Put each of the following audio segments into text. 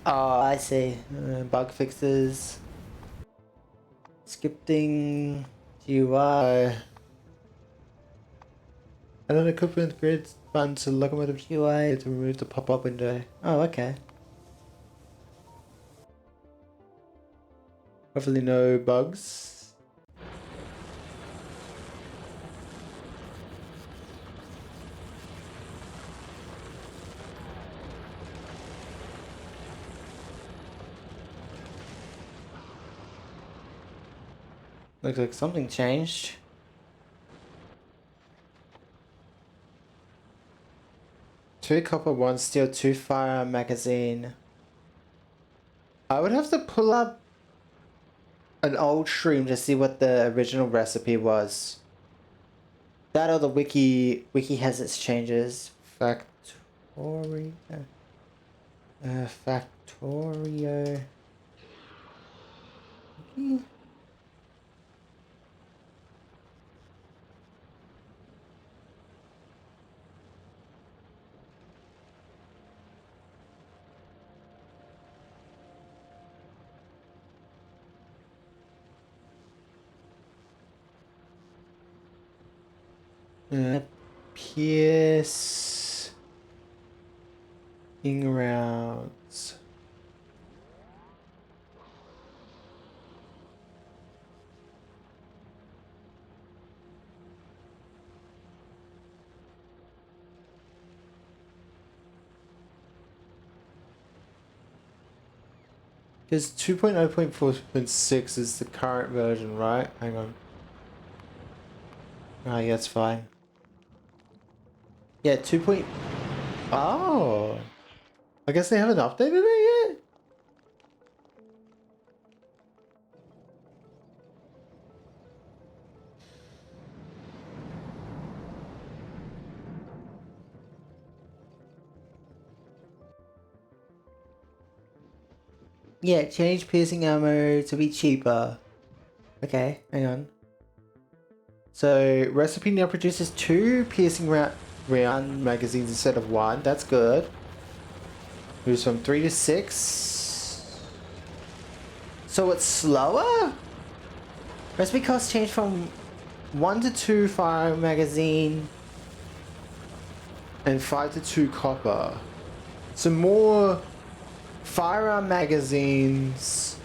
Oh, I see. Bug fixes. Scripting. UI. And an equipment grid button to locomotive UI to remove the pop-up window. Oh, okay. Hopefully no bugs. Looks like something changed. Two copper, one steel, two firearm magazine. I would have to pull up an old stream to see what the original recipe was. That or the wiki has its changes. Factorio. Factorio. Wiki? Piercing rounds. Because 2.0.4.6 is the current version, right? Hang on. Ah, yeah, it's fine. Yeah, 2. Oh. I guess they haven't updated it yet? Yeah, change piercing ammo to be cheaper. Okay, hang on. So, recipe now produces 2 piercing round magazines instead of 1. That's good. Moves from 3 to 6. So it's slower? Recipe cost changed from 1 to 2 fire magazine and 5 to 2 copper. So more firearm magazines,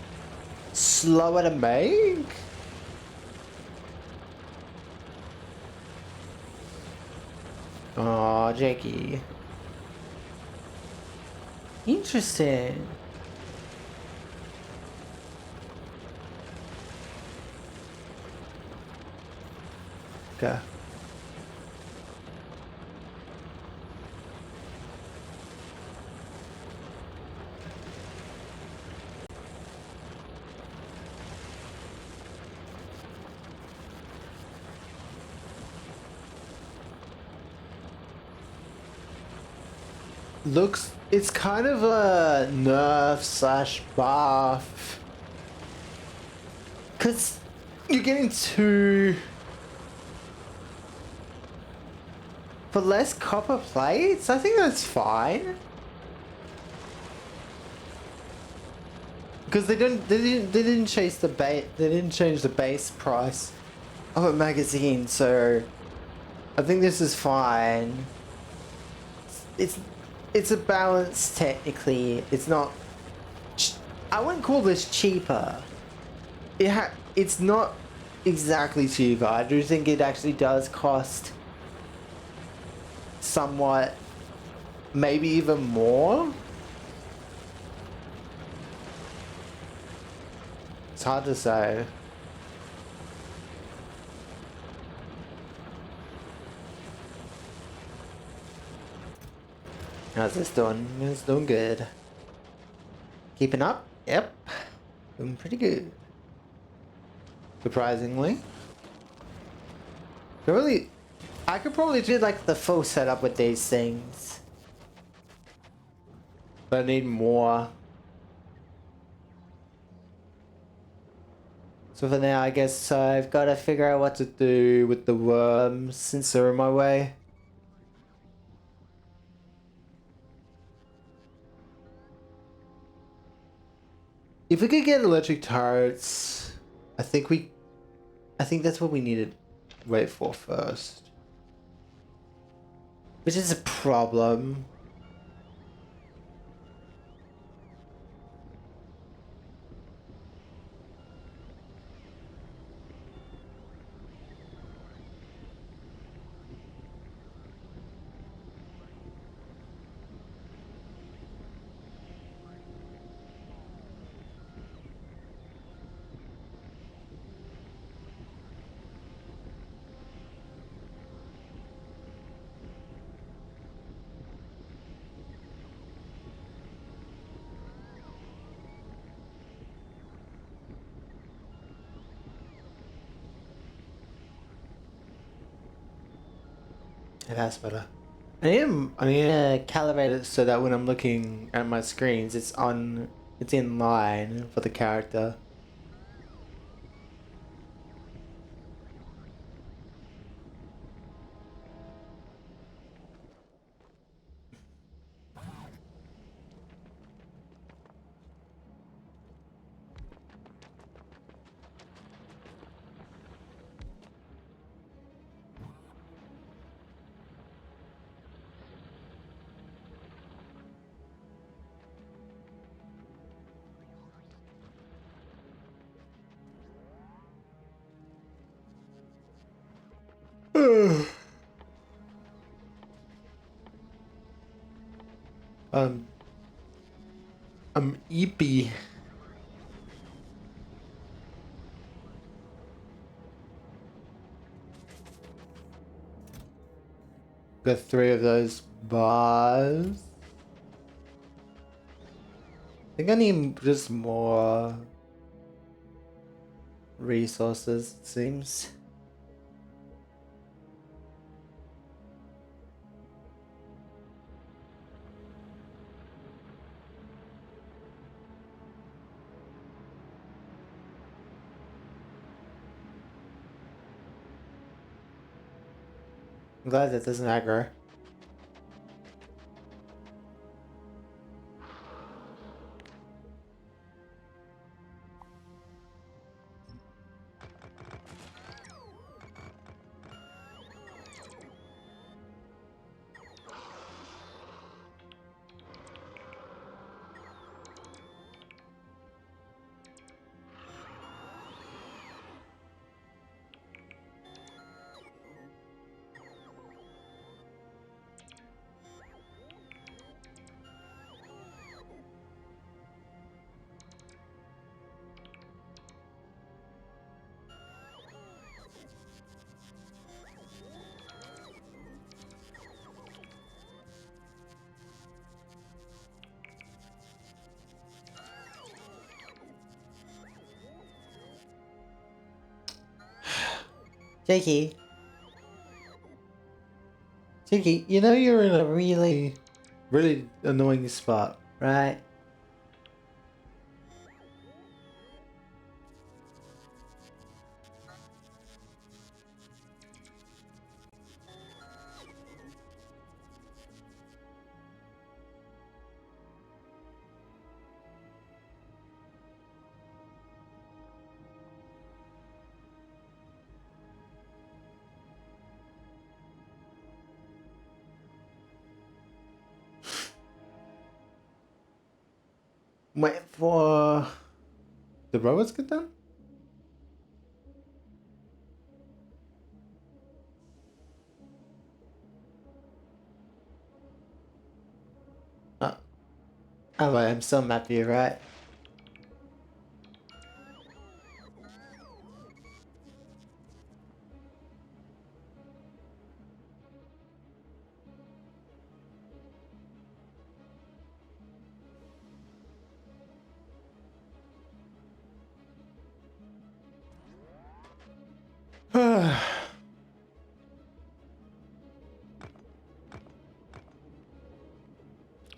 slower to make? Aw, Jakey. Interesting. Okay. Looks, it's kind of a nerf slash buff. Cause you're getting two for less copper plates. I think that's fine. Because they didn't change the base price of a magazine, so I think this is fine. It's a balance technically. It's not. I wouldn't call this cheaper. It's not exactly cheaper. I do think it actually does cost somewhat, maybe even more. It's hard to say. How's this doing? It's doing good. Keeping up? Yep. Doing pretty good. Surprisingly. I could probably do like the full setup with these things. But I need more. So for now, I guess I've got to figure out what to do with the worms since they're in my way. If we could get electric turrets, I think that's what we needed to wait for first. Which is a problem. Yeah, that's better. I need to calibrate it so that when I'm looking at my screens, it's in line for the character. um, I'm eepy. Got 3 of those bars. I think I need just more resources, it seems. I'm glad that doesn't aggro. Jakey. Jakey, you know you're in a really, really annoying spot, right? Wait for the robots get done? Oh, oh I'm so happy, right?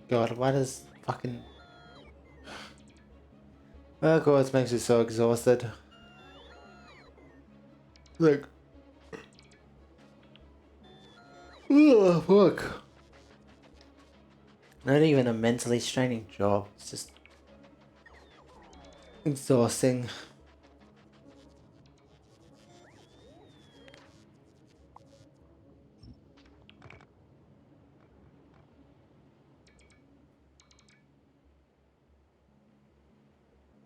God, why does fucking... Oh god, this makes me so exhausted. Look. Ugh, fuck. Not even a mentally straining job. It's just... exhausting.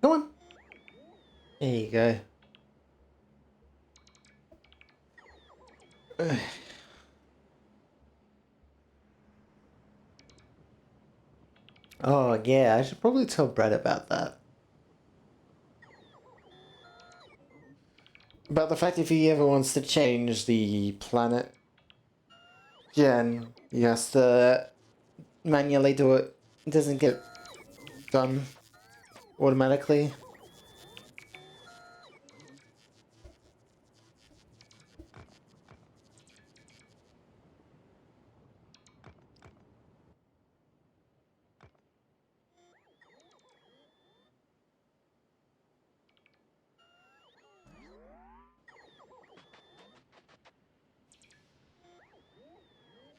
Come on. There you go. Oh yeah, I should probably tell Brett about that. About the fact if he ever wants to change the planet gen, he has to manually do it. It doesn't get done automatically.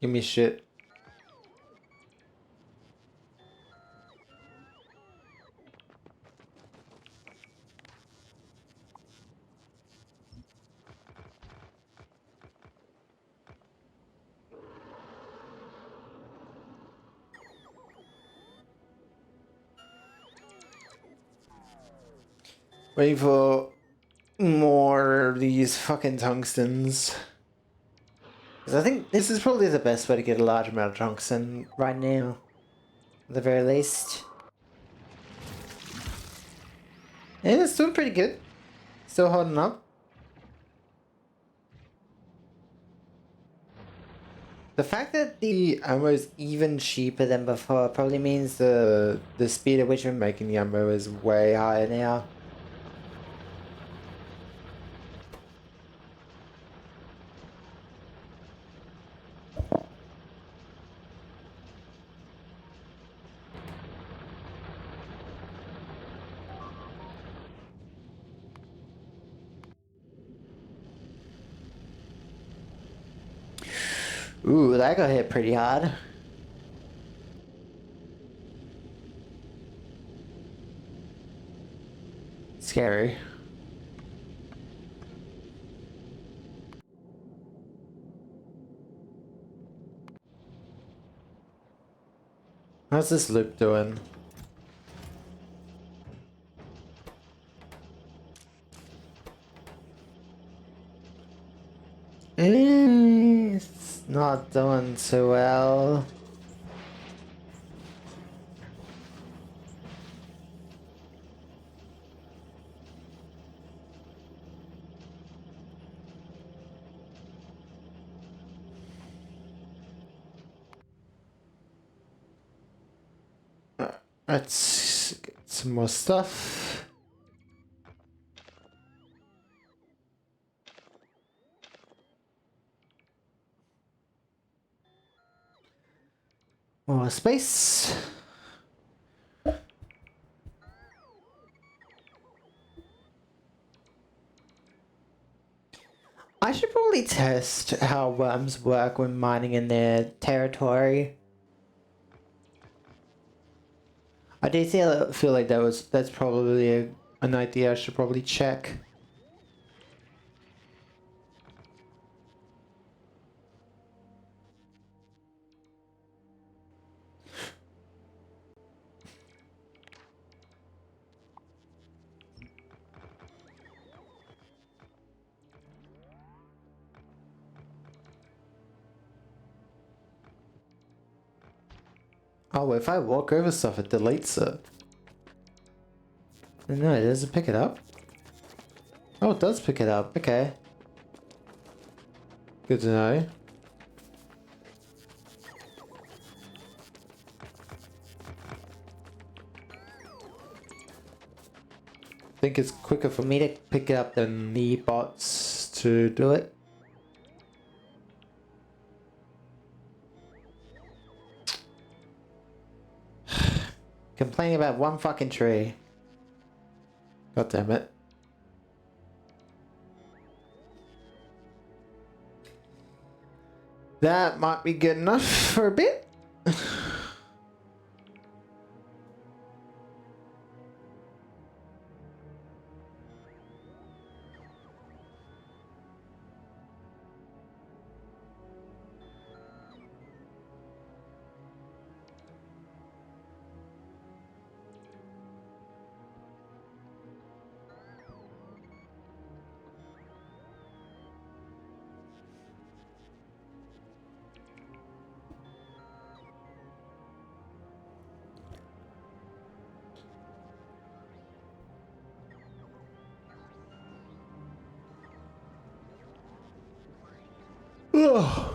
Give me shit. Waiting for more of these fucking tungstens. Because I think this is probably the best way to get a large amount of tungsten right now. At the very least. And it's doing pretty good. Still holding up. The fact that the ammo is even cheaper than before probably means the speed at which we're making the ammo is way higher now. Ooh, that got hit pretty hard. Scary. How's this loop doing? It's not doing so well. Let's get some more stuff. More space. I should probably test how worms work when mining in their territory. I do feel like that's probably an idea I should probably check. Oh, if I walk over stuff, it deletes it. No, does it pick it up? Oh, it does pick it up. Okay. Good to know. I think it's quicker for me to pick it up than the bots to do it. Complaining about one fucking tree. God damn it. That might be good enough for a bit. Oh.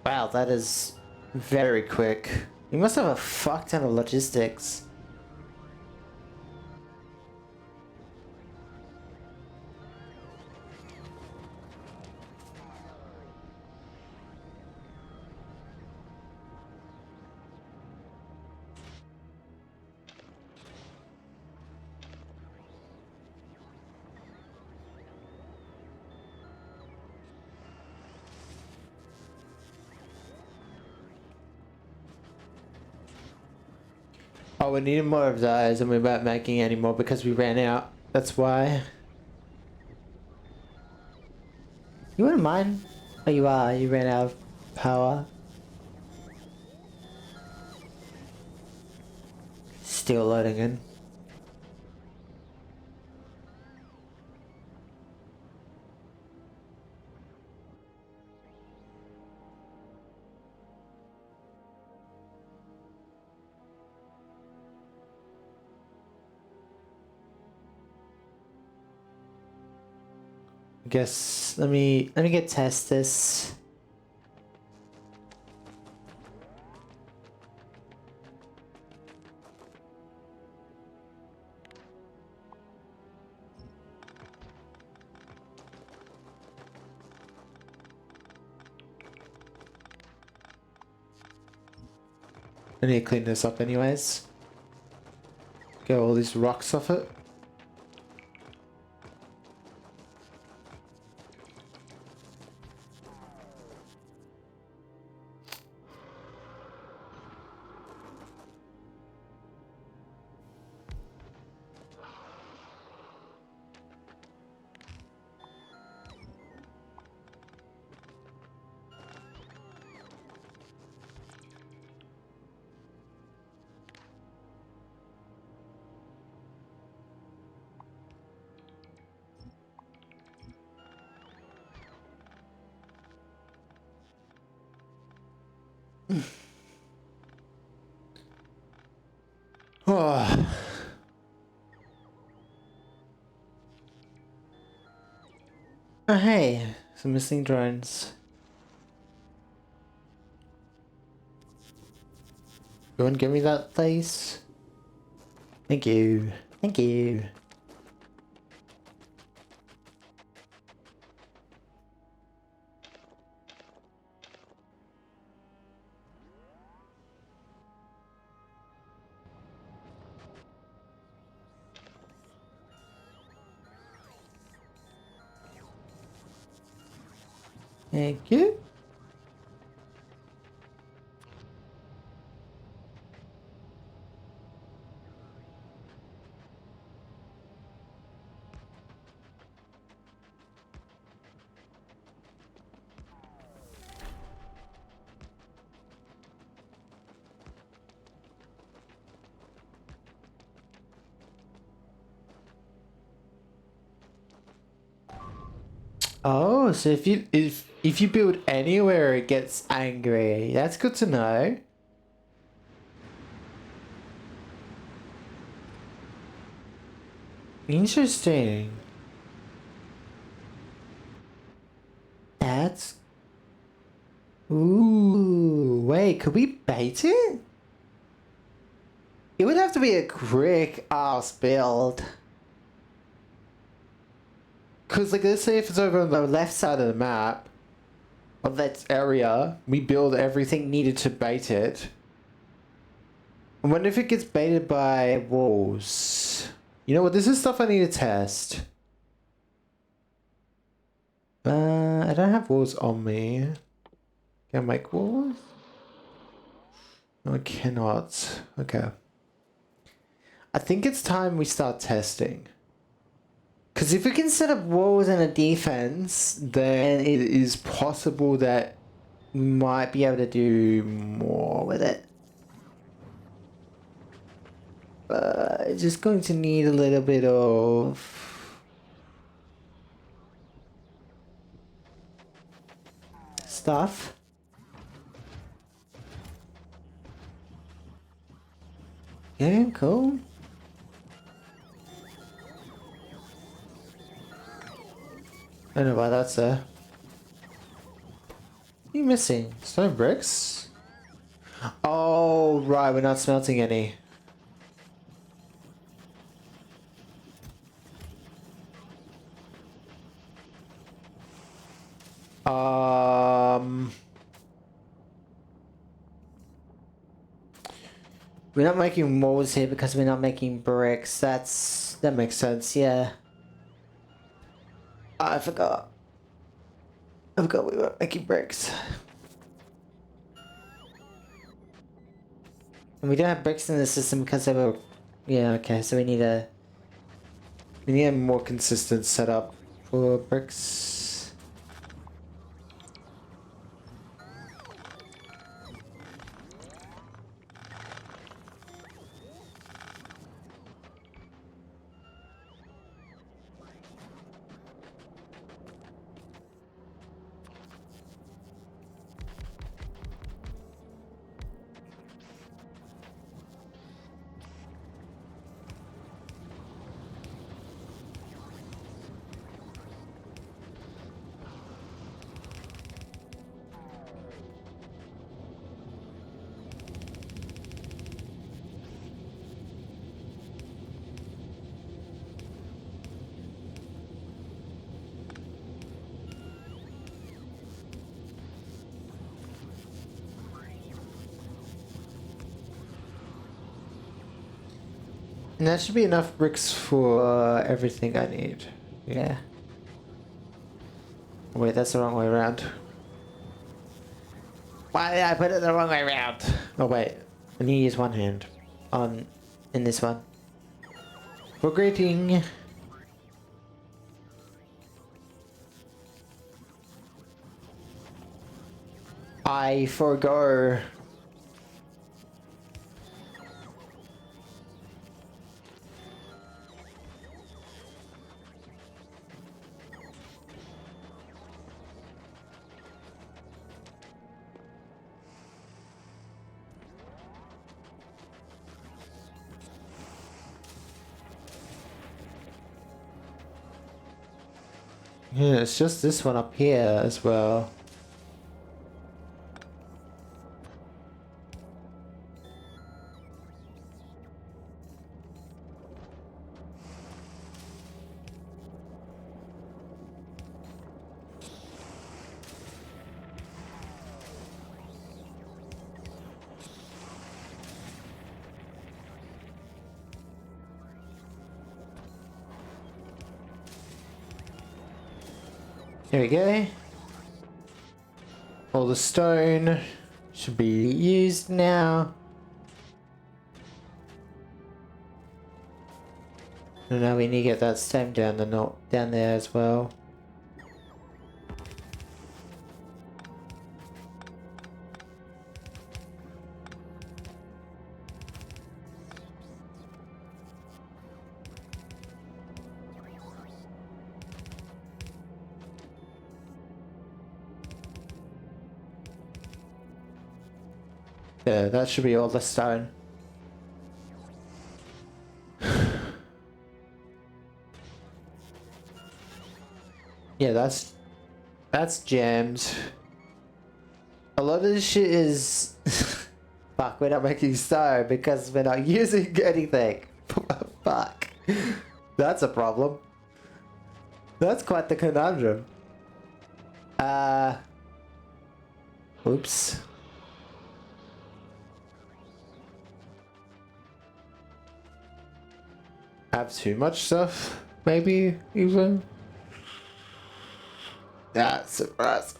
Wow, that is very quick. You must have a fuck ton of logistics. Oh, we needed more of those and we weren't making any more because we ran out. That's why. You wouldn't mind? Oh, you are. You ran out of power. Still loading in. Guess let me get test this. I need to clean this up anyways. Get all these rocks off it. Oh. Oh, hey, some missing drones. Go and give me that, please. Thank you. Thank you. Thank you. Oh, so if you build anywhere it gets angry. That's good to know. Interesting. That's... Ooh, wait, could we bait it? It would have to be a quick ass build. Cause like let's say if it's over on the left side of the map of that area, we build everything needed to bait it. I wonder if it gets baited by walls. You know what, this is stuff I need to test. I don't have walls on me. Can I make walls? No, I cannot. Okay. I think it's time we start testing. Because if we can set up walls and a defense, then it is possible that we might be able to do more with it. But it's just going to need a little bit of stuff. Yeah, cool. I don't know why that's there. What are you missing? Stone bricks? Oh, right, we're not smelting any. We're not making walls here because we're not making bricks. That makes sense, yeah. I forgot. I forgot we weren't making bricks. And we don't have bricks in the system because they were... Yeah, okay, so we need a more consistent setup for bricks. And that should be enough bricks for everything I need. Yeah. Wait, that's the wrong way around. Why did I put it the wrong way around? Oh wait, I need to use one hand in this one. For grating. I forgo. Yeah, it's just this one up here as well. There we go. All the stone should be used now. And now we need to get that stem down down there as well. Yeah, that should be all the stone. Yeah, that's jammed. A lot of this shit is fuck, we're not making stone because we're not using anything. Fuck. That's a problem. That's quite the conundrum. Oops. Have too much stuff, maybe even. Yeah, surprise.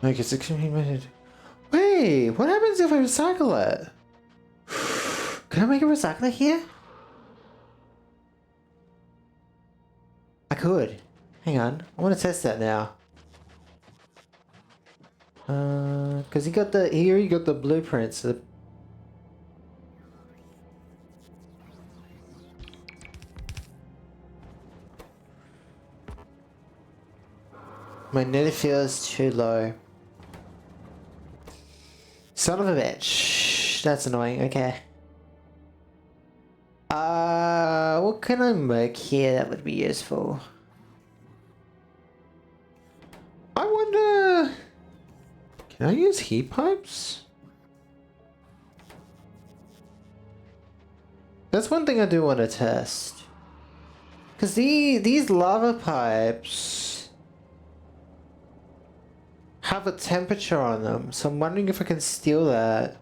Make it 16 minutes. Wait, what happens if I recycle it? Can I make a recycler here? I could. Hang on, I want to test that now. Cause he already got the blueprints. My nether feels too low. Son of a bitch. That's annoying. Okay. What can I make here that would be useful? I wonder... Can I use heat pipes? That's one thing I do want to test. Because these lava pipes have a temperature on them, so I'm wondering if I can steal that.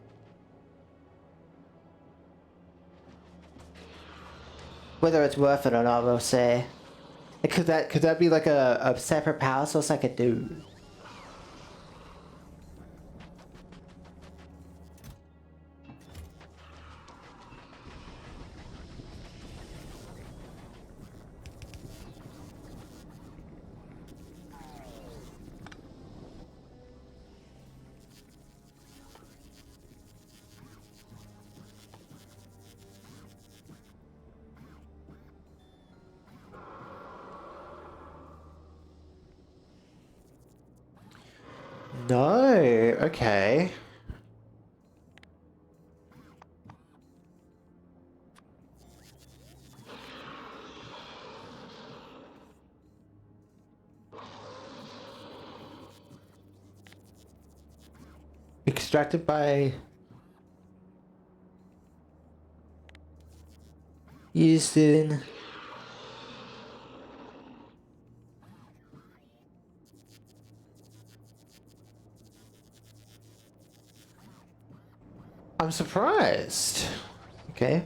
Whether it's worth it or not, we'll see. Could that be like a separate power source I could do? No, okay. Extracted by... Used in... I'm surprised. Okay.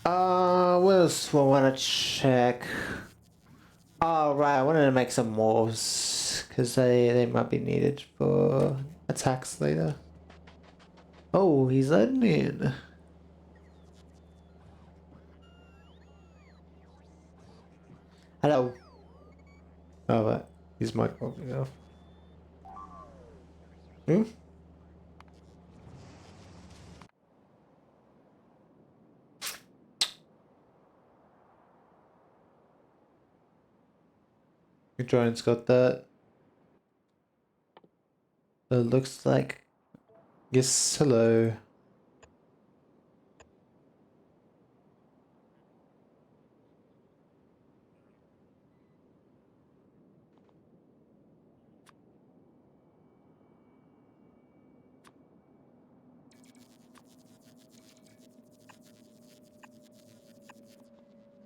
What else do I want to check? Oh, right, I wanted to make some walls, because they might be needed for attacks later. Oh, he's letting in. Hello. Oh, what? His mic popping off. Hmm? Your giant's got that. It looks like... Yes, hello.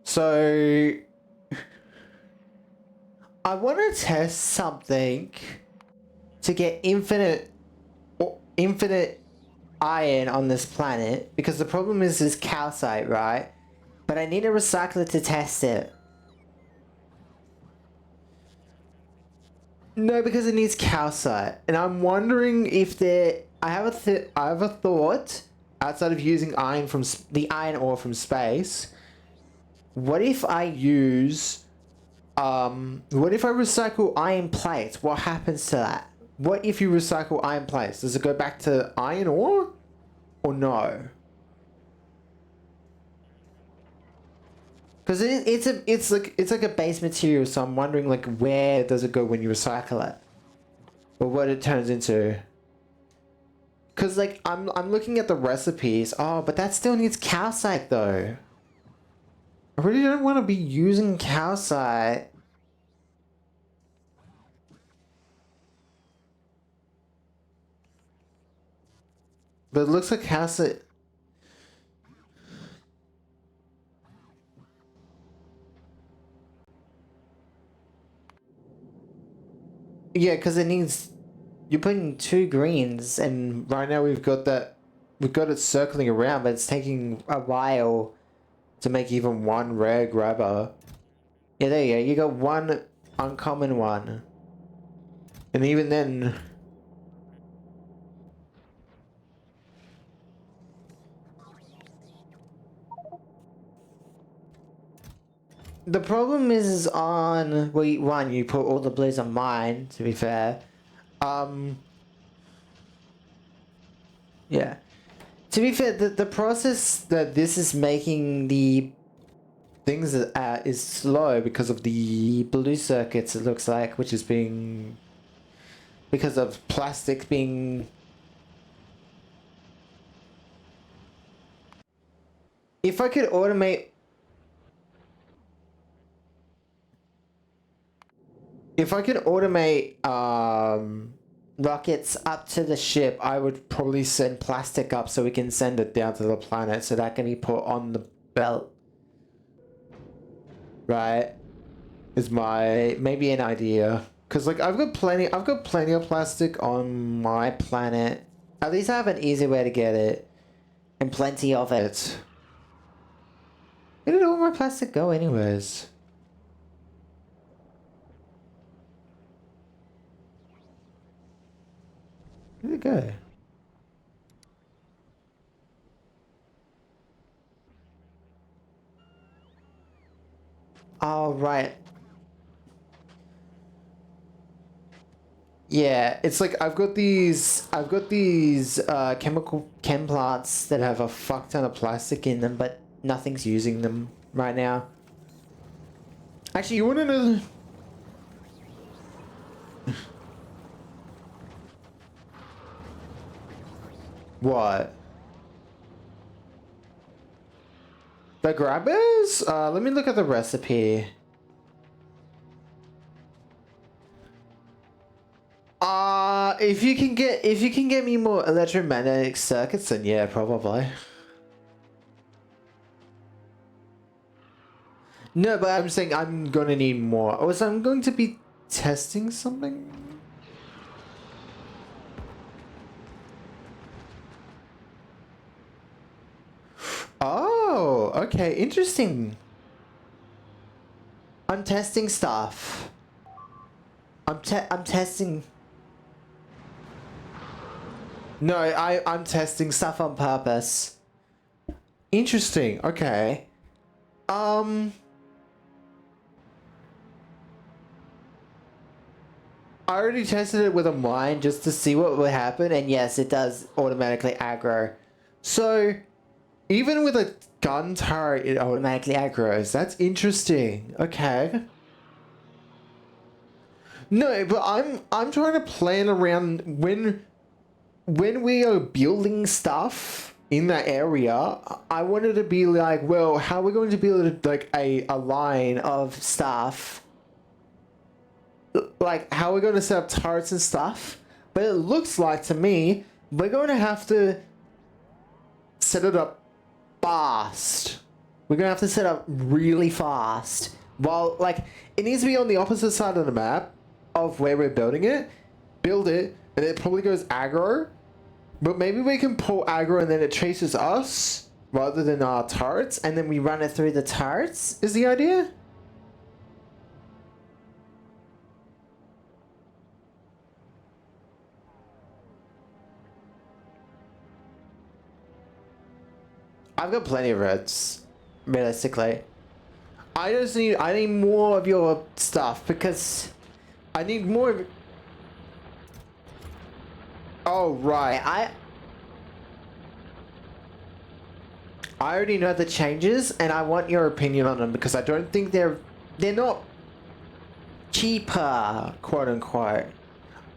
So... I want to test something to get infinite iron on this planet, because the problem is this calcite, right? But I need a recycler to test it. No, because it needs calcite, and I'm wondering if there... I have a thought outside of using iron from the iron ore from space. What if I use what if I recycle iron plates? What happens to that? What if you recycle iron plates? Does it go back to iron ore or no? Because it's like a base material, so I'm wondering like where does it go when you recycle it, or what it turns into. Because like I'm looking at the recipes. Oh, but that still needs calcite though. I really don't want to be using calcite. But it looks like calcite... Yeah, because it needs... You're putting 2 greens, and right now we've got that... We've got it circling around, but it's taking a while to make even 1 rare grabber. Yeah, there you go. You got 1 uncommon one. And even then... The problem is on... Well, one, you put all the blues on mine, to be fair. Yeah. To be fair, the process that this is making the things at is slow because of the blue circuits, it looks like, which is being... because of plastic being... If I could automate... If I could automate rockets up to the ship, I would probably send plastic up so we can send it down to the planet so that can be put on the belt. Right? Is my maybe an idea. Cause like I've got plenty of plastic on my planet. At least I have an easy way to get it. And plenty of it. Where did all my plastic go anyways? Where did it go? Oh, right. Yeah, it's like I've got these chemical chem plants that have a fuck ton of plastic in them, but nothing's using them right now. Actually, you wanna know? What? The grabbers? Let me look at the recipe. If you can get me more electromagnetic circuits, then yeah, probably. No, but I'm saying I'm gonna need more. Oh, so I'm going to be testing something? Oh, okay, interesting. I'm testing stuff. I'm testing. No, I'm testing stuff on purpose. Interesting. Okay. I already tested it with a mine just to see what would happen, and yes, it does automatically aggro. So, even with a gun turret, it automatically aggroes. That's interesting. Okay. No, but I'm trying to plan around when we are building stuff in that area. I wanted to be like, well, how are we going to build like a line of stuff? Like, how are we going to set up turrets and stuff? But it looks like to me we're going to have to set it up fast. We're going to have to set up really fast. While, like, it needs to be on the opposite side of the map of where we're building it. Build it, and it probably goes aggro. But maybe we can pull aggro and then it chases us rather than our turrets, and then we run it through the turrets, is the idea? I've got plenty of reds, realistically. I need more of your stuff because I need more of... Oh, right. I already know the changes and I want your opinion on them because I don't think they're not cheaper, quote unquote.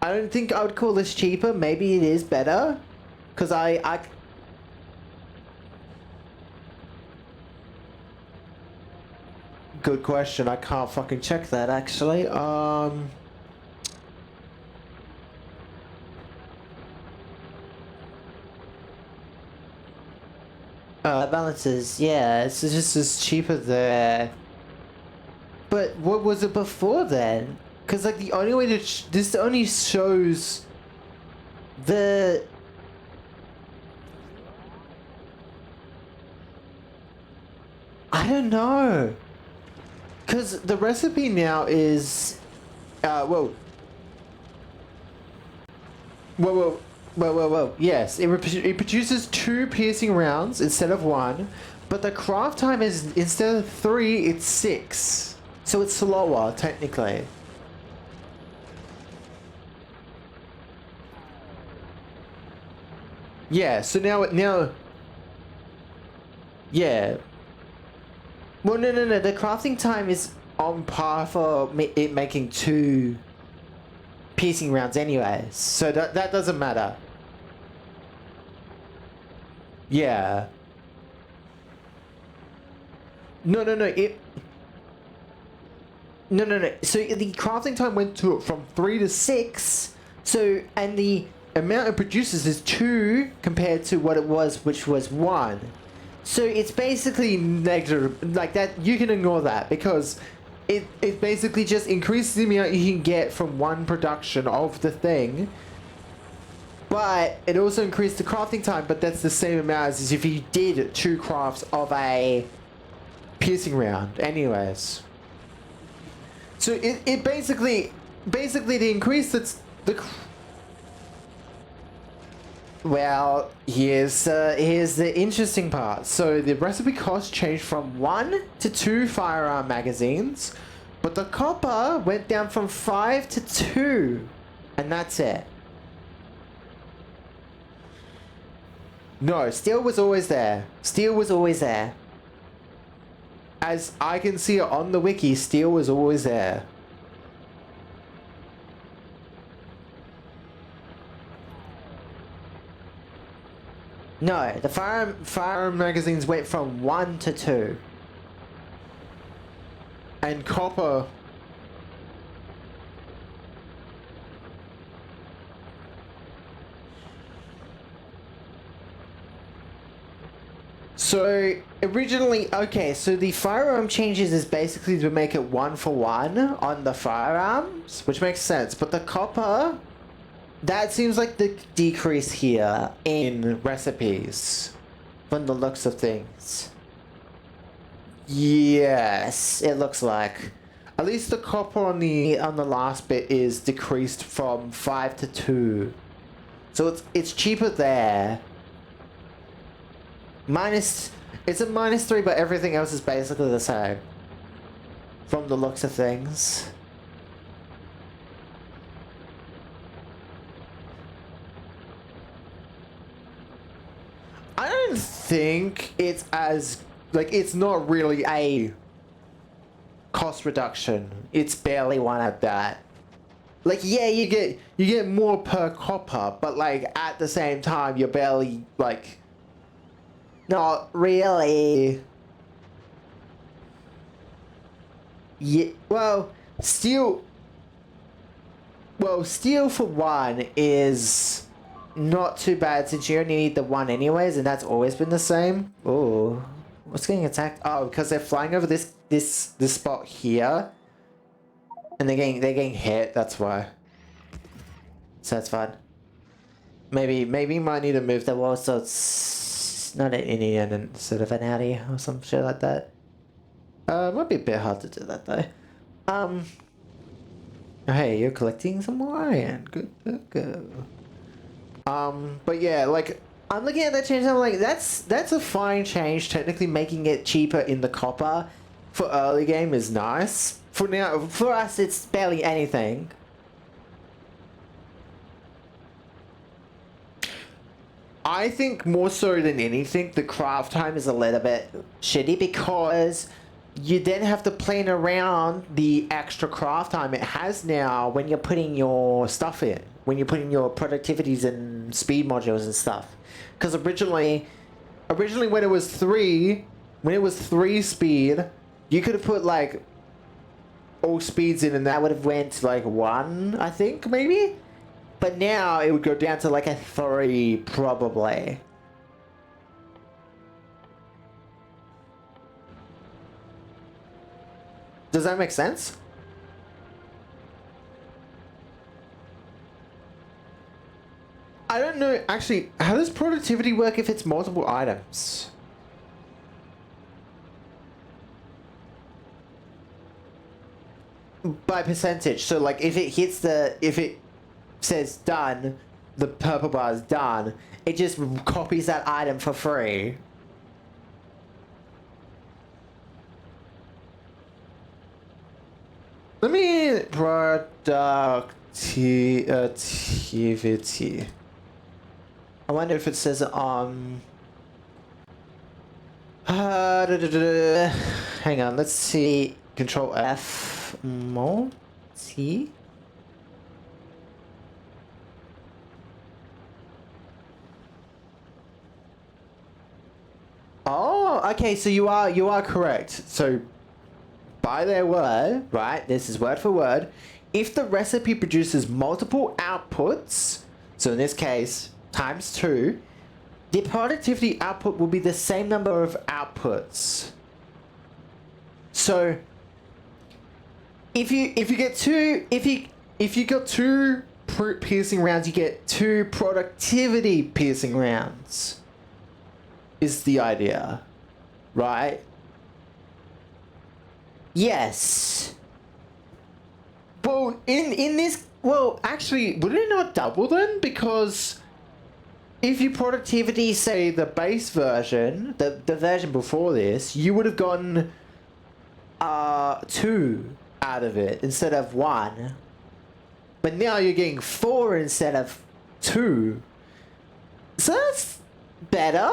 I don't think I would call this cheaper. Maybe it is better because I good question. I can't fucking check that actually. Balances, yeah, it's just as cheaper there. But what was it before then? Because like the only way to this only shows the I don't know. Because the recipe now is whoa. Whoa. Yes, it produces 2 piercing rounds instead of 1, but the craft time is, instead of 3, it's 6. So it's slower, technically. Yeah, so now Yeah. Well, no. The crafting time is on par for it making 2 piercing rounds anyways. So that doesn't matter. Yeah. No. No. So the crafting time went from 3 to 6. So, and the amount it produces is 2 compared to what it was, which was 1. So it's basically negative, like that. You can ignore that because it basically just increases the amount you can get from one production of the thing. But it also increased the crafting time, but that's the same amount as if you did 2 crafts of a piercing round anyways. So it basically the increase that's the... Well, here's the interesting part. So the recipe cost changed from 1 to 2 firearm magazines, but the copper went down from 5 to 2, and that's it. No, steel was always there. Steel was always there. As I can see it on the wiki, steel was always there. No, the firearm magazines went from 1 to 2. And copper... So, originally, okay, so the firearm changes is basically to make it 1 for 1 on the firearms, which makes sense, but the copper... That seems like the decrease here in recipes, from the looks of things. Yes, it looks like. At least the copper on the last bit is decreased from 5 to 2. So it's cheaper there. It's a -3, but everything else is basically the same. From the looks of things. I don't think it's as, like, it's not really a cost reduction. It's barely one at that. Like, yeah, you get more per copper, but like at the same time you're barely, like, not really. Yeah, well, steel for 1 is not too bad since you only need the 1 anyways, and that's always been the same. Oh, what's getting attacked? Oh, because they're flying over this spot here, and they're getting hit. That's why. So that's fine. Maybe you might need to move the wall so it's not an Indian instead of an Audi or some shit like that. It might be a bit hard to do that though. Hey, you're collecting some more iron. Good to go. But yeah, like, I'm looking at that change and I'm like, that's a fine change. Technically making it cheaper in the copper for early game is nice. For now, for us, it's barely anything. I think more so than anything, the craft time is a little bit shitty because you then have to plan around the extra craft time it has now when you're putting your stuff in. When you're putting your productivities and speed modules and stuff. Because originally when it was 3 speed, you could have put like all speeds in and that would have went like 1, I think, maybe? But now it would go down to like a 3, probably. Does that make sense? I don't know, actually, how does productivity work if it's multiple items? By percentage, so like if it says done, the purple bar is done, it just copies that item for free. Let me productivity. I wonder if it says Hang on, let's see. Control F. More. See. Oh, okay. So you are correct. So by their word, right? This is word for word. If the recipe produces multiple outputs, so in this case times 2, the productivity output will be the same number of outputs. So if you get two got two piercing rounds, you get 2 productivity piercing rounds. Is the idea, right? Yes. Well, in this, well, actually, would it not double then? Because if you productivity, say the base version, the version before this, you would have gotten 2 out of it instead of 1. But now you're getting 4 instead of 2. So that's better.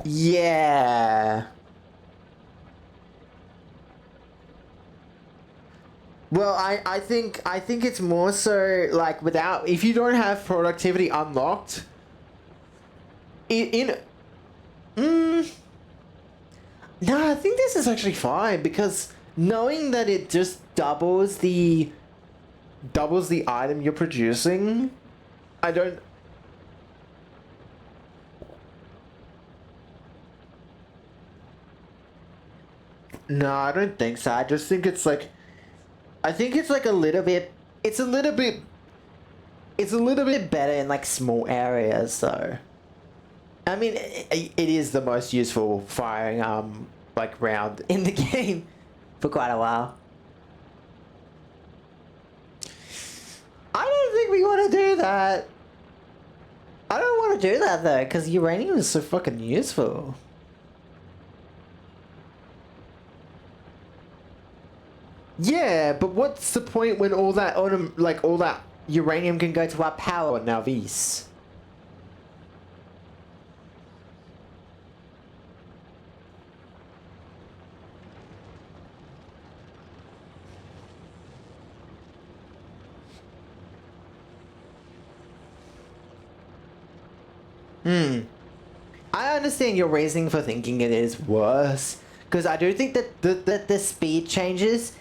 Yeah. Well, I think it's more so like without, if you don't have productivity unlocked no, I think this is actually fine because knowing that it just doubles the item you're producing, I don't. No, I don't think so. I just think it's like, I think it's like a little bit. It's a little bit better in like small areas, though. I mean, it is the most useful firing like round in the game for quite a while. I don't think we want to do that. I don't want to do that though, because uranium is so fucking useful. Yeah, but what's the point when all that uranium can go to our power now, these? I understand your reasoning for thinking it is worse, because I do think that the speed changes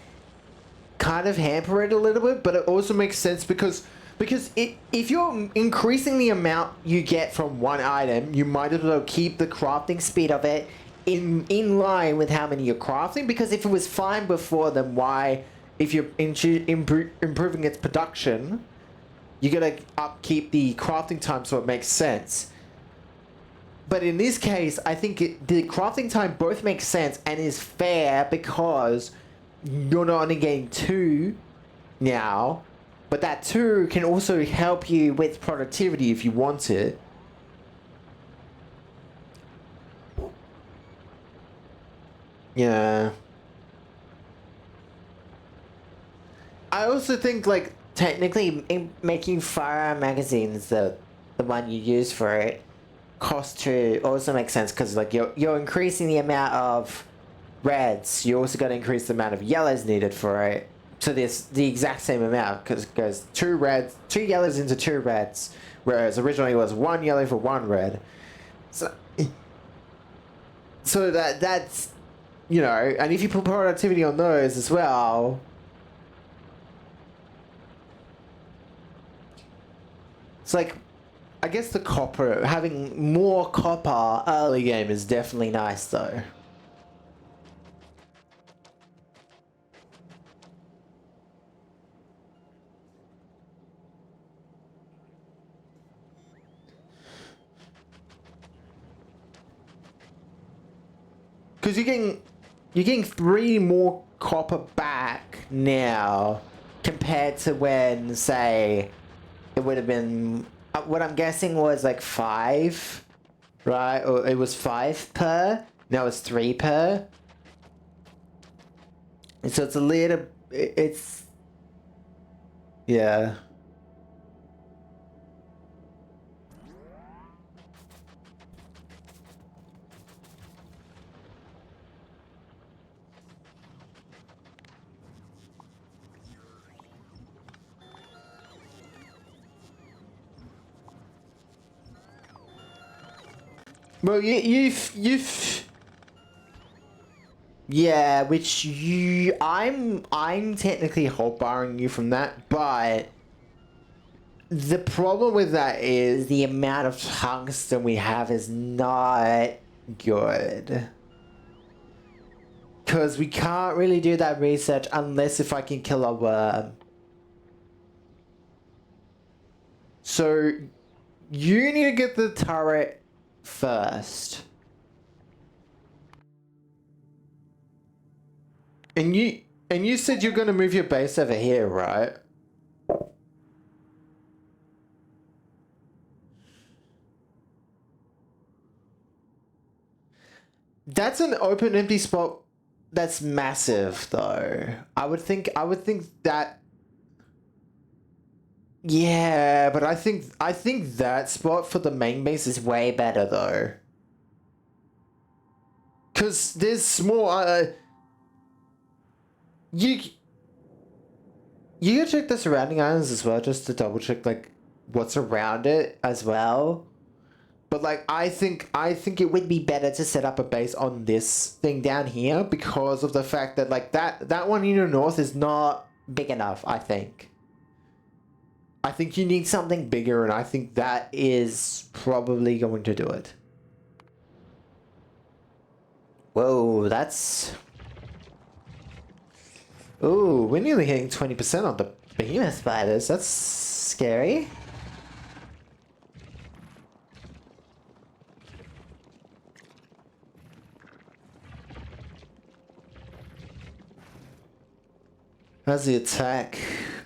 kind of hamper it a little bit, but it also makes sense because if you're increasing the amount you get from one item, you might as well keep the crafting speed of it in line with how many you're crafting, because if it was fine before, then why, if you're improving its production, you gotta upkeep the crafting time so it makes sense. But in this case, I think the crafting time both makes sense and is fair because you're not only getting 2 now, but that 2 can also help you with productivity if you want it. Yeah. I also think, like, technically making firearm magazines the one you use for it cost to also makes sense because like you're increasing the amount of reds, you also got to increase the amount of yellows needed for it, so there's the exact same amount because it goes 2 yellows into 2 reds, whereas originally it was 1 yellow for 1 red. So that's, you know, and if you put productivity on those as well, it's like, I guess the copper, having more copper early game is definitely nice though. Because you're getting 3 more copper back now compared to when, say, it would have been, what I'm guessing was like 5, right? Or it was 5 per. Now it's 3 per. And so it's a little, it's, yeah. Well, you've yeah, which I'm technically hotbarring you from that, but the problem with that is the amount of tungsten we have is not good. Because we can't really do that research unless if I can kill a worm. So you need to get the turret first. And you said you're going to move your base over here, right? That's an open empty spot that's massive though. I would think that yeah, but I think that spot for the main base is way better though. Cuz there's small you gotta check the surrounding islands as well just to double check like what's around it as well. But like I think it would be better to set up a base on this thing down here because of the fact that like that one in the north is not big enough, I think. I think you need something bigger and I think that is probably going to do it. Whoa, that's... Ooh, we're nearly hitting 20% on the behemoth spiders. That's scary. How's the attack?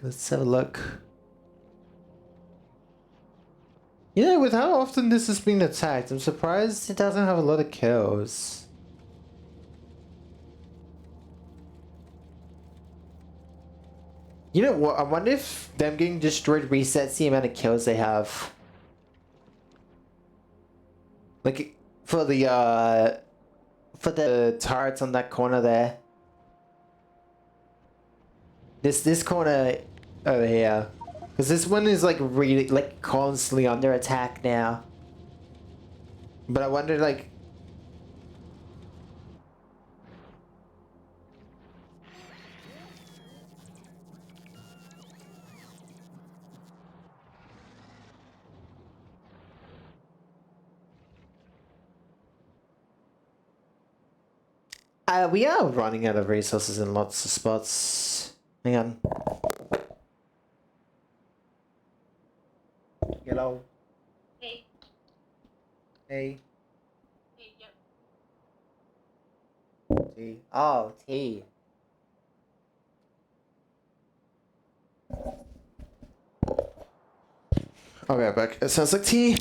Let's have a look. You know, with how often this has been attacked, I'm surprised it doesn't have a lot of kills. You know what? I wonder if them getting destroyed resets the amount of kills they have. Like, for the turrets on that corner there. This corner over here. Because this one is like really, like constantly under attack now. But I wonder like... we are running out of resources in lots of spots. Hang on. Hello. Hey. Hey. Hey, yep. Tea. Oh, tea. I'll be right back. It sounds like tea.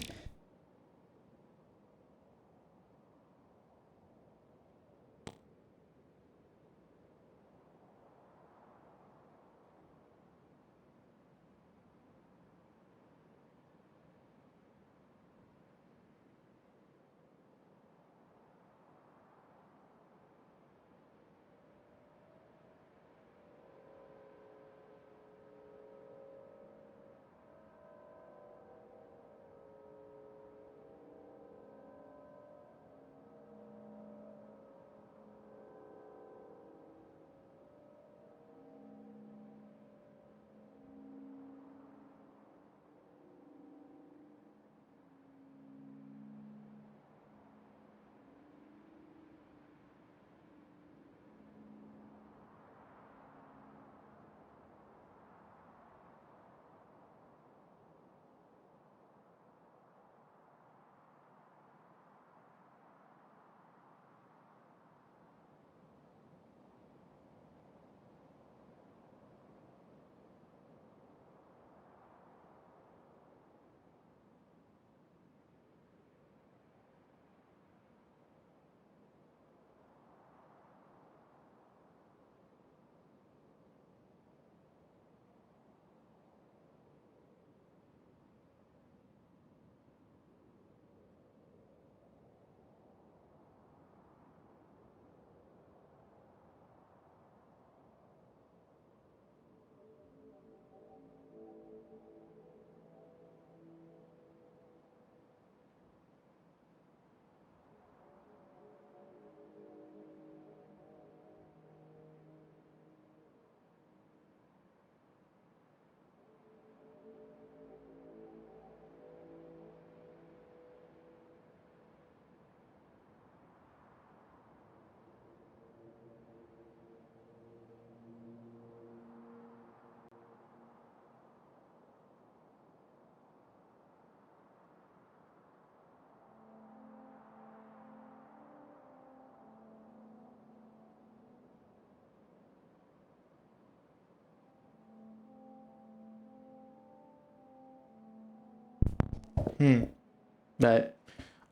But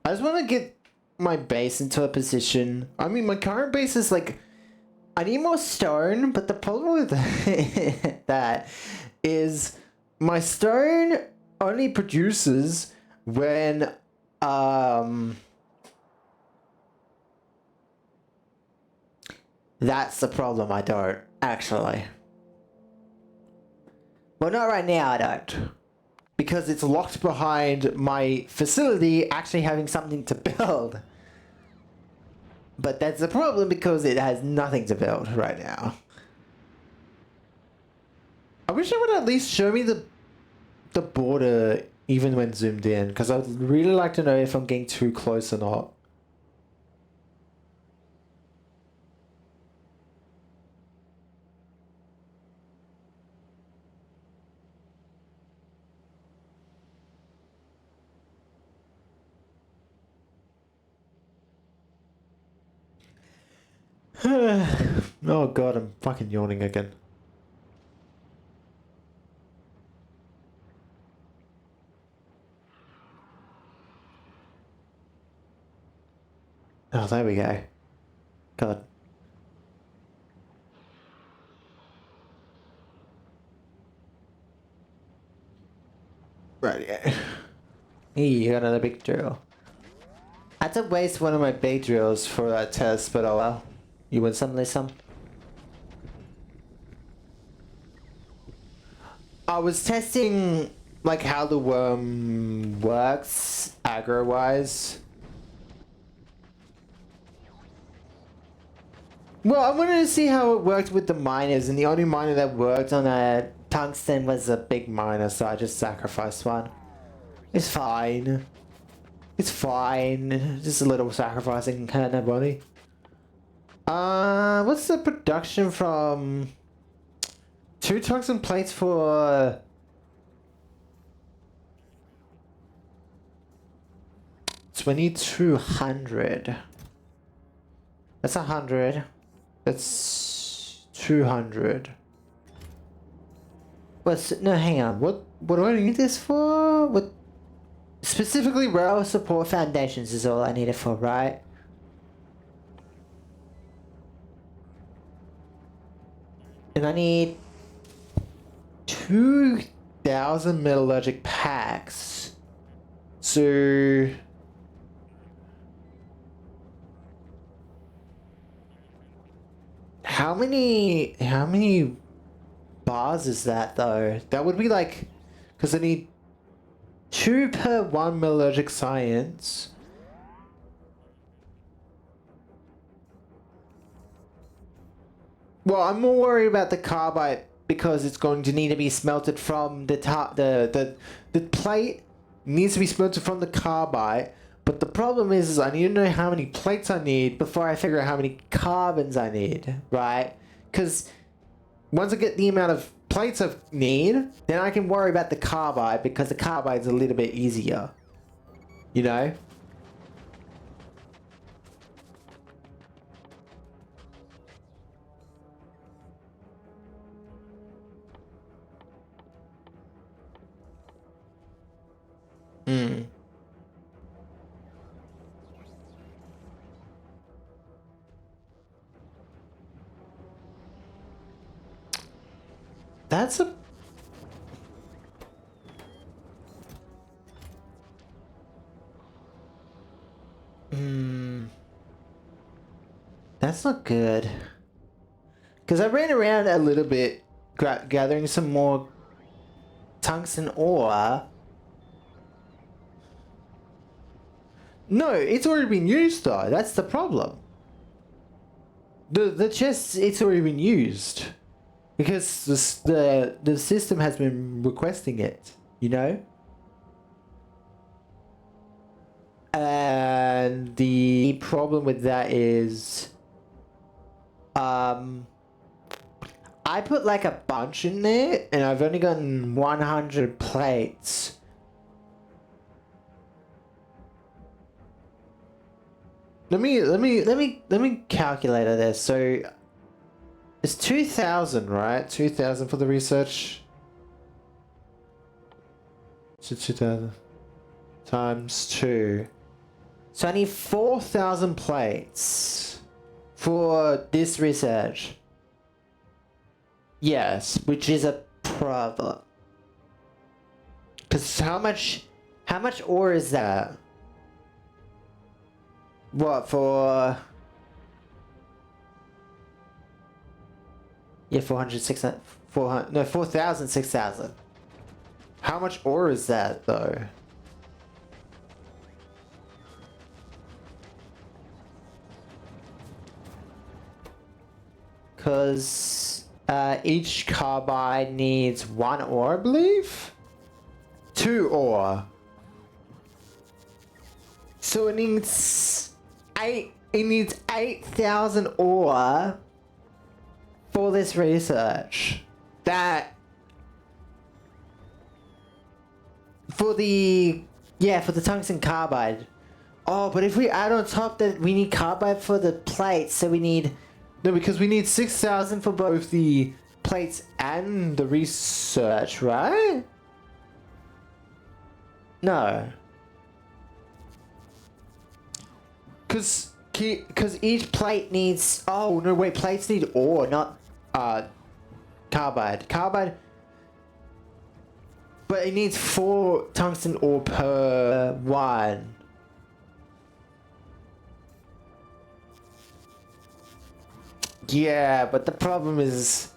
I just want to get my base into a position. I mean, my current base is like, I need more stone, but the problem with that is my stone only produces when that's the problem. I don't actually. Well, not right now, I don't. Because it's locked behind my facility actually having something to build. But that's the problem because it has nothing to build right now. I wish it would at least show me the border even when zoomed in, because I'd really like to know if I'm getting too close or not. Oh god, I'm fucking yawning again. Oh, there we go. God. Right, yeah. Hey, you got another big drill. I had to waste one of my big drills for that test, but oh well. You win some, lose some. I was testing like how the worm works aggro wise. Well, I wanted to see how it worked with the miners, and the only miner that worked on a tungsten was a big miner, so I just sacrificed one. It's fine. It's fine. Just a little sacrificing, hurt nobody. What's the production from 2 tungsten plates for 2200? That's 100. That's 200. No, hang on. What do I need this for? What specifically rail support foundations is all I need it for, right? And I need 2,000 metallurgic packs. So how many bars is that though? That would be like, because I need 2 per 1 metallurgic science. Well, I'm more worried about the carbide because it's going to need to be smelted from the plate needs to be smelted from the carbide. But the problem is I need to know how many plates I need before I figure out how many carbons I need, right? Because once I get the amount of plates I need, then I can worry about the carbide because the carbide's a little bit easier, you know? That's a... That's not good. Because I ran around a little bit gathering some more tungsten ore. No, it's already been used though. That's the problem. The chest, it's already been used. Because the system has been requesting it, you know? And the problem with that is I put like a bunch in there and I've only gotten 100 plates. Let me calculate this. So it's 2,000, right? 2,000 for the research. So 2,000. times 2. So I need 4,000 plates for this research. Yes, which is a problem. Because how much ore is that? What, for... Yeah, 400, 600, 400, no, 4,000, 6,000. How much ore is that, though? Because each carbide needs 1 ore, I believe? 2 ore. So it needs 8,000 ore for this research. That for the tungsten carbide. Oh, but if we add on top that we need carbide for the plates, so we need because we need 6,000 for both the plates and the research, right? No. Cause each plate needs... Oh, no, wait, plates need ore, not carbide. Carbide... But it needs 4 tungsten ore per one. Yeah, but the problem is...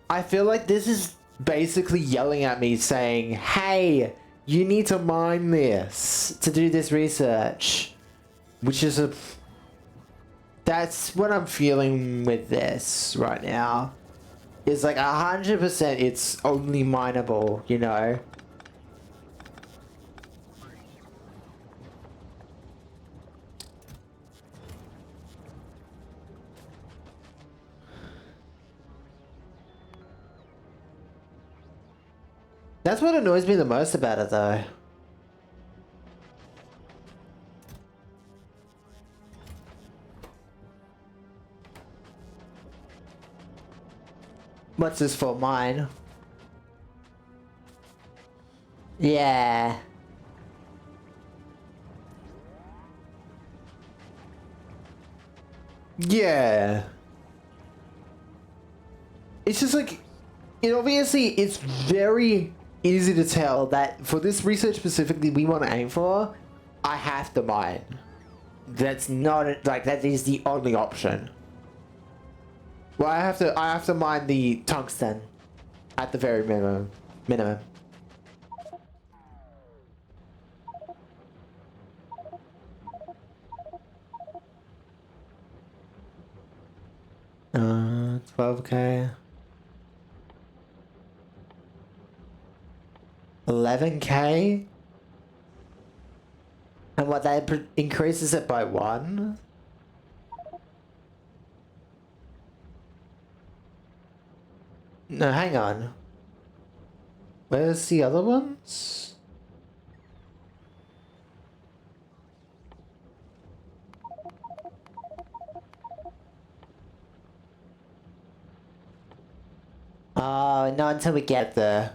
I feel like this is basically yelling at me saying, hey, you need to mine this to do this research. Which is a... That's what I'm feeling with this right now. It's like 100% it's only mineable, you know? That's what annoys me the most about it, though. What's this for? Mine? Yeah. Yeah. It's just like... obviously, it's very easy to tell that for this research specifically we want to aim for, I have to mine. That's not... Like, that is the only option. Well, I have to mine the tungsten at the very minimum. Uh, 12k. 11k? And what, that increases it by 1? No, hang on. Where's the other ones? Oh, not until we get there.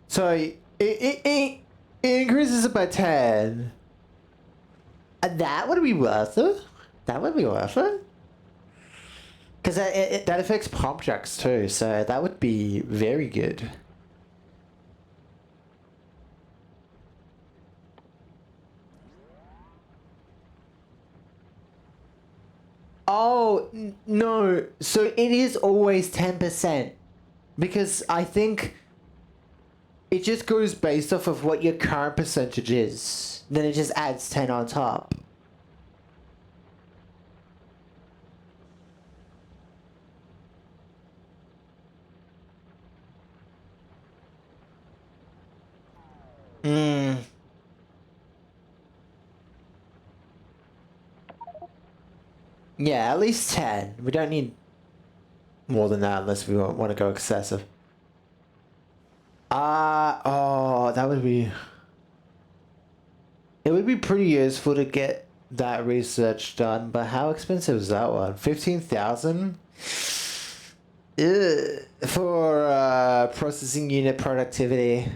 So, it increases it by 10. And that would be worth it? That would be worth it? Because that affects pump jacks too, so that would be very good. Oh, no. So it is always 10%. Because I think it just goes based off of what your current percentage is. Then it just adds 10 on top. Yeah, at least 10. We don't need more than that unless we want to go excessive. Oh, that would be... It would be pretty useful to get that research done, but how expensive is that one? 15,000? For processing unit productivity.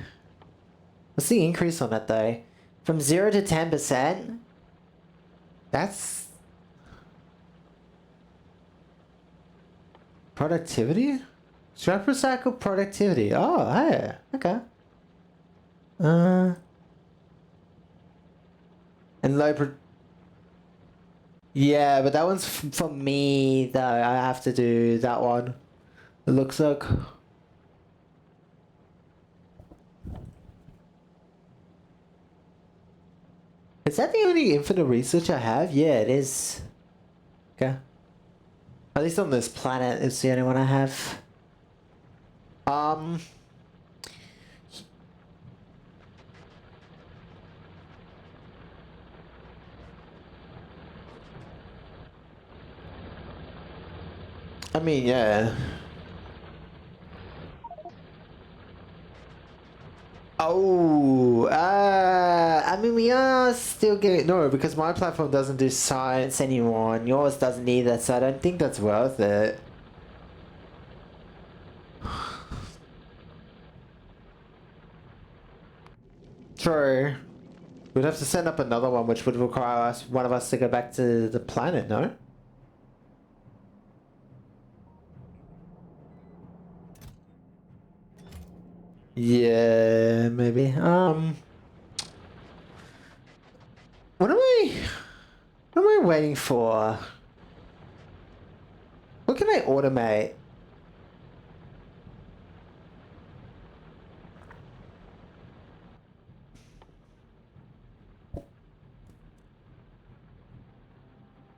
What's the increase on it though? From 0 to 10%? That's... Productivity? Scrap recycle productivity. Oh, hey. Okay. And low yeah, but that one's for me though. I have to do that one. It looks like... Is that the only infinite research I have? Yeah, it is. Okay. At least on this planet, it's the only one I have. I mean, yeah. Oh, I mean, we are still getting... No, because my platform doesn't do science anymore, and yours doesn't either, so I don't think that's worth it. True. We'd have to send up another one, which would require us, one of us to go back to the planet, no? Yeah, maybe. What am I waiting for? What can I automate?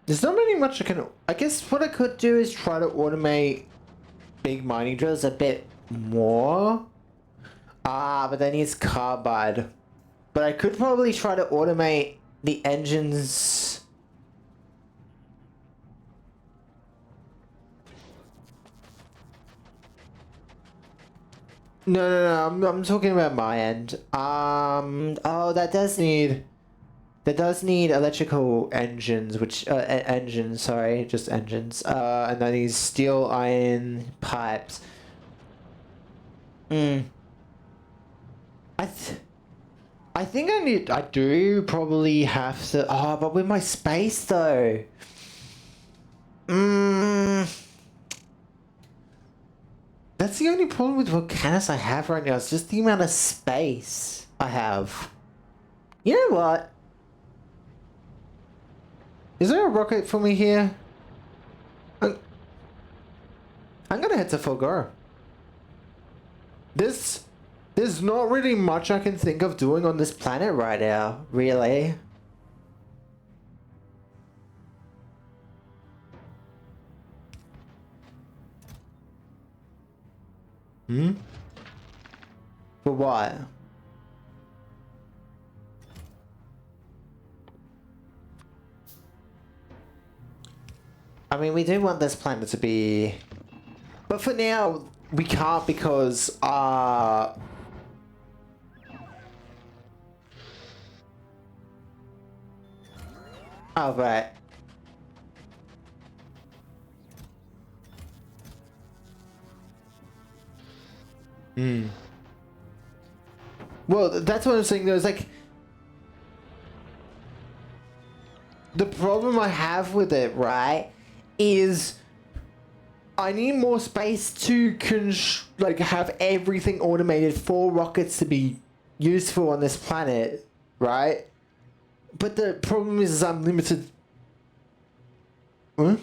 There's not really much I can... I guess what I could do is try to automate big mining drills a bit more. Ah, but that needs carbide. But I could probably try to automate the engines. No, I'm talking about my end. Oh, that does need electrical engines, which, engines, sorry, just engines. And that needs steel iron pipes. I think I do probably have to, oh, but with my space though. That's the only problem with Volcanus I have right now. It's just the amount of space I have. You know what? Is there a rocket for me here? I'm gonna head to Fulgur. There's not really much I can think of doing on this planet right now, really. For what? I mean, we do want this planet to be... But for now, we can't because, oh, right. Well, that's what I'm saying though, is like... The problem I have with it, right, is... I need more space to like have everything automated for rockets to be useful on this planet, right? But the problem is I'm limited. Huh?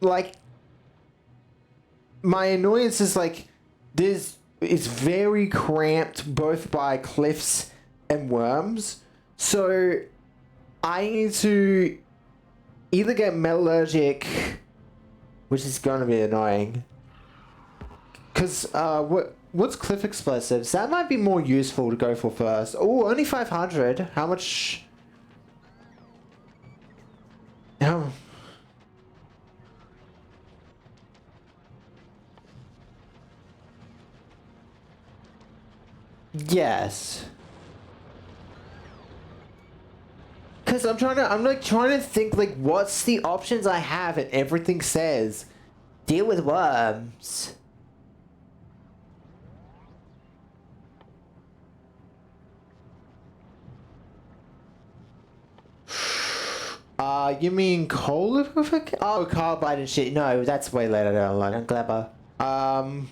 Like my annoyance is like it's very cramped both by cliffs and worms. So I need to either get metallurgic, which is gonna be annoying. Cause what's cliff explosives? That might be more useful to go for first. Oh, only 500. How much? How? Yes. Cause I'm like trying to think like what's the options I have, and everything says Deal with worms. You mean coal lubrification? Oh, carbide and shit. No, that's way later down the line. I'm clever. I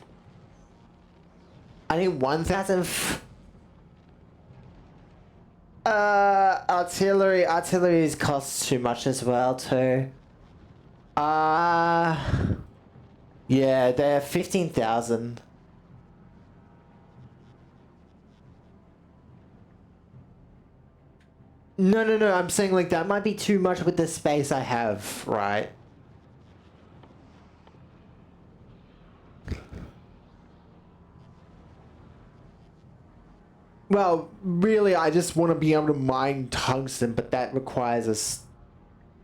need 1,000. Artillery. Artillery costs too much as well too. Yeah, they're 15,000. No, no, no. I'm saying like that might be too much with the space I have, right? Well, really, I just want to be able to mine tungsten, but that requires us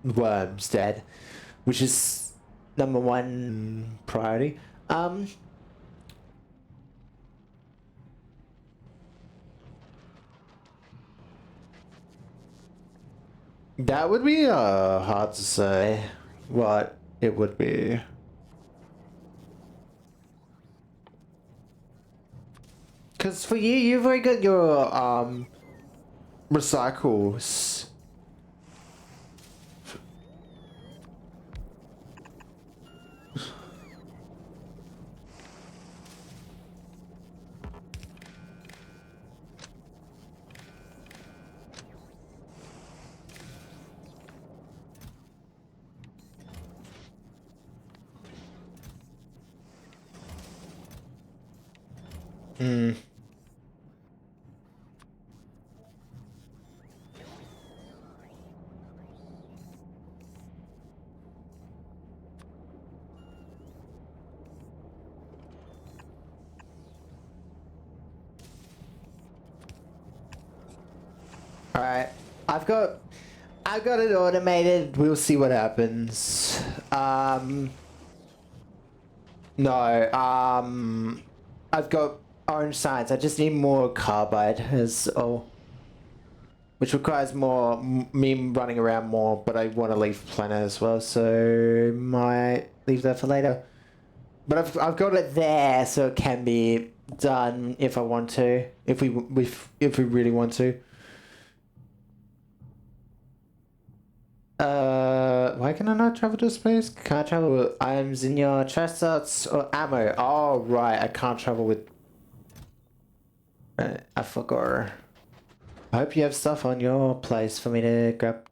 worms dead, which is number one priority. That would be hard to say what it would be. Because for you, you've already got your recycles. Hmm. All right, I've got it automated. We'll see what happens. No. I've got orange science. I just need more carbide as all, which requires more me running around more. But I want to leave planet as well, so might leave that for later. But I've got it there, so it can be done if I want to, if we really want to. Why can I not travel to space? Can't travel with items in your chest slots or ammo. Oh, right. I can't travel with... I forgot. I hope you have stuff on your place for me to grab.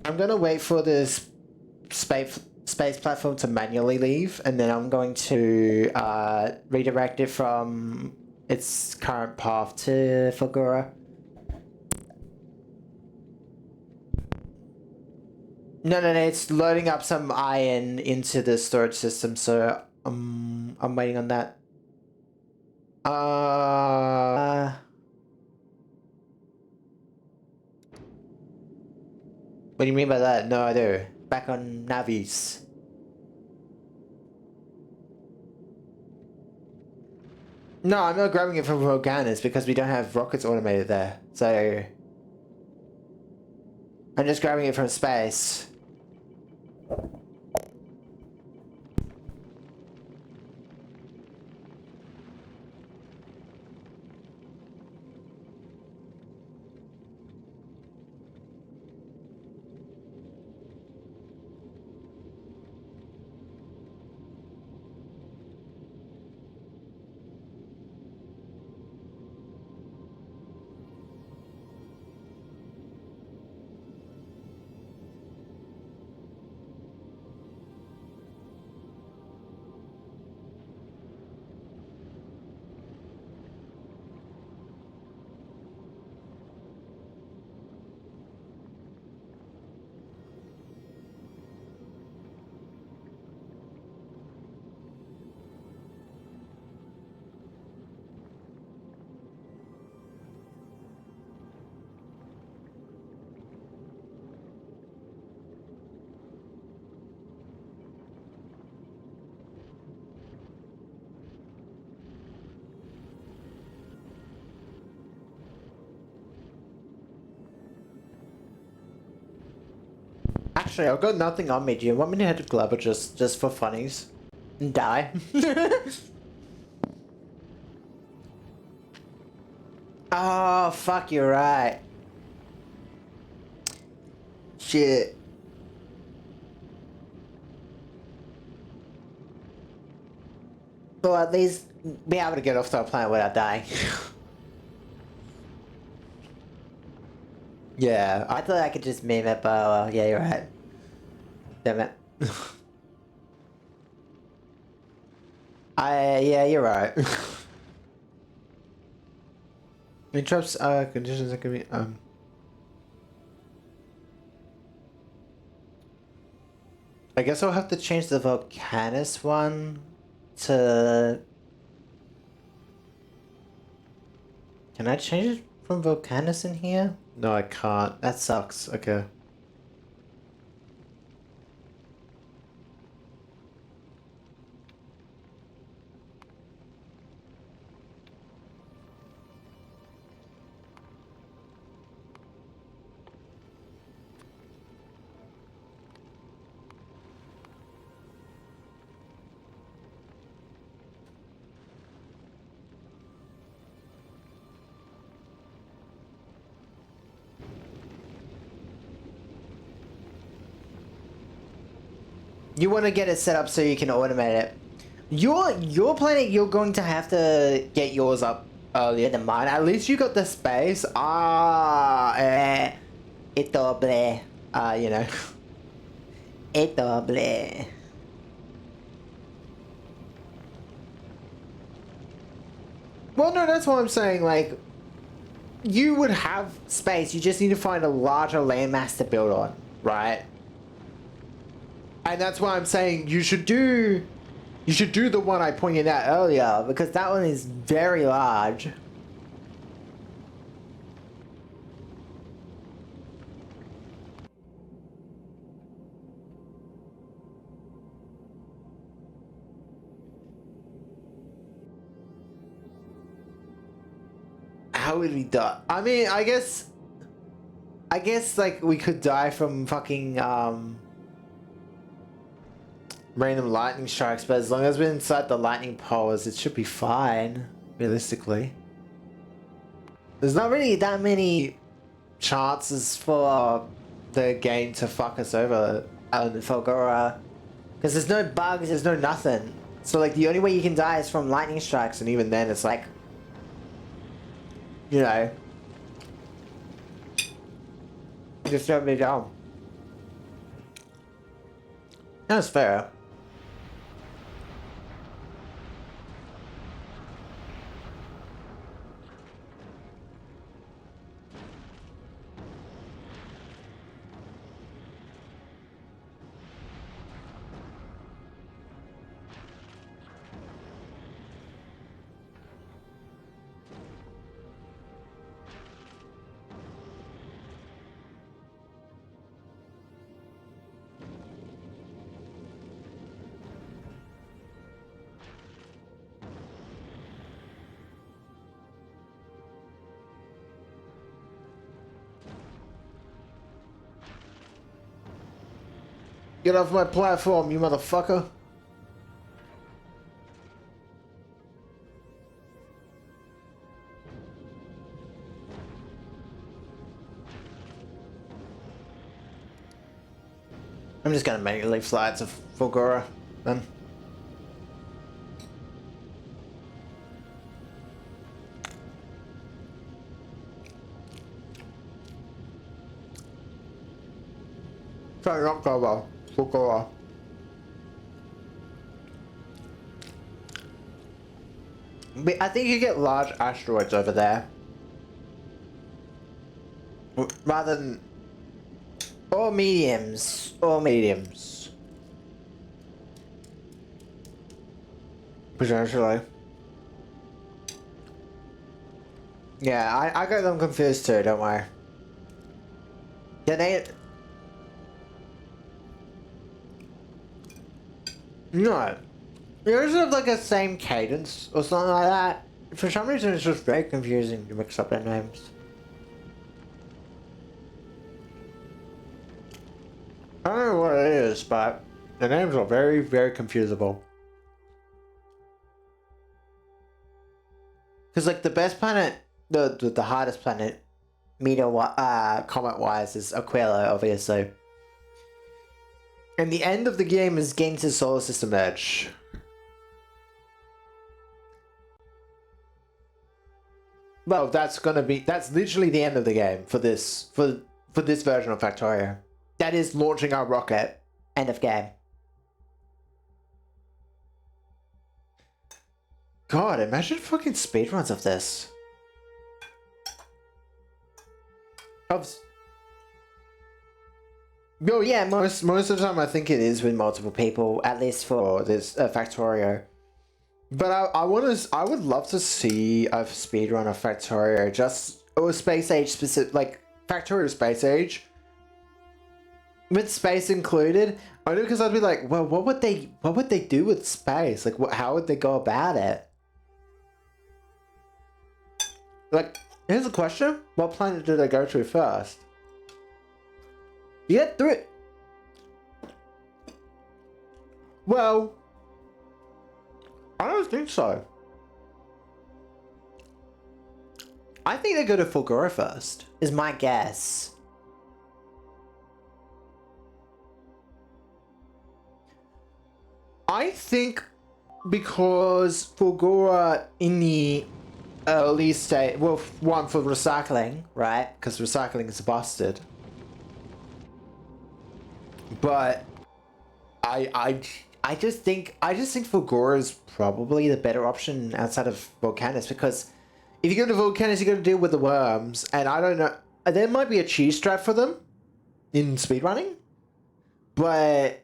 I'm gonna wait for this space platform to manually leave, and then I'm going to redirect it from its current path to Fagura. No, no, no, it's loading up some iron into the storage system, so I'm waiting on that. What do you mean by that? No, I do. Back on Navis. No, I'm not grabbing it from Roganus because we don't have rockets automated there. So I'm just grabbing it from space. Actually, I've got nothing on me. Do you want me to head to club or just for funnies? And die? Oh, fuck, you're right. Shit. Well, at least be able to get off the planet without dying. Yeah, I thought I could just meme it, but yeah, you're right. Damn it. Yeah, you're right. Interrupts conditions that can be I guess I'll have to change the Volcanus one to. Can I change it from Volcanus in here? No, I can't. That sucks. Okay. You want to get it set up so you can automate it. Your planet, you're going to have to get yours up earlier than mine. At least you got the space. Ito bleh. You know. Ito bleh. Well, no, that's what I'm saying. Like, you would have space. You just need to find a larger landmass to build on, right? And that's why I'm saying you should do the one I pointed out earlier, because that one is very large. How would we die? I mean, I guess like we could die from fucking random lightning strikes, but as long as we're inside the lightning poles, it should be fine, realistically. There's not really that many chances for the game to fuck us over on Falgora, because there's no bugs, there's no nothing. So like the only way you can die is from lightning strikes, and even then it's like, you know, just don't be dumb. That's fair. Get off my platform, you motherfucker. I'm just gonna manually fly to Fulgora then. Try not go well. Fulgora. But I think you get large asteroids over there. Rather than... Or mediums. Or mediums. Potentially. Yeah, I got them confused too, don't worry. Yeah, they... No. Yours have like a same cadence or something like that. For some reason it's just very confusing to mix up their names. I don't know what it is, but the names are very, very confusable. Because like the best planet, the hardest planet, comet wise, is Aquila, obviously. And the end of the game is getting to Solar System Edge. Well, that's literally the end of the game for this version of Factorio. That is launching our rocket. End of game. God, imagine fucking speedruns of this. Oh yeah, most of the time I think it is with multiple people, at least for this Factorio. But I would love to see a speedrun of Factorio, or Space Age specific, like Factorio Space Age, with space included. Only because I'd be like, well, what would they do with space? Like, how would they go about it? Like, here's a question: what planet did they go to first? You get through it. Well, I don't think so. I think they go to Fulgura first, is my guess. I think because Fulgura in the early state, well, one for recycling, right? Because recycling is busted. But I just think Fulgura is probably the better option outside of Volcanus, because if you go to Volcanus, you got to deal with the worms, and I don't know. There might be a cheese strat for them in speedrunning, but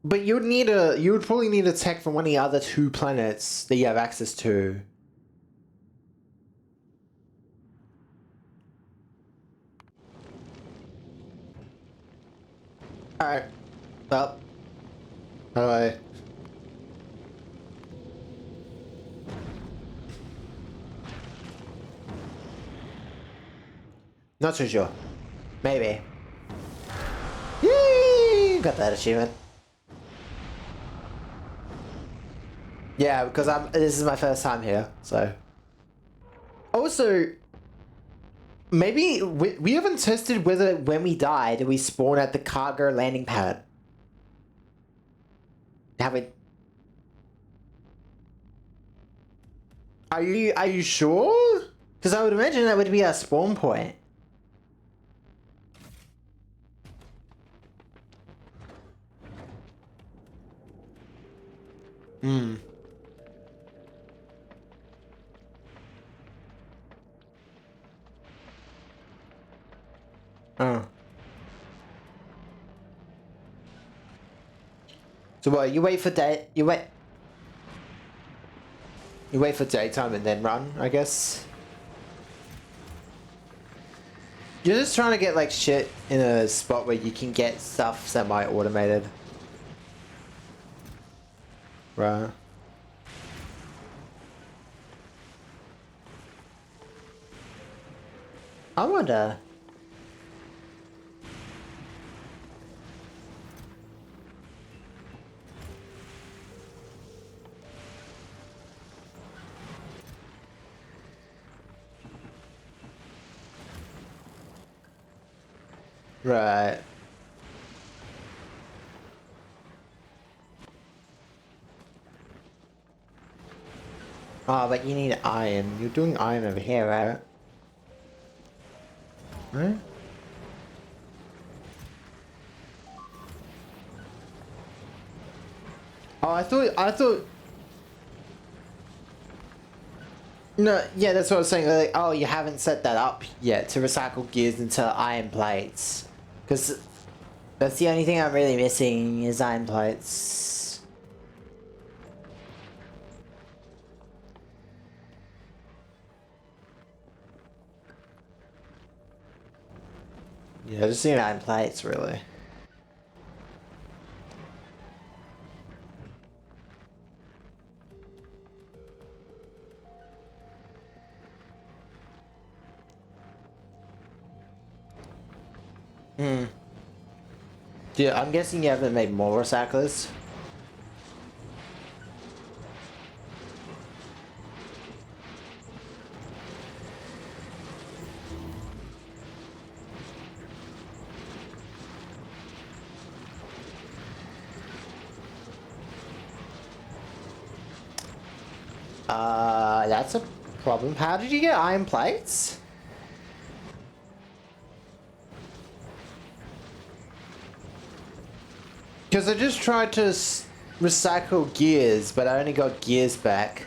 you would probably need a tech from one of the other two planets that you have access to. All right. Well. Bye. Not so sure. Maybe. Yay! Got that achievement. Yeah, because this is my first time here, so. Also, maybe we haven't tested whether when we die, do we spawn at the cargo landing pad? Have we? Are you sure? Because I would imagine that would be our spawn point. Hmm. Oh. So what? You wait for day. You wait for daytime and then run, I guess. You're just trying to get like shit in a spot where you can get stuff semi-automated. Right. I wonder. Right. Oh, but you need iron. You're doing iron over here, right? Right? Oh, I thought. No, yeah, that's what I was saying. Like, oh, you haven't set that up yet to recycle gears into iron plates. Because that's the only thing I'm really missing is iron plates. Yeah, just need iron plates, really. Hmm. Yeah, I'm guessing you haven't made more recyclers. That's a problem. How did you get iron plates? Because I just tried to recycle gears, but I only got gears back.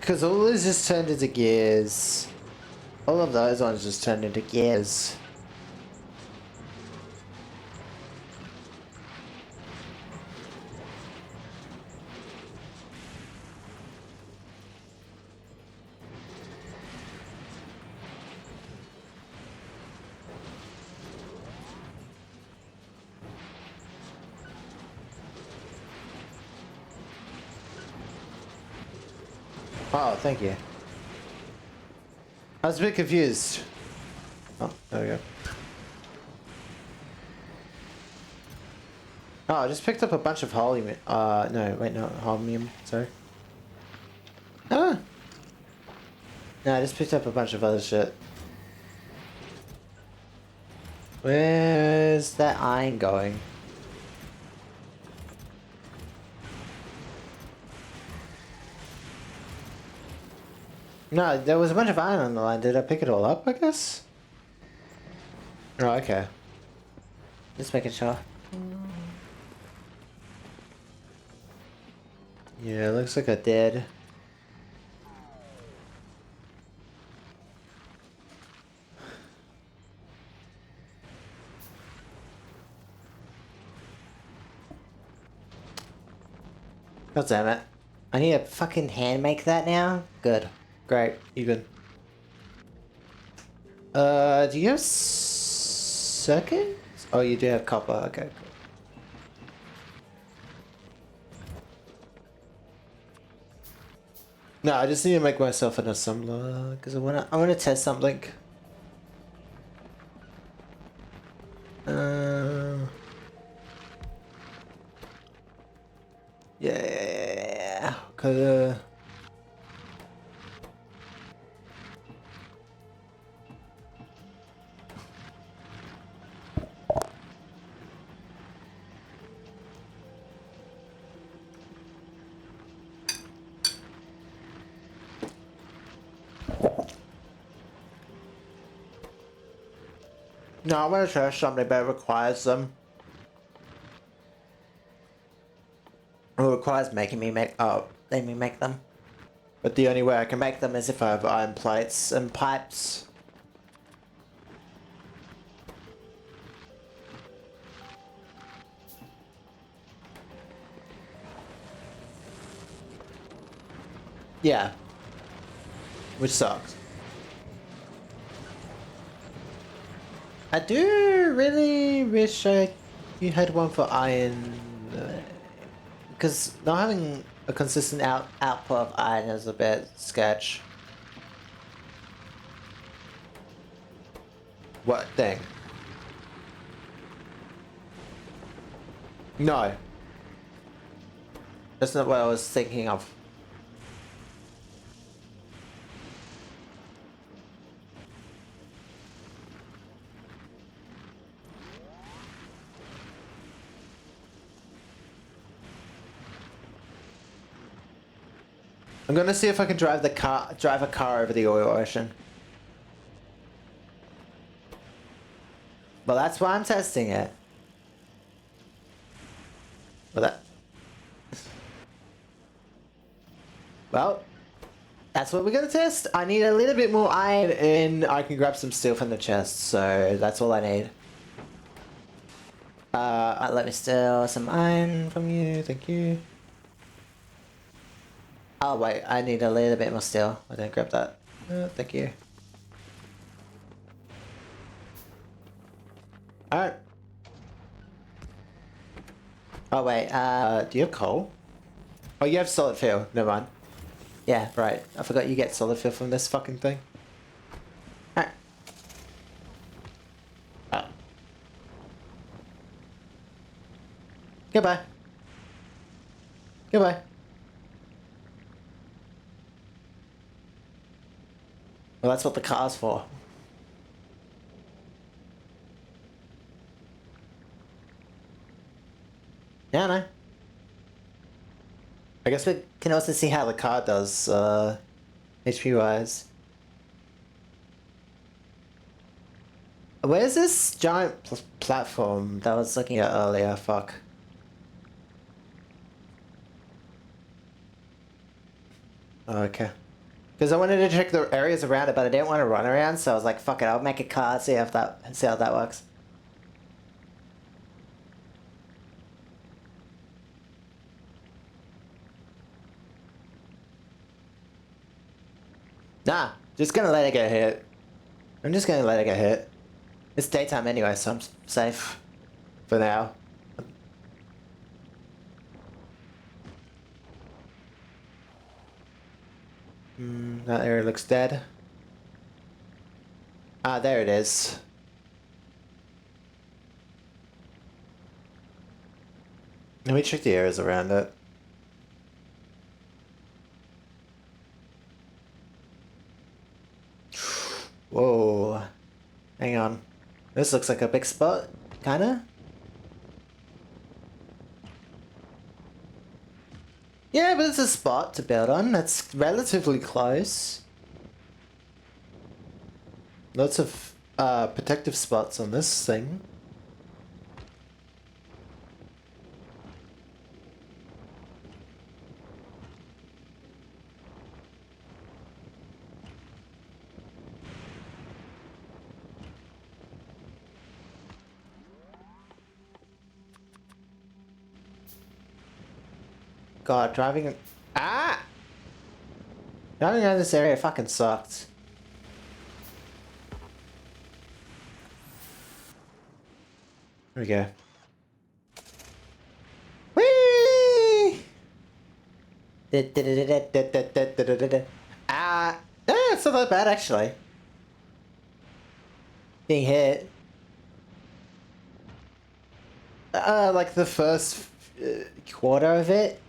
Because all this just turned into gears. All of those ones just turned into gears. Oh, thank you. I was a bit confused. Oh, there we go. Oh, I just picked up a bunch of holmium. No, wait, no, holmium, sorry. Ah! No, I just picked up a bunch of other shit. Where's that iron going? No, there was a bunch of iron on the line. Did I pick it all up, I guess? Oh, okay. Just making sure. Yeah, it looks like I did. God damn it. I need to fucking hand make that now? Good. Great. Even. Do you have circuits? Oh, you do have copper. Okay, cool. No, I just need to make myself an assembler because I wanna test something. Yeah, cause no, I want to try something that requires them. It requires making me make, letting me make them. But the only way I can make them is if I have iron plates and pipes. Yeah. Which sucks. I do really wish you had one for iron. Because not having a consistent output of iron is a bit sketch. What thing? No. That's not what I was thinking of. I'm gonna see if I can drive a car over the oil ocean. Well, that's why I'm testing it. Well, that's what we're gonna test. I need a little bit more iron and I can grab some steel from the chest, so that's all I need. Let me steal some iron from you, thank you. Oh wait, I need a little bit more steel. I didn't grab that. Thank you. Alright. Oh wait, do you have coal? Oh, you have solid fuel. Never mind. Yeah, right. I forgot you get solid fuel from this fucking thing. Alright. Oh. Goodbye. Goodbye. Well, that's what the car's for. Yeah, I know. I guess we can also see how the car does, HP wise. Where's this giant platform that I was looking at earlier? Fuck. Oh, okay. Because I wanted to check the areas around it, but I didn't want to run around, so I was like, fuck it, I'll make a car, see how that works. Nah, just gonna let it get hit. I'm just gonna let it get hit. It's daytime anyway, so I'm safe. For now. That area looks dead. Ah, there it is. Let me check the areas around it. Whoa. Hang on. This looks like a big spot, kinda? Yeah, but it's a spot to build on. That's relatively close. Lots of protective spots on this thing. God, driving... Ah! Driving around this area fucking sucked. There we go. Whee! Ah! It's not that bad actually. Being hit. Like the first quarter of it.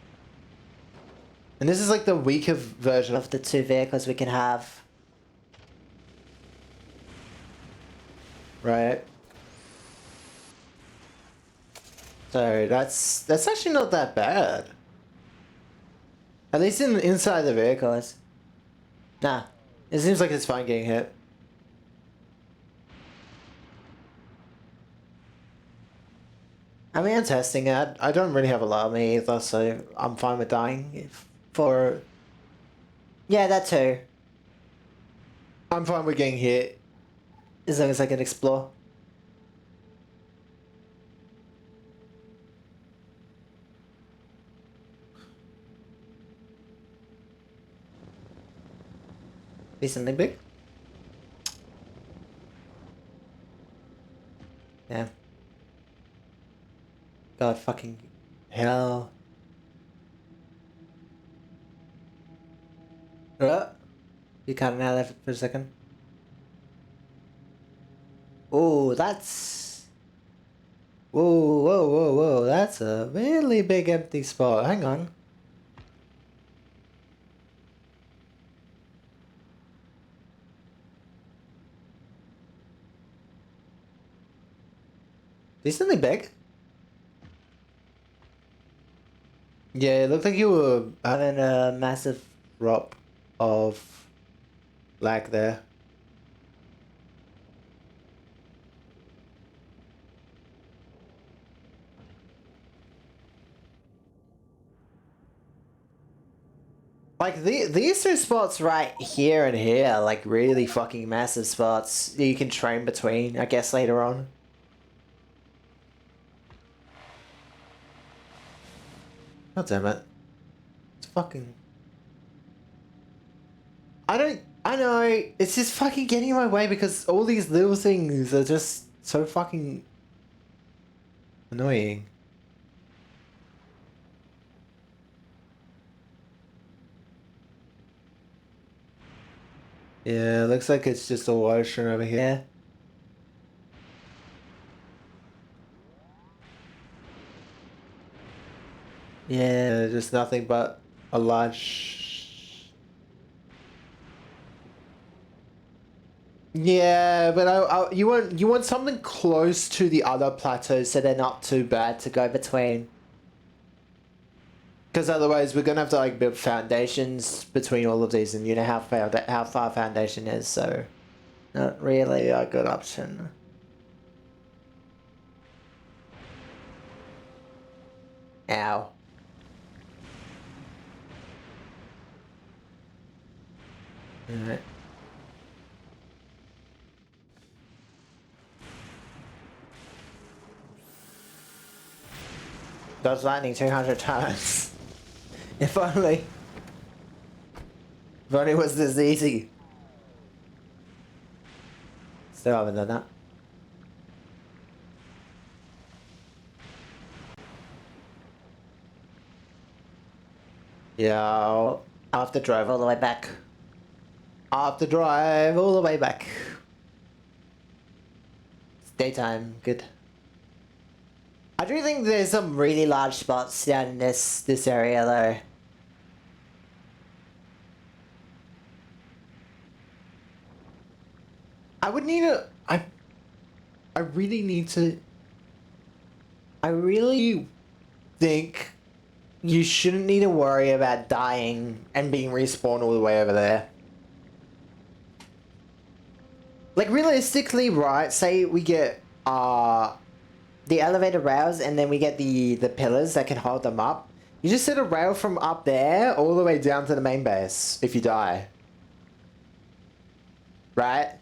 And this is like the weaker version of the two vehicles we can have. Right. So that's actually not that bad. At least inside the vehicles. Nah. It seems like it's fine getting hit. I mean, I'm testing it. I don't really have a lot of me either, so I'm fine with dying for... Yeah, that too. I'm fine with getting hit. As long as I can explore. Decently big. Yeah. God fucking hell. You cut out there for a second. Oh, that's... Whoa, whoa, whoa, whoa. That's a really big empty spot. Hang on. Decently big. Yeah, it looked like you were having a massive drop of lag there. Like these two spots right here and here, like really fucking massive spots that you can train between, I guess later on. God damn it. It's fucking... I don't I know, it's just fucking getting in my way because all these little things are just so fucking annoying. Yeah, looks like it's just all ocean over here. Yeah, just nothing but a large... Yeah, but you want something close to the other plateaus so they're not too bad to go between. Because otherwise we're gonna have to like build foundations between all of these, and you know how far foundation is, so not really a good option. Ow. Alright. Dodge lightning 200 times. If only. If only it was this easy. Still haven't done that. Yeah, I'll have to drive all the way back. I'll have to drive all the way back. It's daytime, good. I do think there's some really large spots down in this area though. I would need a... I really need to... I really think you shouldn't need to worry about dying and being respawned all the way over there. Like realistically, right, say we get the elevator rails and then we get the pillars that can hold them up. You just set a rail from up there all the way down to the main base if you die. Right?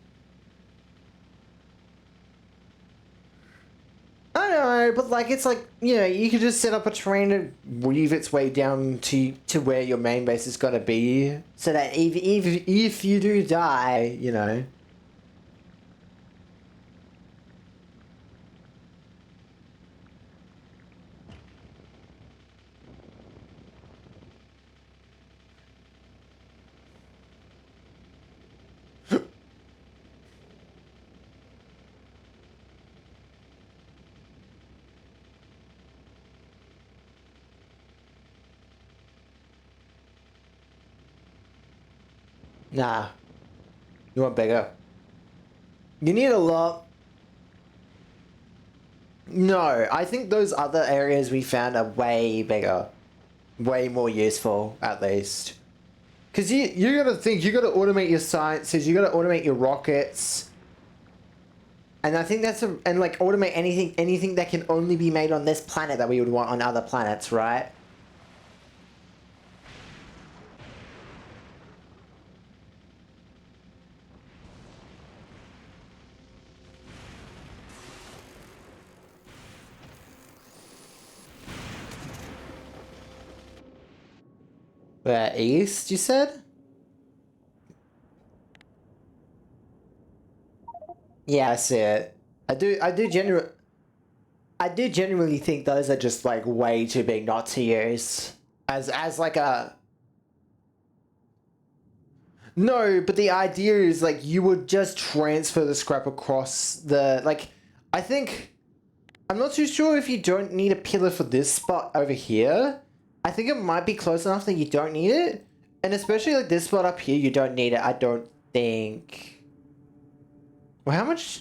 I know, but like it's like, you know, you could just set up a train to weave its way down to where your main base is gonna be, so that if you do die, you know. Nah, you want bigger. You need a lot. No, I think those other areas we found are way bigger. Way more useful, at least. Because you gotta think, you gotta automate your sciences, you gotta automate your rockets. And I think that's and like automate anything that can only be made on this planet that we would want on other planets, right? Where, east, you said? Yeah, I see it. I do genuinely think those are just like way too big not to use. As like a... No, but the idea is like you would just transfer the scrap across the, like, I think, I'm not too sure if you don't need a pillar for this spot over here. I think it might be close enough that you don't need it. And especially like this spot up here, you don't need it, I don't think. Well, how much,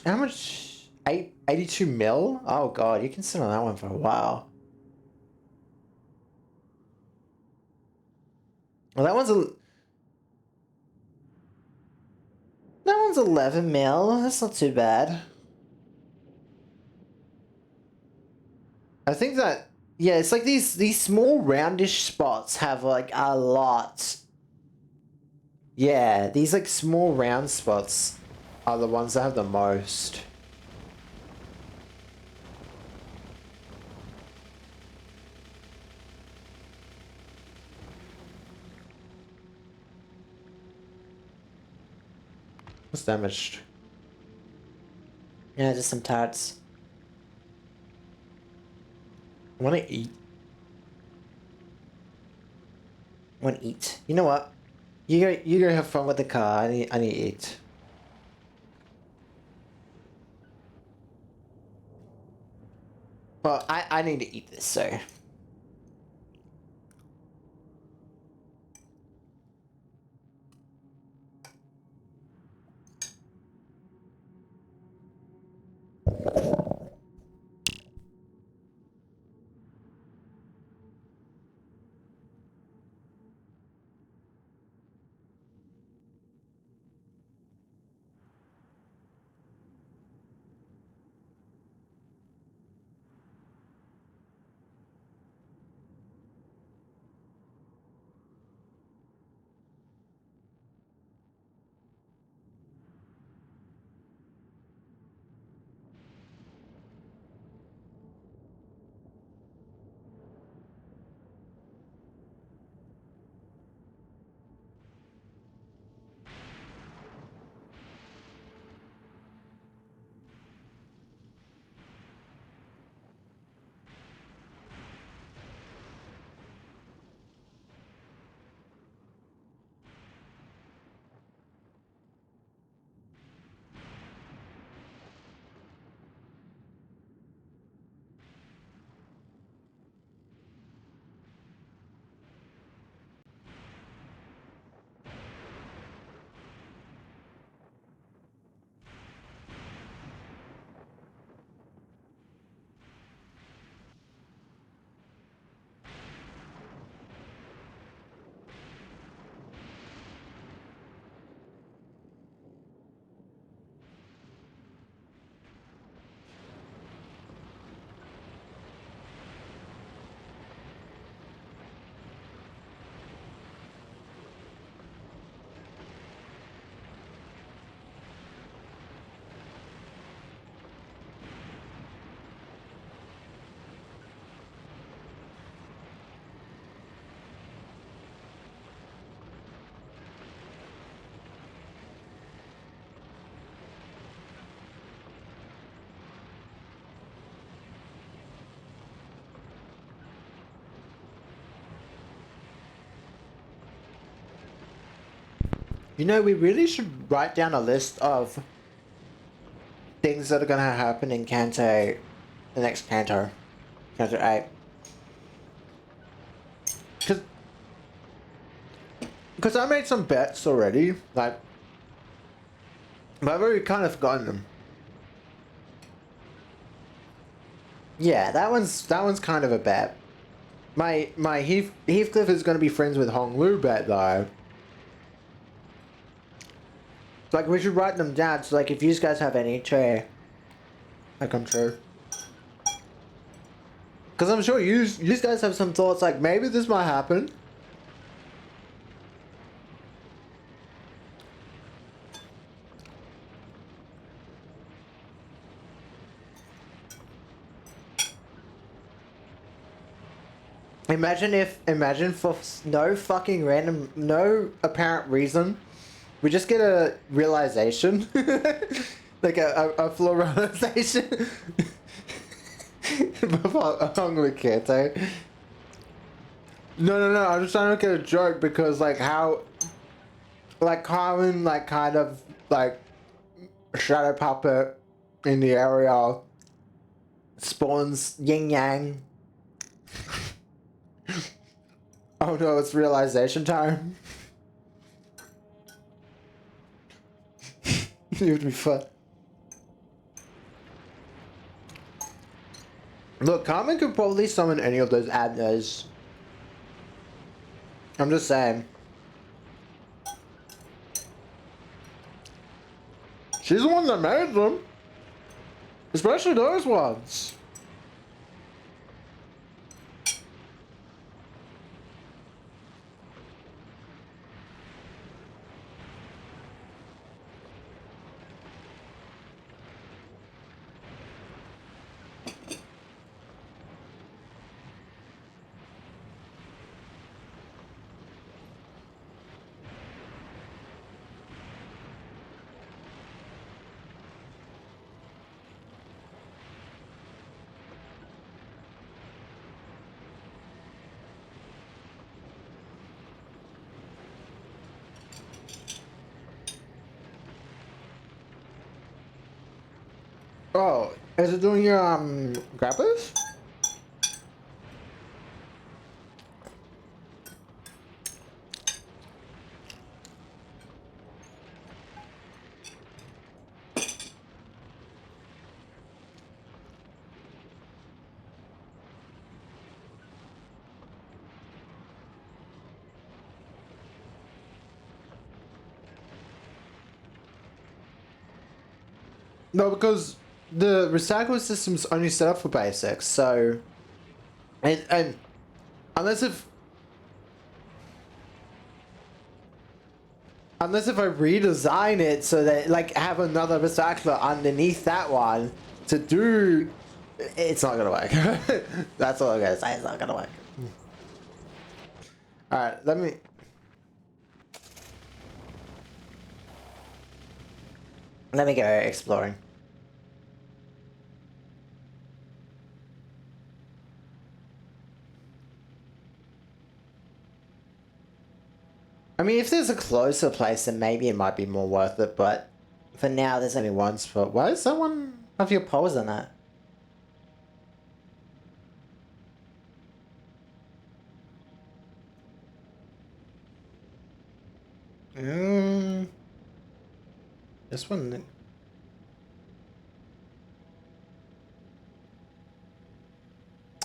82 mil? Oh God, you can sit on that one for a while. Well, that one's 11 mil, that's not too bad. I think that, yeah, it's like these small roundish spots have like a lot. Yeah, these like small round spots are the ones that have the most. What's damaged? Yeah, just some tarts. I want to eat. Want to eat. You know what? You go have fun with the car. I need to eat. Well, I need to eat this, so. You know, we really should write down a list of things that are gonna happen in Kanto, the next Kanto, Kanto 8. Because I made some bets already, like, but I've already kind of forgotten them. Yeah, that one's kind of a bet. My Heathcliff is going to be friends with Hong Lu bet though. Like we should write them down. So like if you guys have any to come true. Because I'm sure you guys have some thoughts like maybe this might happen. Imagine for no fucking random, no apparent reason, we just get a realization, like a full realization. Along with Kanto. No, I'm just trying to get a joke because like how, like Carmen like kind of like shadow puppet in the area spawns yin yang. Oh no, it's realization time. It would be fun. Look, Carmen could probably summon any of those adners. I'm just saying. She's the one that made them. Especially those ones. Oh, is it doing your grapplers? No, because the recycle system's only set up for basics, so and unless if I redesign it so that like have another recycler underneath that one to do, it's not gonna work. That's all I'm gonna say. It's not gonna work. All right, let me go exploring. I mean, if there's a closer place, then maybe it might be more worth it, but for now, there's only one spot. Why is that one of your poles in that? This one.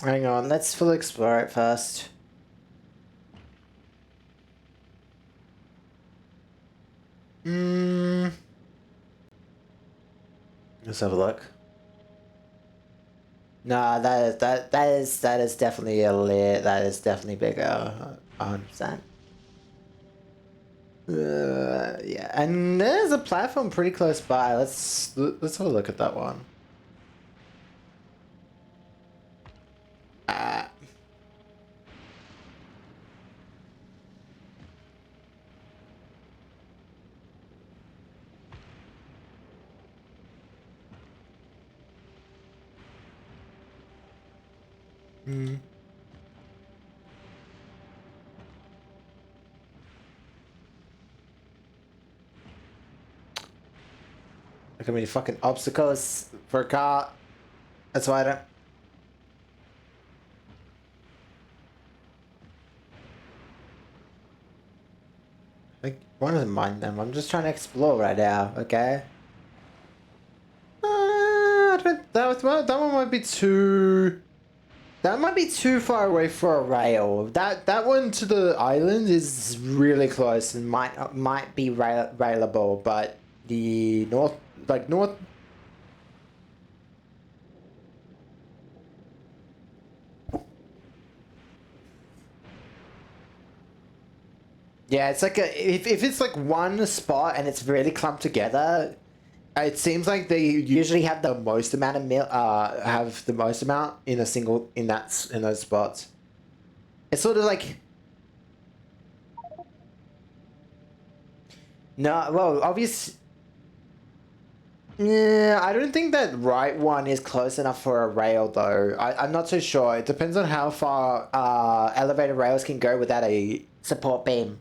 Hang on, let's full explore it first. Let's have a look. Nah, that is definitely a lit. That is definitely bigger. 100%. Yeah, and there's a platform pretty close by. Let's have a look at that one. Look how many fucking obstacles for a car. That's why I don't. Like, one doesn't mind them. I'm just trying to explore right now, okay? I don't, that one might be too. That might be too far away for a rail. That one to the island is really close and might be railable, but the north. Yeah, it's like if it's like one spot and it's really clumped together, it seems like they usually have the most amount of have the most amount in a single in those spots. It's sort of like no, well, obvious. Yeah, I don't think that right one is close enough for a rail though. I'm not so sure. It depends on how far elevated rails can go without a support beam.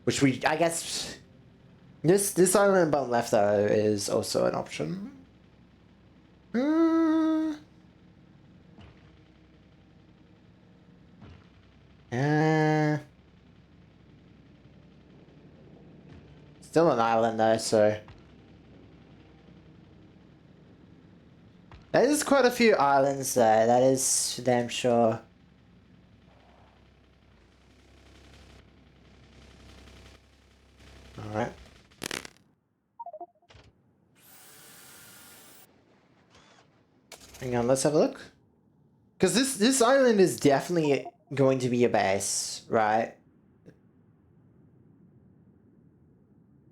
Which I guess, this island button left though is also an option. Still an island though, so there's quite a few islands there. That is for damn sure. All right. Hang on, let's have a look. Because this island is definitely going to be a base, right?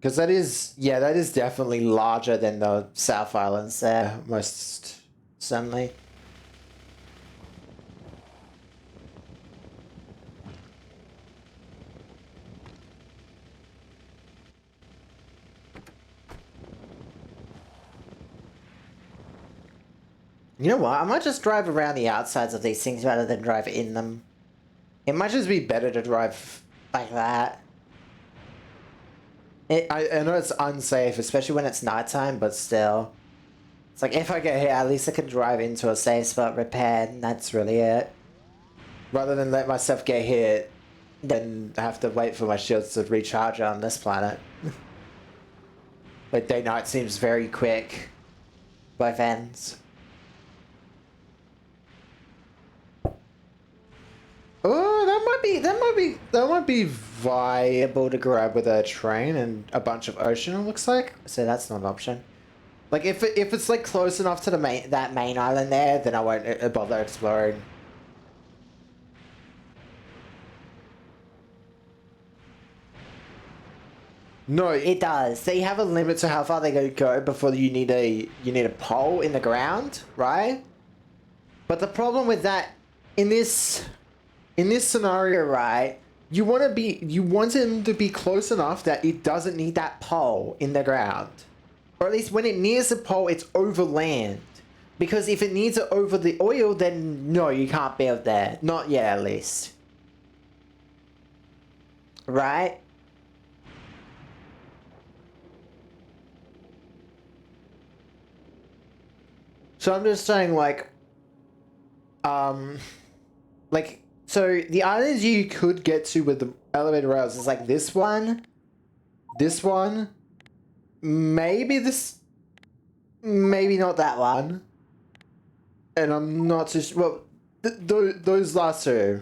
Because that is definitely larger than the South Islands there, most certainly. You know what? I might just drive around the outsides of these things rather than drive in them. It might just be better to drive like that. I know it's unsafe, especially when it's nighttime, but still. It's like, if I get hit, at least I can drive into a safe spot, repair, and that's really it. Rather than let myself get hit, then have to wait for my shields to recharge on this planet. Like, day-night seems very quick. Both ends. Oh, that might be viable to grab with a train and a bunch of ocean, it looks like. So that's not an option. Like, if it's like close enough to the that main island there, then I won't bother exploring. No, It does. they have a limit to how far they go before you need a pole in the ground, right? But the problem with that in this scenario, right? You want him to be close enough that it doesn't need that pole in the ground. Or at least when it nears the pole, it's over land. Because if it needs it over the oil, then no, you can't build there. Not yet, at least. Right? So I'm just saying, like, so the islands you could get to with the elevator rails is like this one, maybe maybe not that one, and I'm not too well. Those last two.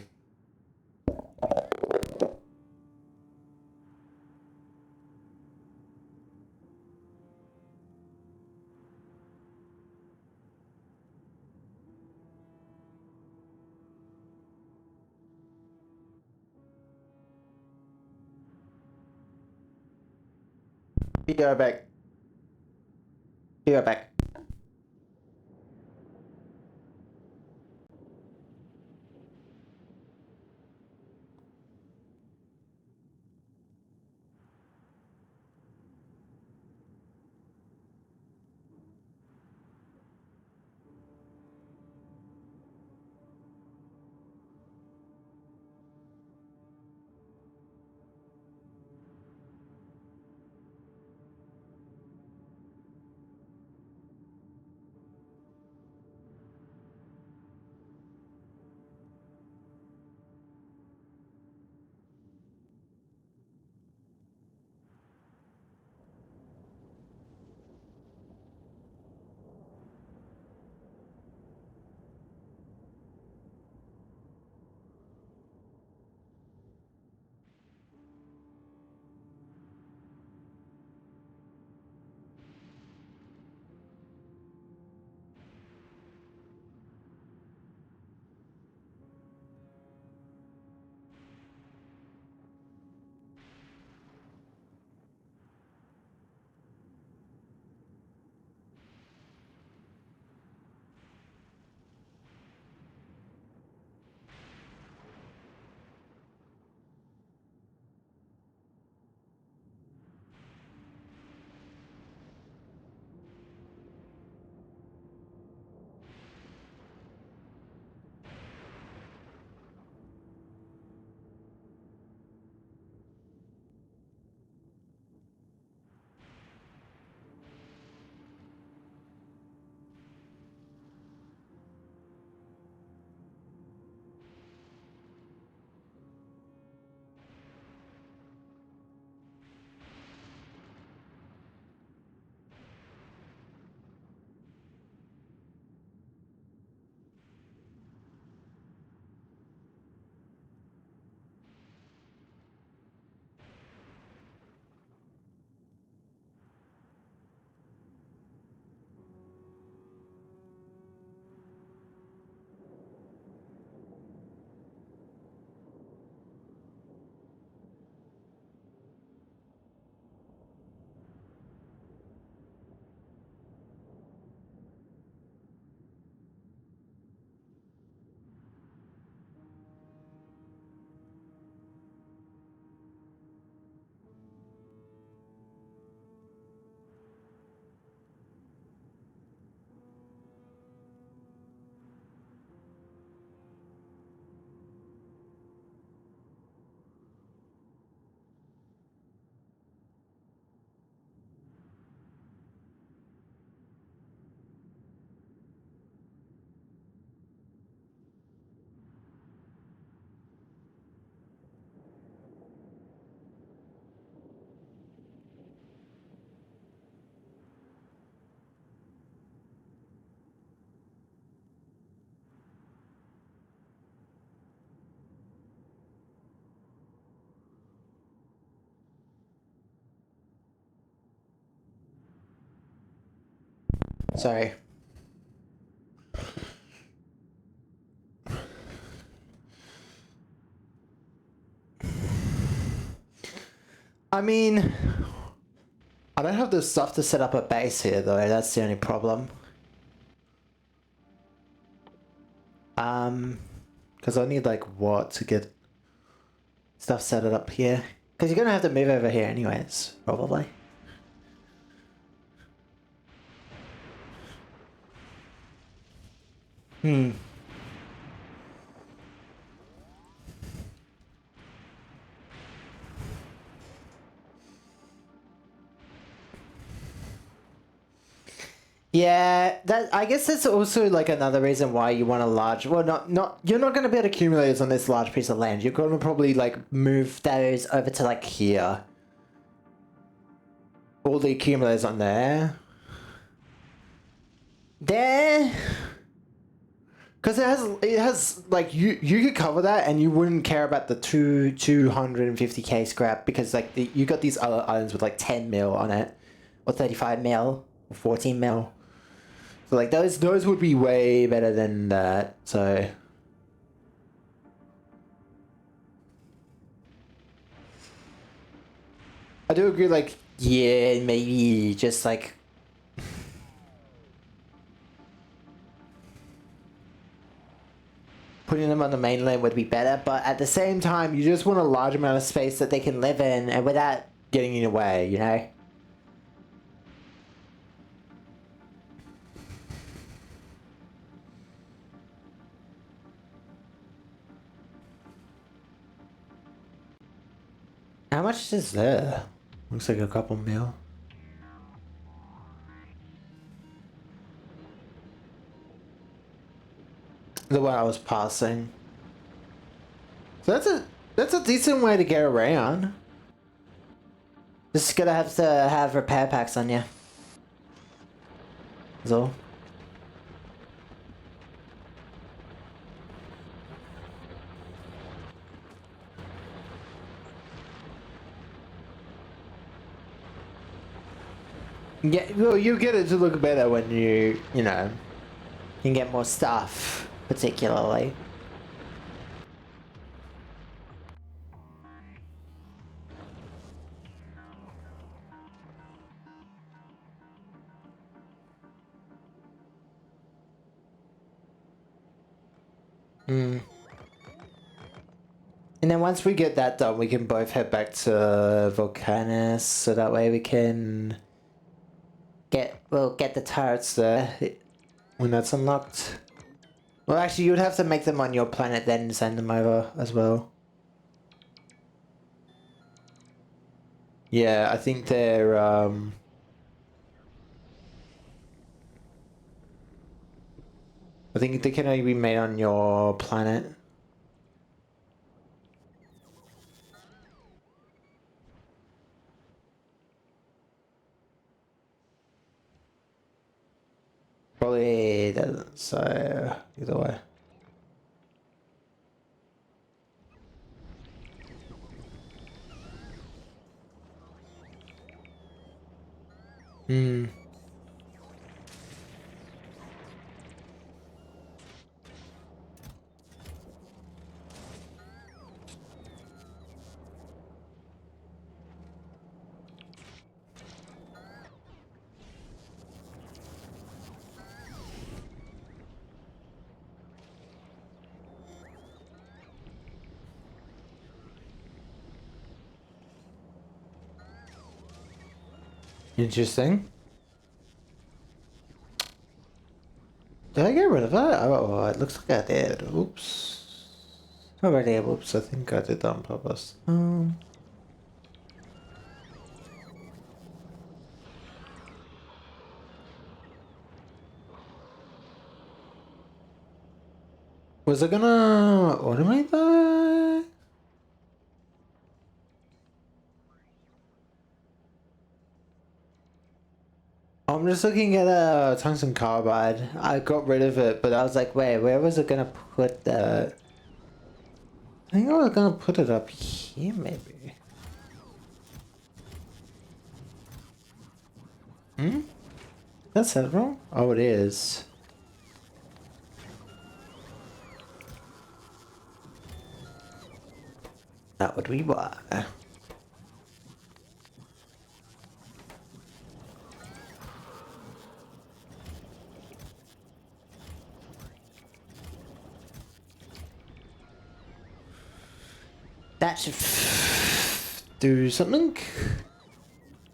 Be right back. Be right back. Sorry. I mean, I don't have the stuff to set up a base here though, that's the only problem. Because I need like what to get stuff set it up here. Because you're gonna have to move over here anyways, probably. Yeah, that I guess that's also like another reason why you want a large. Well, not you're not going to be able to accumulators on this large piece of land. You're going to probably like move those over to like here. All the accumulators on there. There. Because it has like you could cover that and you wouldn't care about the 250k scrap because like you got these other islands with like 10 mil on it, or 35 mil, or 14 mil. So like those would be way better than that. So I do agree. Like yeah, maybe just like. Putting them on the mainland would be better, but at the same time, you just want a large amount of space that they can live in and without getting in your way, you know? How much is there? Looks like a couple mil. The one I was passing. So that's a decent way to get around. Just gonna have to have repair packs on you. That's all. Yeah, well, you get it to look better when you know, you can get more stuff, particularly. And then once we get that done, we can both head back to Volcanus, so that way we can get the turrets there when that's unlocked. Well, actually, you'd have to make them on your planet, then send them over as well. Yeah, I think they're I think they can only be made on your planet. Probably doesn't, so either way. Interesting. Did I get rid of that? Oh, it looks like I did. Oops. Already, whoops, I think I did that on purpose. Was I gonna automate that? I'm just looking at a tungsten carbide. I got rid of it, but I was like, wait, where was I gonna put that? I think I was gonna put it up here, maybe. That's several? Oh, it is. That would be why. That should do something.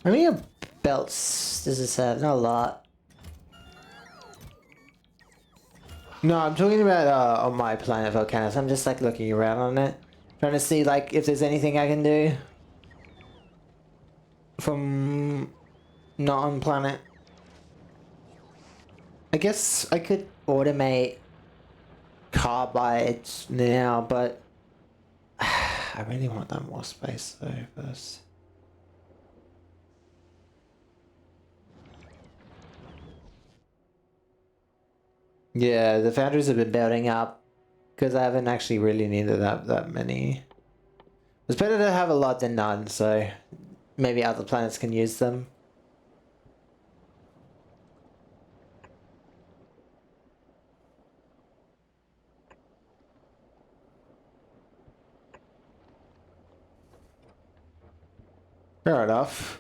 How many belts does this have? Not a lot. No, I'm talking about on my planet Volcanus. I'm just like looking around on it. Trying to see like if there's anything I can do. From not on planet. I guess I could automate carbides now, but I really want that more space though first. Yeah, the foundries have been building up because I haven't actually really needed that many. It's better to have a lot than none, so maybe other planets can use them. Fair enough.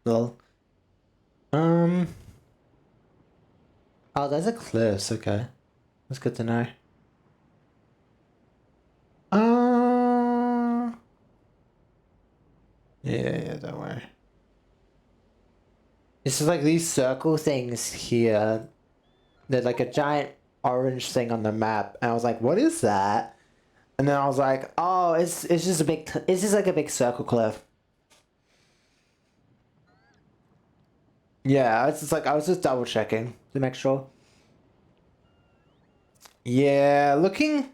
Well, oh, there's a cliffs. Okay, that's good to know. Yeah, don't worry. It's just like these circle things here. They're like a giant orange thing on the map, and I was like, "What is that?" And then I was like, "Oh, it's just a big. It's just like a big circle cliff." Yeah, it's just like I was just double checking to make sure. Yeah, looking.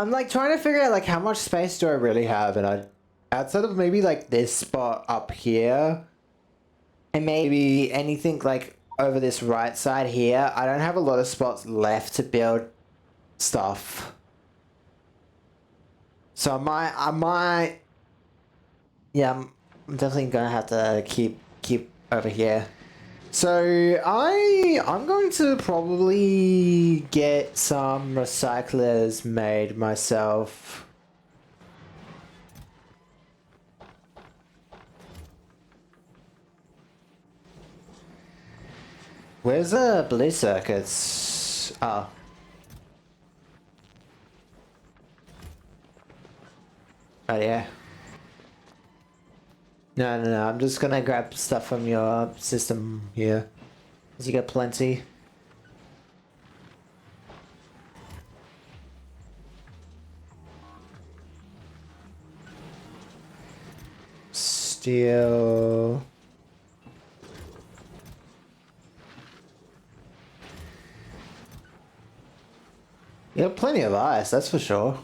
I'm like trying to figure out like how much space do I really have, and I outside of maybe like this spot up here, and maybe anything like over this right side here. I don't have a lot of spots left to build stuff. So I might, yeah, I'm definitely gonna have to keep over here. So I'm going to probably get some recyclers made myself. Where's the blue circuits? Oh. Oh yeah. No, I'm just gonna grab stuff from your system here. Cause you got plenty. Steel. You have plenty of ice, that's for sure.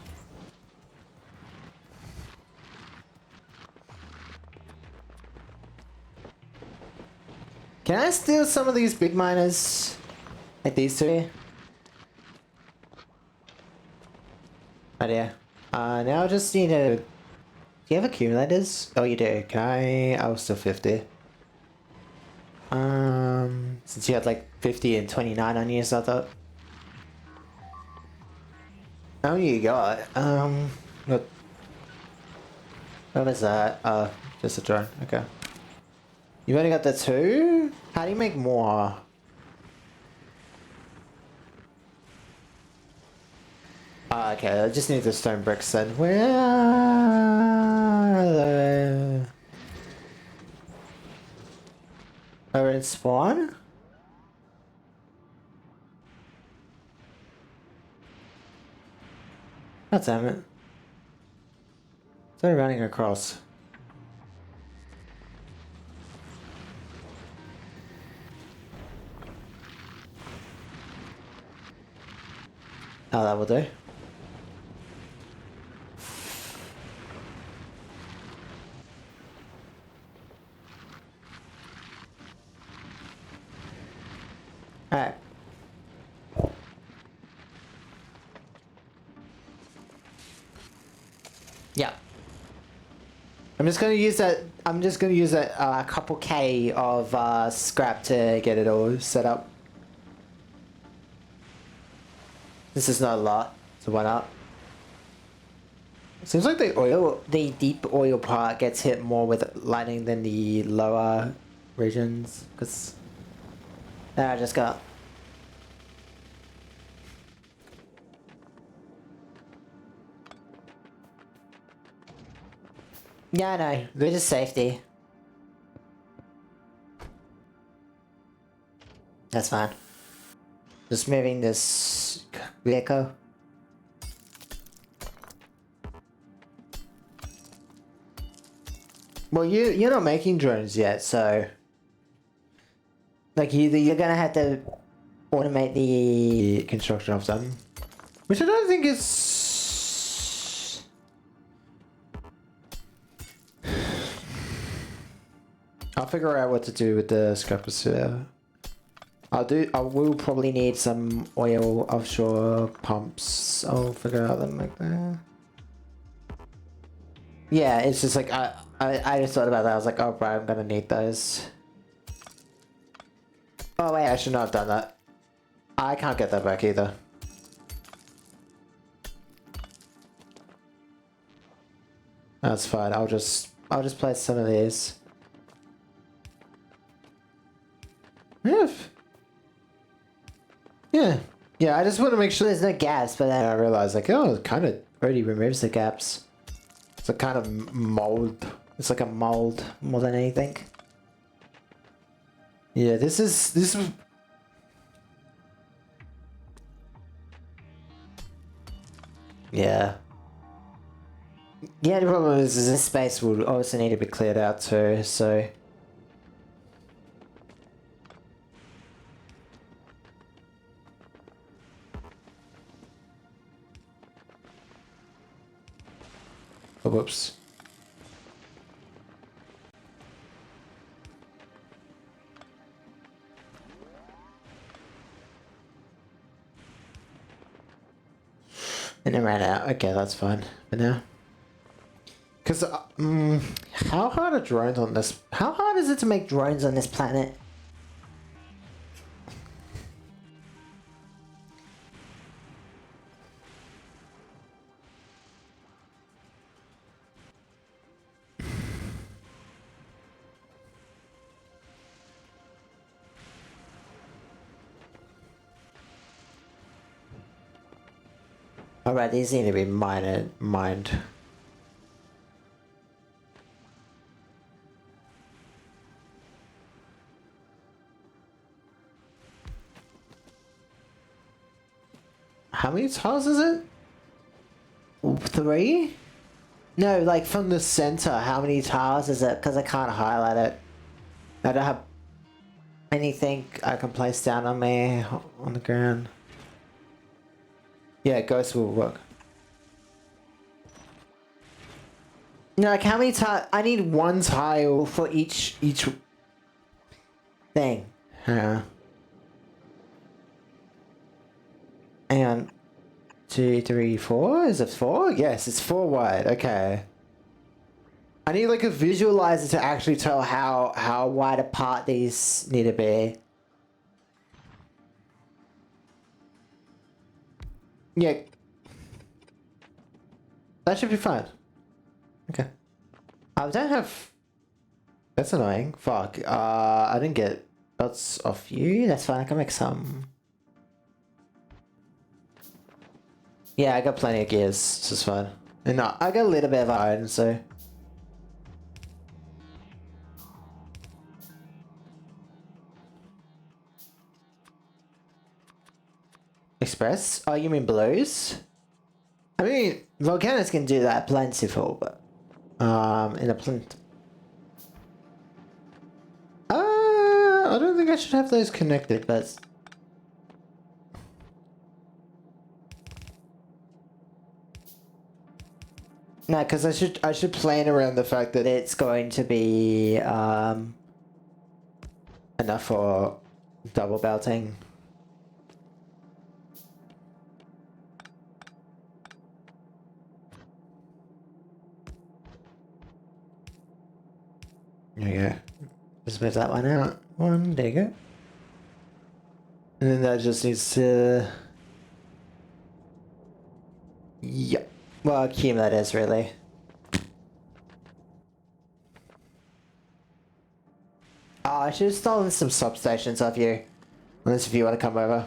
Can I steal some of these big miners? Like these two? Oh yeah. Now I just need to... Do you have accumulators? Oh, you do. Can I... I was still 50. Since you had like 50 and 29 on you, so I thought... How many you got? What was that? Just a drone. Okay. You've only got the two? How do you make more? Okay, I just need the stone bricks then. Where are they? Oh, in spawn? God damn it. They're running across. Oh, that will do. Alright. Yeah. I'm just gonna use that. I'm just gonna use that couple K of scrap to get it all set up. This is not a lot, so why not? Seems like the deep oil part gets hit more with lightning than the lower regions, because I just got. Yeah, I know. They're just safety. That's fine. Just moving this vehicle. Well, you're not making drones yet, so like you're gonna have to automate the construction of them, which I don't think is. I'll figure out what to do with the scrappers here. I will probably need some oil offshore pumps. I'll figure out them like that. Yeah, it's just like I just thought about that. I was like, oh right, I'm gonna need those. Oh wait, I should not have done that. I can't get that back either. That's fine. I'll just place some of these. Yeah, I just want to make sure there's no gaps, but then I realized like, oh, it kind of already removes the gaps. It's a kind of mold. It's like a mold more than anything. Yeah, this is. Yeah. Yeah, the problem is this space will also need to be cleared out too, so. Oh, whoops. And it ran out. Okay, that's fine for now. Because, how hard are drones on this? How hard is it to make drones on this planet? Alright, these need to be mined. How many tiles is it? 3? No, like from the center, how many tiles is it? Because I can't highlight it. I don't have anything I can place down on me on the ground. Yeah, ghost will work. No, like how many tiles? I need 1 tile for each thing. Hang on. 2, 3, 4? Is it 4? Yes, it's 4 wide. Okay. I need like a visualizer to actually tell how wide apart these need to be. Yeah. That should be fine. Okay. I don't have... That's annoying. Fuck. I didn't get belts off you. That's fine. I can make some. Yeah, I got plenty of gears. So it's fine. And no, I got a little bit of iron, so... Express? Oh, you mean blues? I mean, volcanoes can do that plentiful, but in a plant. I don't think I should have those connected, but no, because I should plan around the fact that it's going to be enough for double belting. There you go. Just move that one out. One, there you go. And then that just needs to... Yep. Well, accumulators, really. Oh, I should have stolen some substations off you. Unless if you want to come over.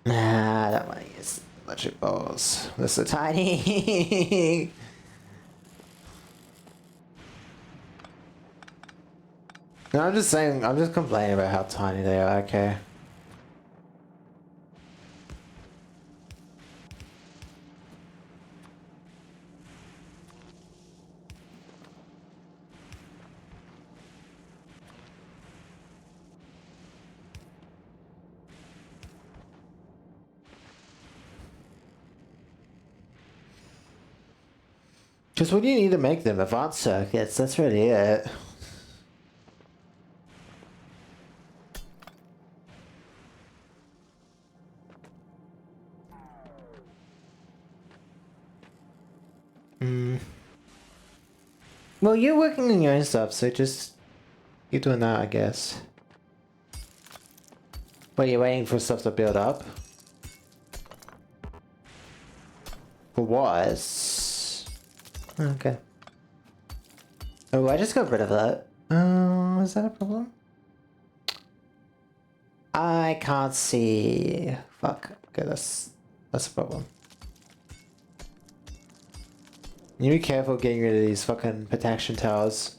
Nah, I don't want to use electric balls. They're so tiny. No, I'm just saying, I'm just complaining about how tiny they are, okay. Because what do you need to make them? Advanced circuits, that's really it. Well, you're working on your own stuff, so just keep doing that, I guess. But you're waiting for stuff to build up? For what? Okay. Oh, I just got rid of that. Is that a problem? I can't see. Fuck. Okay, that's a problem. You be careful getting rid of these fucking protection towers.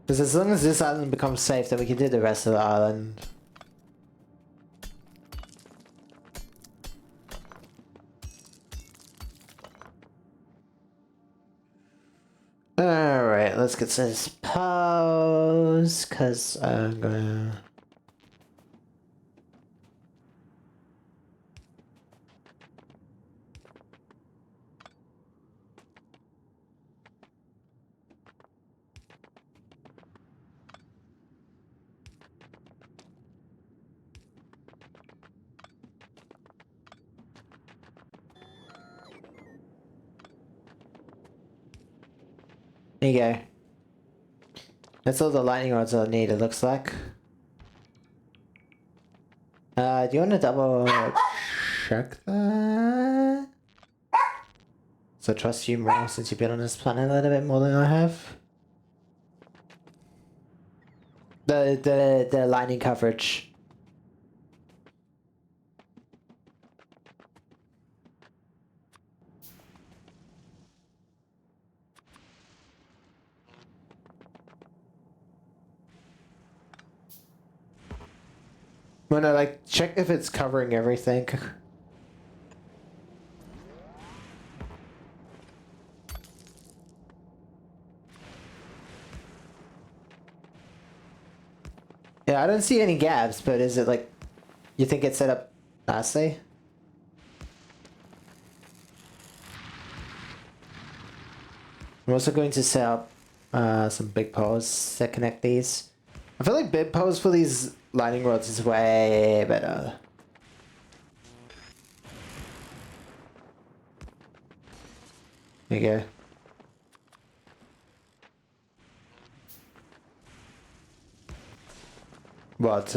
Because as long as this island becomes safe, then we can do the rest of the island. Alright, let's get this pose, because I'm gonna... There you go. That's all the lightning rods I need, it looks like. Do you want to double check that? So I trust you more since you've been on this planet a little bit more than I have. The lightning coverage. Well, no, like, check if it's covering everything. Yeah, I don't see any gaps, but is it like, you think it's set up nicely? I'm also going to set up some big poles that connect these. I feel like big poles for these lightning rods is way better. There you go. What,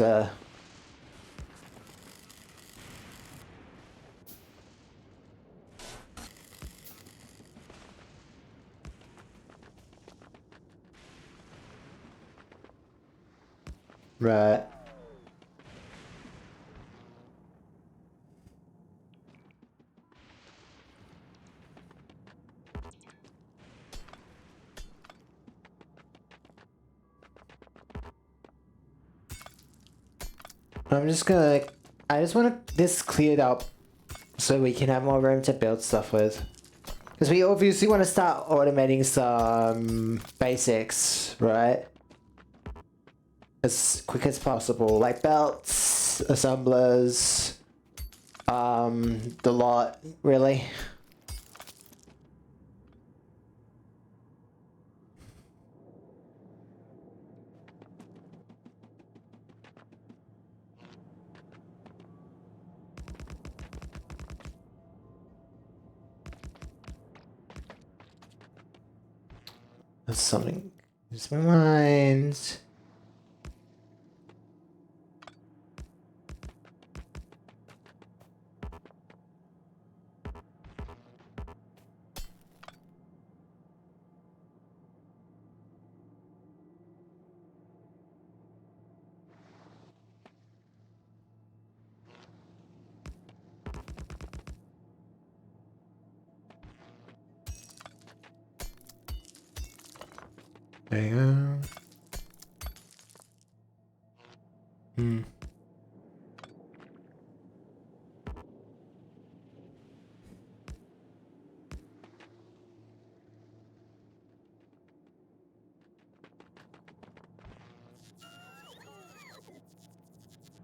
right. I'm just gonna, I just want this cleared up so we can have more room to build stuff with. Because we obviously want to start automating some basics, right? As quick as possible, like belts, assemblers, the lot, really. That's something. It's my mind. There you go. Hmm.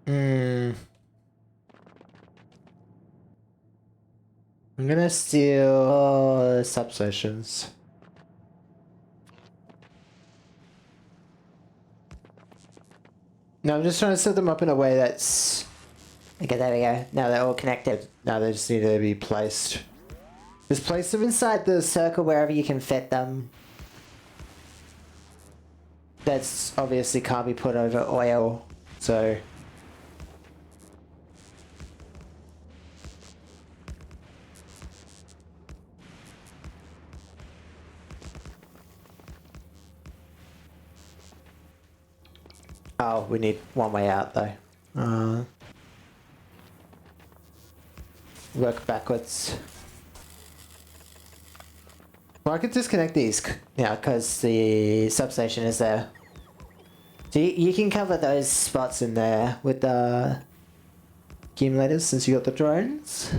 Hmm. I'm gonna steal substations. No, I'm just trying to set them up in a way that's... Okay, there we go. Now they're all connected. Now they just need to be placed. Just place them inside the circle wherever you can fit them. That's obviously can't be put over oil, so... Oh, we need one way out though. Work backwards. Well, I could disconnect these now because the substation is there. So you can cover those spots in there with the accumulators since you got the drones.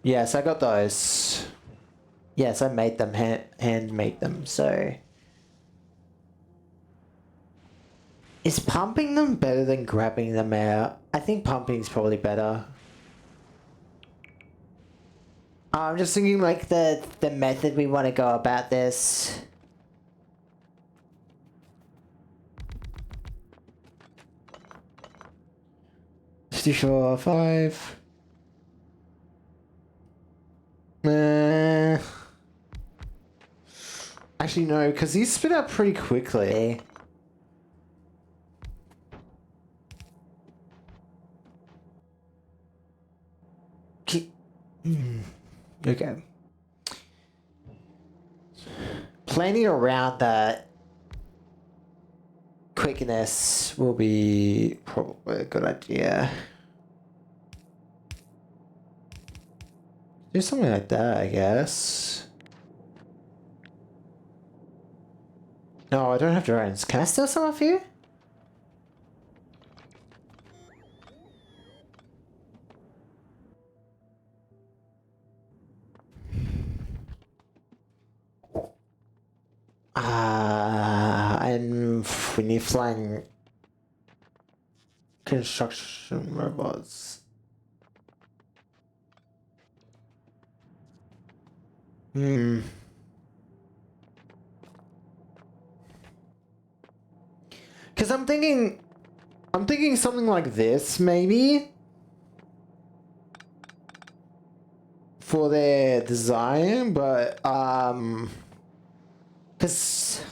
Yes, I got those. Yes, I made them, hand made them, so... Is pumping them better than grabbing them out? I think pumping's probably better. I'm just thinking like the method we want to go about this. $54, $5. Actually no, because these spit out pretty quickly. Okay. Planning around that quickness will be probably a good idea. Do something like that, I guess. No, I don't have drones. Can I steal some off you? And we need flying construction robots. Because I'm thinking something like this, maybe? For their design, but, because...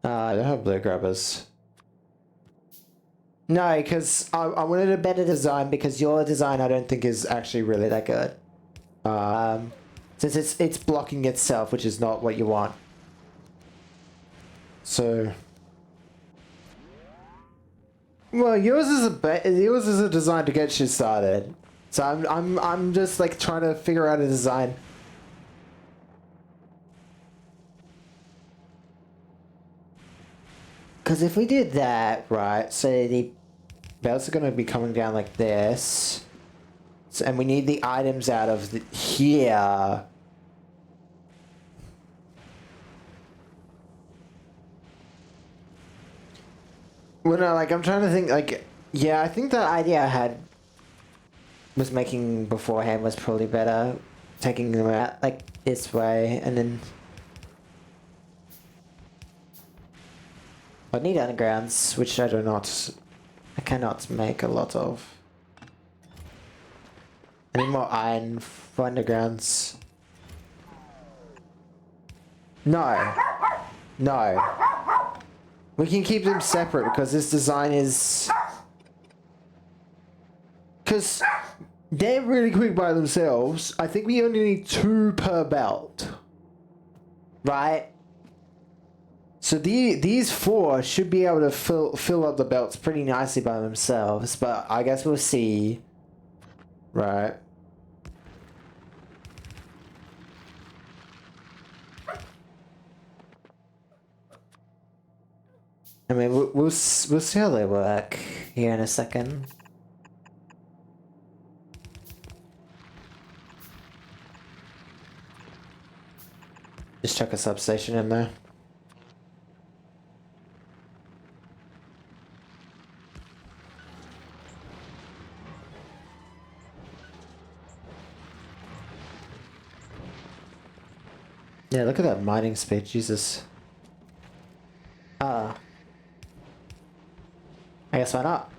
I don't have blue grabbers. No, because I wanted a better design because your design I don't think is actually really that good. Since it's blocking itself, which is not what you want. So... Well, yours is a design to get shit started. So I'm just like trying to figure out a design. Because if we did that, right, so the belts are going to be coming down like this. So, and we need the items out of here. Well, no, like, I'm trying to think, like, yeah, I think the idea I had was making beforehand was probably better. Taking them out, like, this way, and then... I need undergrounds, which I cannot make a lot of. I need more iron for undergrounds. No. No. We can keep them separate because this design is... Because they're really quick by themselves. I think we only need 2 per belt. Right? So these 4 should be able to fill up the belts pretty nicely by themselves. But I guess we'll see. Right. I mean, we'll see how they work here in a second. Just chuck a substation in there. Yeah, look at that mining speed, Jesus. I guess why not?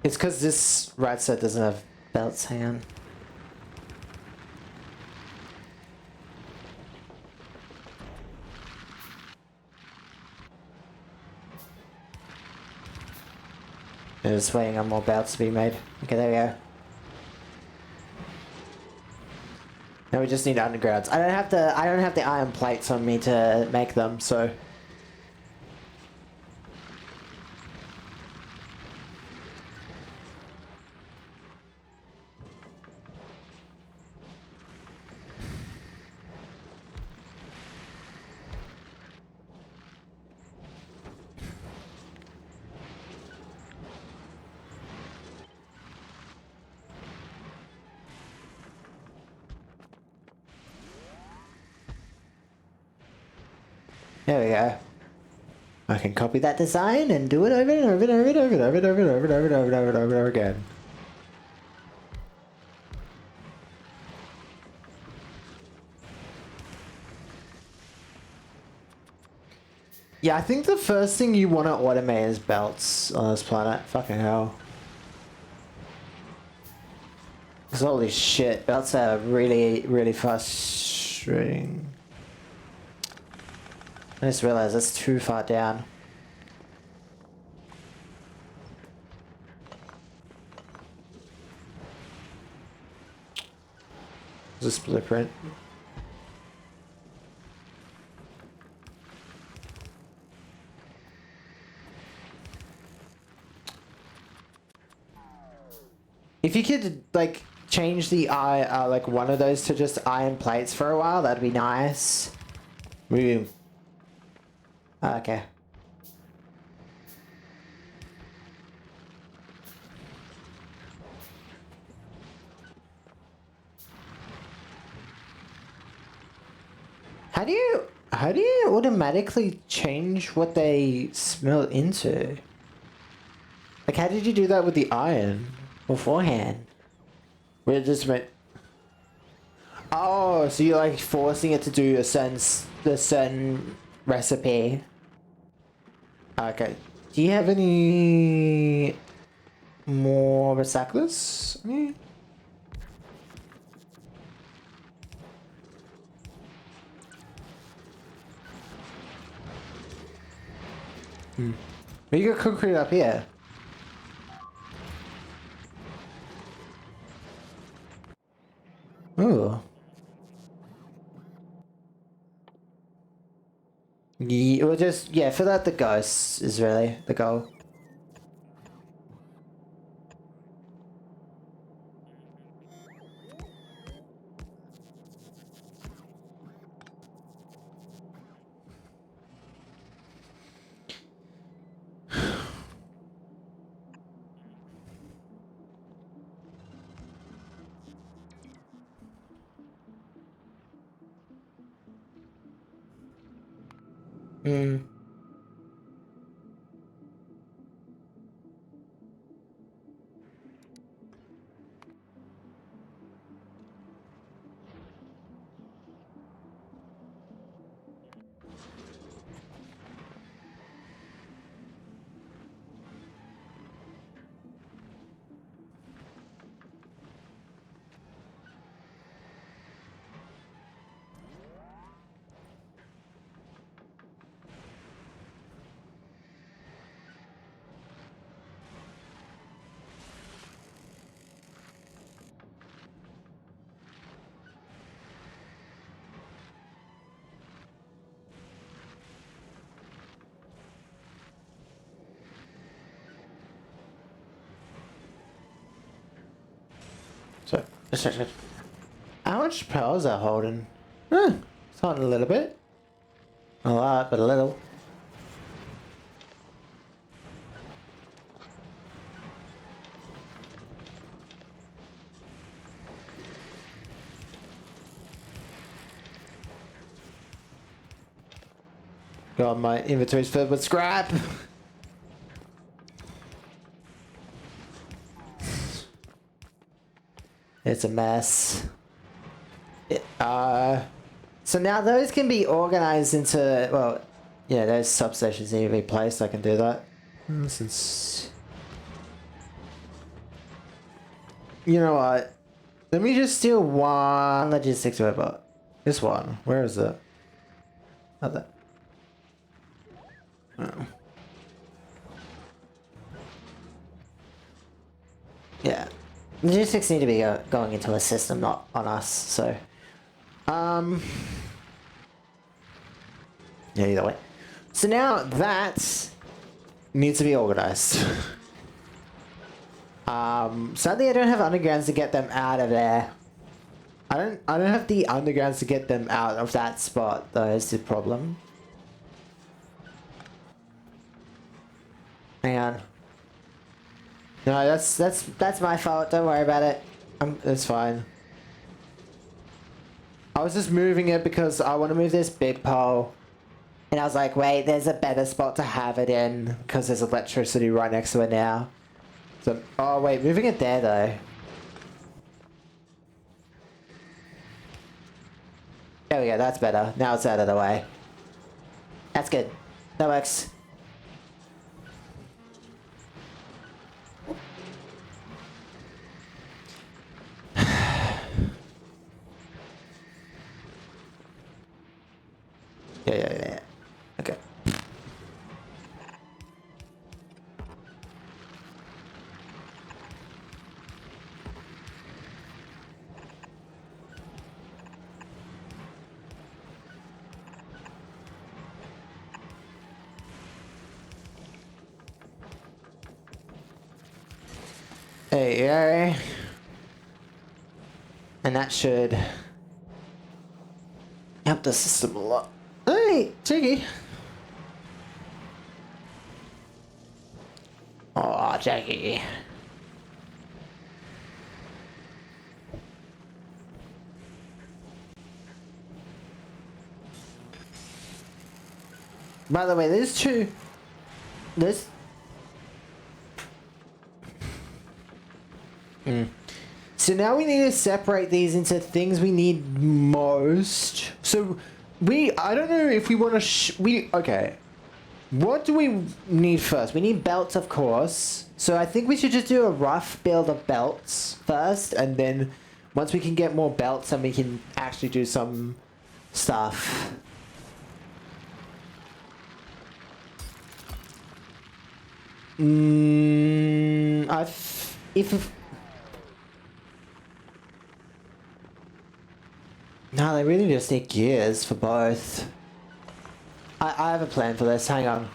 It's because this right set doesn't have belts, hang on. And it's waiting on more belts to be made. Okay, there we go. Now we just need undergrounds. I don't have the iron plates on me to make them, so. There we go. I can copy that design and do it over and over and over and over and over and over and over and over and over and over and over and over again. Yeah, I think the first thing you want to automate is belts on this planet. Fucking hell. Because holy shit, belts are really, really frustrating. I just realized that's too far down. This blueprint. If you could like change the like one of those to just iron plates for a while, that'd be nice. Maybe. Okay. How do you automatically change what they smelt into? Like, how did you do that with the iron beforehand? Where it just went. Oh, so you're like forcing it to do a certain recipe. Okay. Do you have any more recyclers? Yeah. But you got concrete up here. Ooh. Yeah, we'll just, yeah, fill out the ghosts is really the goal. Hmm. How much power is that holding? It's holding a little bit. Not a lot, but a little. God, my inventory's filled with scrap. It's a mess. So now those can be organized into, well, yeah, those substations need to be placed. I can do that. Since, you know what? Let me just steal one logistics robot. This one. Where is it? Oh, oh. Yeah. Logistics need to be going into a system, not on us, so. Yeah, either way. So now that needs to be organized. Sadly I don't have undergrounds to get them out of there. I don't have the undergrounds to get them out of that spot though, is the problem. Hang on. No, that's my fault. Don't worry about it. It's fine. I was just moving it because I want to move this big pole. And I was like, wait, there's a better spot to have it in because there's electricity right next to it now. So, oh wait, moving it there though. There we go, that's better. Now it's out of the way. That's good. That works. Yeah. Okay. There you go. And that should help the system a lot. Hey, Jackie. Oh, Jackie. By the way, there's two. There's. So now we need to separate these into things we need most. So I don't know if we want to okay. What do we need first? We need belts, of course. So I think we should just do a rough build of belts first, and then once we can get more belts, then we can actually do some stuff. No, they really just need gears for both. I have a plan for this, hang on.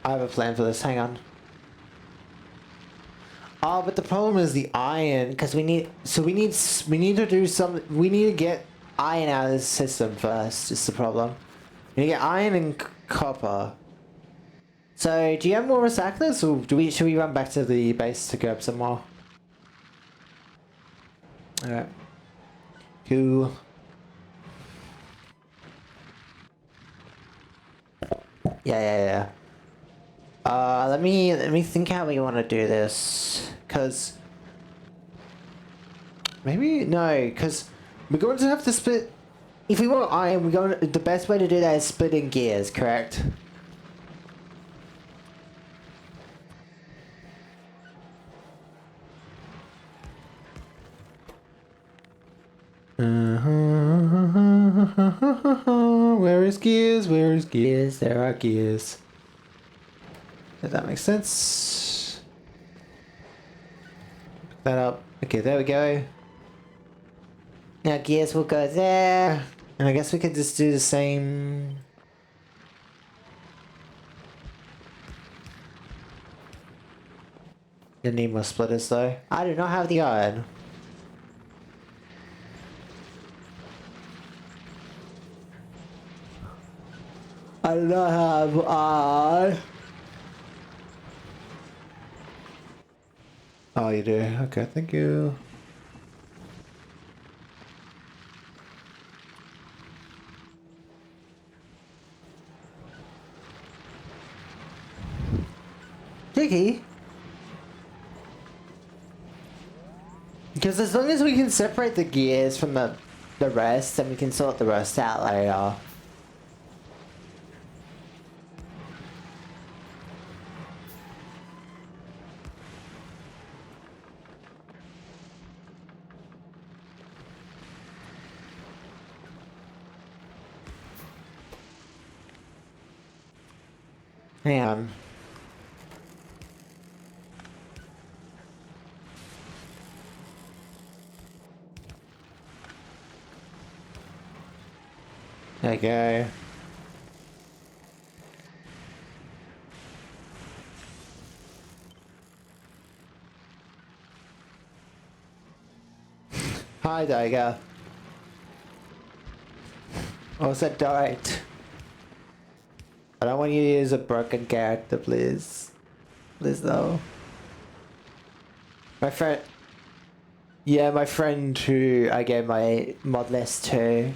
I have a plan for this, hang on. Oh, but the problem is the iron, because we need to do some, we need to get iron out of this system first, is the problem. We need to get iron and copper. So, do you have more recyclers, or should we run back to the base to grab some more? Alright. Cool. Yeah. Let me think how we want to do this, cause maybe no, cause we're going to have to split. If we want iron, the best way to do that is splitting gears, correct? Where is gears? Where is gears? There are gears. Does that make sense? Pick that up. Okay, there we go. Now gears will go there. And I guess we could just do the same. You need more splitters though. I do not have the iron. I do not have iron. Oh, you do? Okay, thank you. Jiggy? Because as long as we can separate the gears from the rest, then we can sort the rest out later. Hang on. There you go. Hi, Daiga. Also, don't. I don't want you to use a broken character, please. Please, no. My friend... Yeah, my friend who I gave my mod list to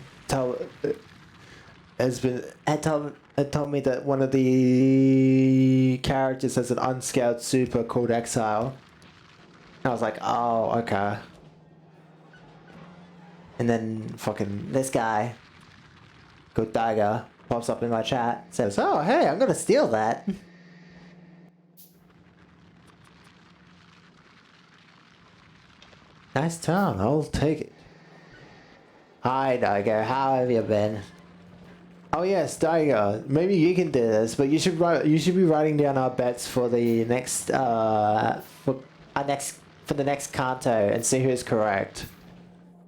had told me that one of the characters has an unscaled super called Exile. I was like, oh, okay. And then fucking this guy called Dagger pops up in my chat, says, oh, hey, I'm gonna steal that. Nice town, I'll take it. Hi, Dagger, how have you been? Oh yes, Dagger, maybe you can do this, but you should be writing down our bets for the next for the next Kanto and see who's correct.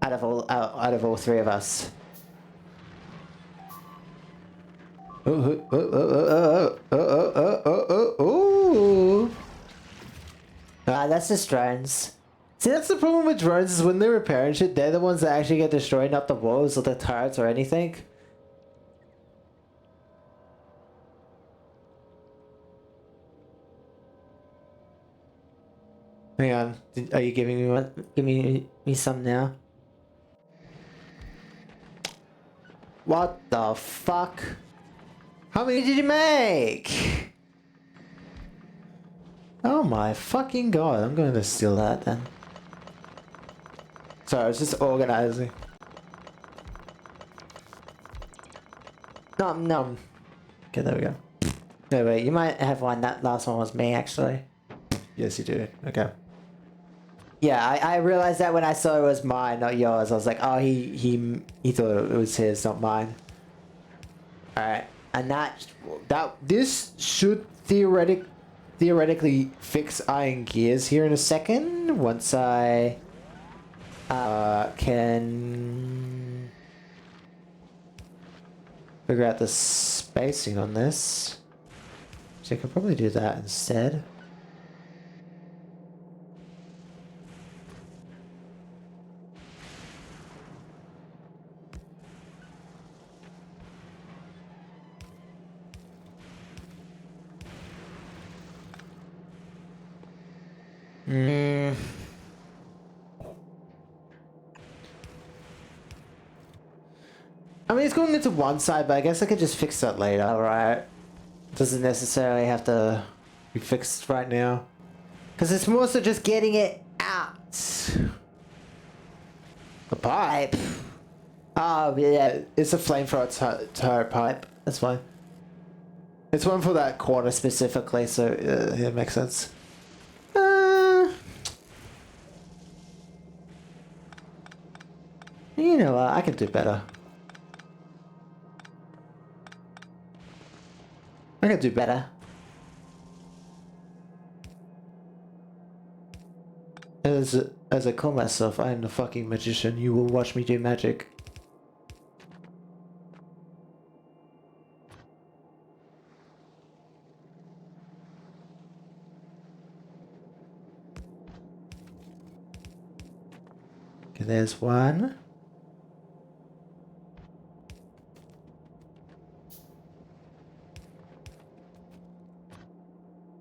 Out of all three of us. Ah, that's just drones. See, that's the problem with drones, is when they're repairing shit, they're the ones that actually get destroyed, not the walls or the turrets or anything. Hang on, are you giving me one? Give me some now. What the fuck? How many did you make? Oh my fucking god, I'm going to steal that then. Sorry, I was just organizing. Nom nom. Okay, there we go. No, wait, you might have one. That last one was me, actually. Yes, you do. Okay. Yeah, I realized that when I saw it was mine, not yours. I was like, oh, he thought it was his, not mine. All right, and this should theoretically fix iron gears here in a second. Once I can figure out the spacing on this, so I can probably do that instead. I mean, it's going into one side, but I guess I could just fix that later, right? Doesn't necessarily have to be fixed right now. Because it's more so just getting it out. The pipe? Oh, yeah, it's a flamethrower turret pipe. That's fine. It's one for that corner specifically, so it makes sense. You know what? I can do better. I can do better. As I call myself, I am the fucking magician. You will watch me do magic. Okay, there's one.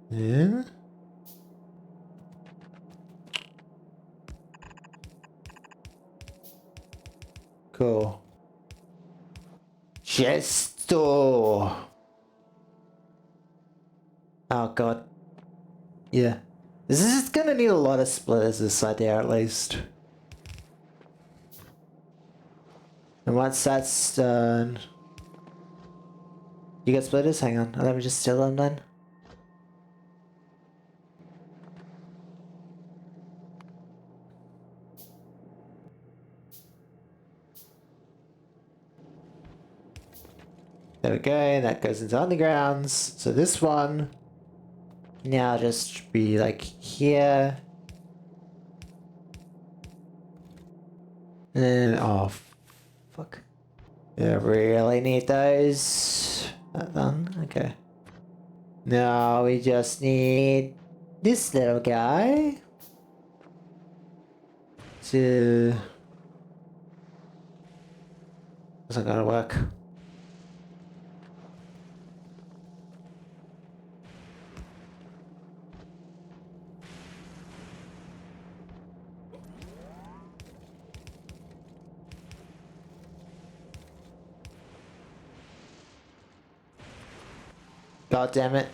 Yeah. Cool. Chest door. Oh god. Yeah. This is gonna need a lot of splitters this side there at least. And once that's done... You got splitters? Hang on. Let me just steal them then. There we go, that goes into undergrounds. So this one now just be like here. And then, oh, fuck. Yeah, really need those. That done, okay. Now we just need this little guy to... It's not gonna work. God damn it.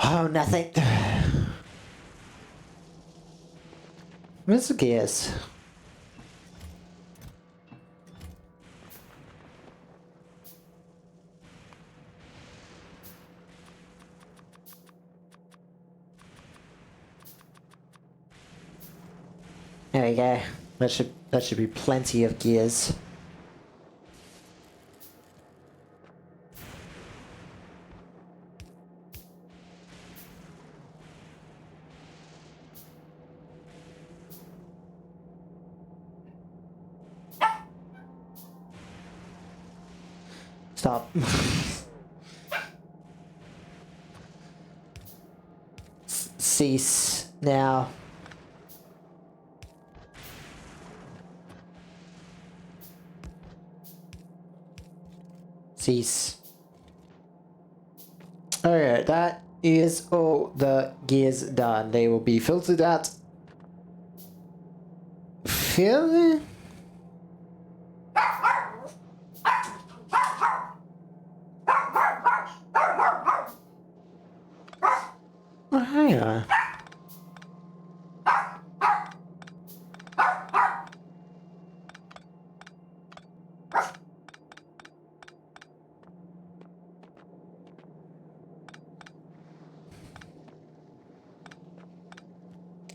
Oh, nothing. Where's the gears? There we go. That should be plenty of gears. Stop. Cease now. Cease. Alright, that is all the gears done. They will be filtered out. Fill? Oh, hang on.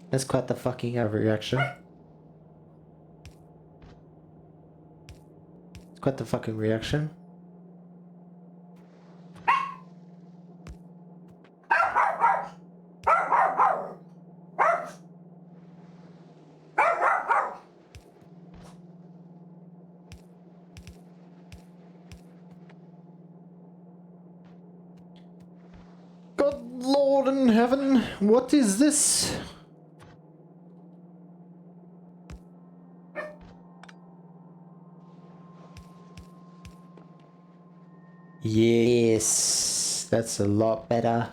That's quite the fucking overreaction. It's quite the fucking reaction. God Lord in heaven, what is this? Yes, that's a lot better.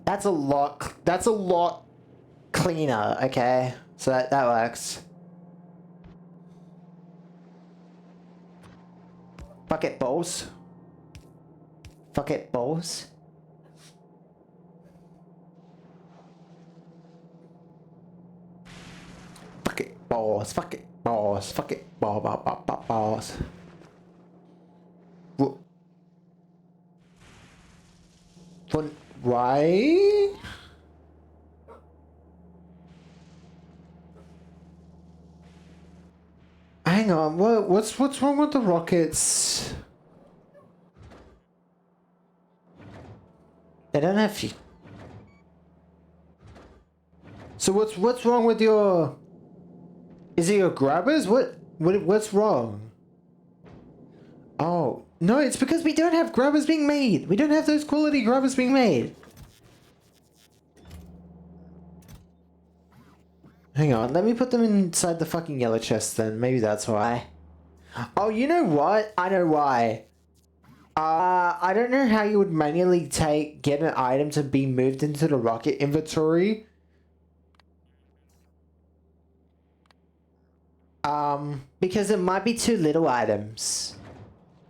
That's a lot cleaner, okay? So that works. Fuck it, balls. Fuck it, balls. Fuck it, balls. Fuck it, balls. Fuck it, balls. Why? Hang on, what's wrong with the rockets? They don't have feet. So what's wrong with your... Is it your grabbers? What's wrong? Oh, no, it's because we don't have grabbers being made. We don't have those quality grabbers being made. Hang on, let me put them inside the fucking yellow chest then. Maybe that's why. Oh, you know what? I know why. I don't know how you would manually get an item to be moved into the rocket inventory. Because it might be too little items.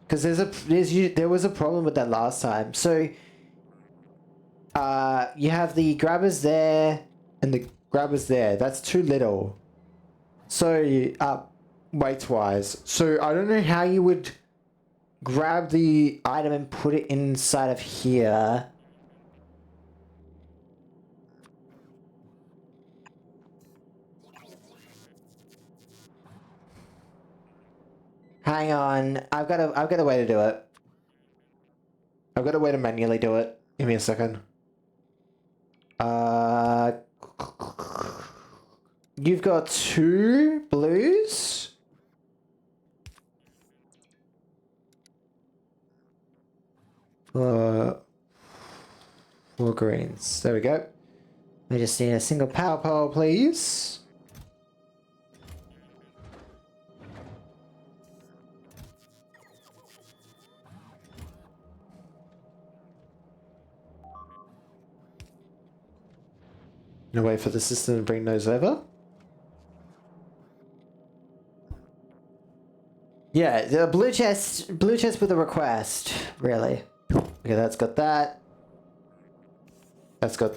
Because there was a problem with that last time. So, you have the grabbers there and the grabbers there. That's too little. So, weight-wise. So, I don't know how you would grab the item and put it inside of here. Hang on, I've got a way to do it. I've got a way to manually do it. Give me a second. You've got 2 blues. Four greens. There we go. We just need a single power pole, please. No wait for the system to bring those over. Yeah, the blue chest with a request, really. Okay, that's got that. That's got...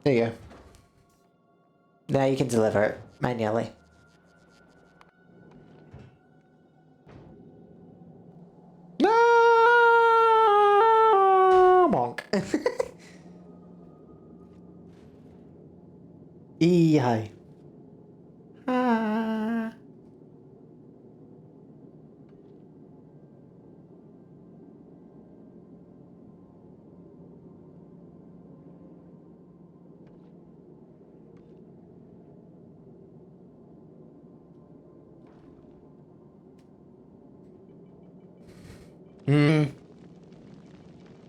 There you go. Now you can deliver it manually. No! Monk. E-hi. Ah.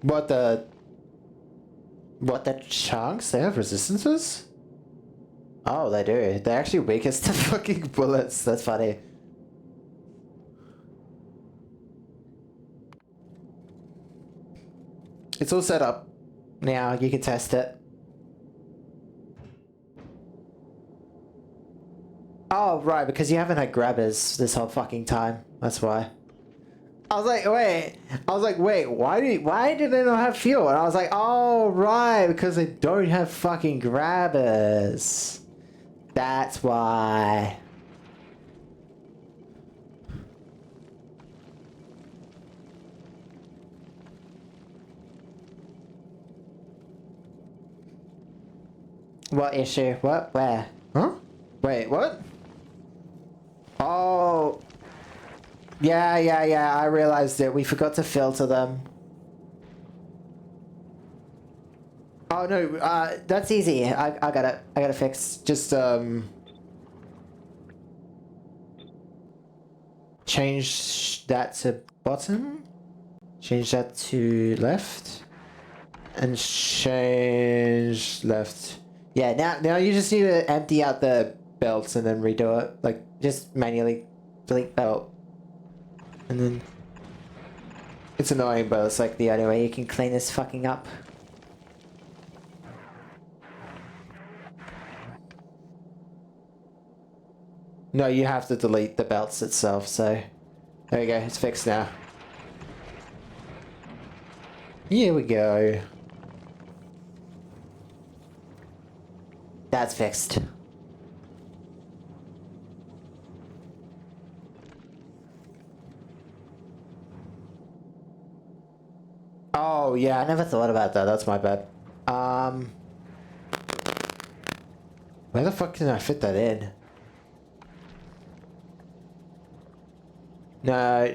What the chunks? They have resistances? Oh, they do. They're actually weakest to fucking bullets. That's funny. It's all set up. Now you can test it. Oh, right, because you haven't had grabbers this whole fucking time. That's why. I was like, wait, why do they not have fuel? And I was like, oh, right, because they don't have fucking grabbers. That's why. What issue? What? Where? Huh? Wait, what? Oh. Yeah, I realized it. We forgot to filter them. Oh no, that's easy. I got it. I got it fixed. Just, change that to bottom. Change that to left. And change left. Yeah, now you just need to empty out the belts and then redo it. Like, just manually delete belt. And then... It's annoying, but it's like the only way you can clean this fucking up. No, you have to delete the belts itself, so... There we go, it's fixed now. Here we go. That's fixed. Oh, yeah, I never thought about that. That's my bad. Where the fuck can I fit that in? No.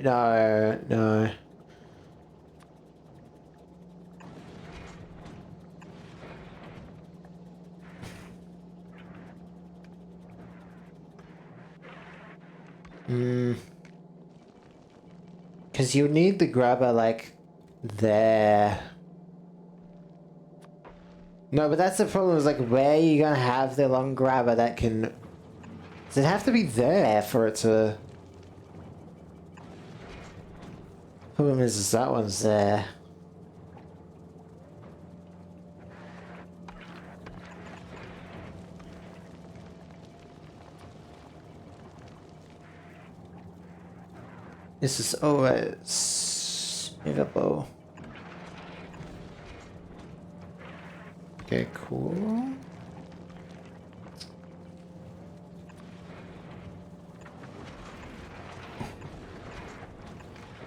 Because you need the grabber, like, there. No, but that's the problem, is like, where are you gonna have the long grabber that can... Does it have to be there for it to... Problem is that one's there. This is always movable. Okay, cool.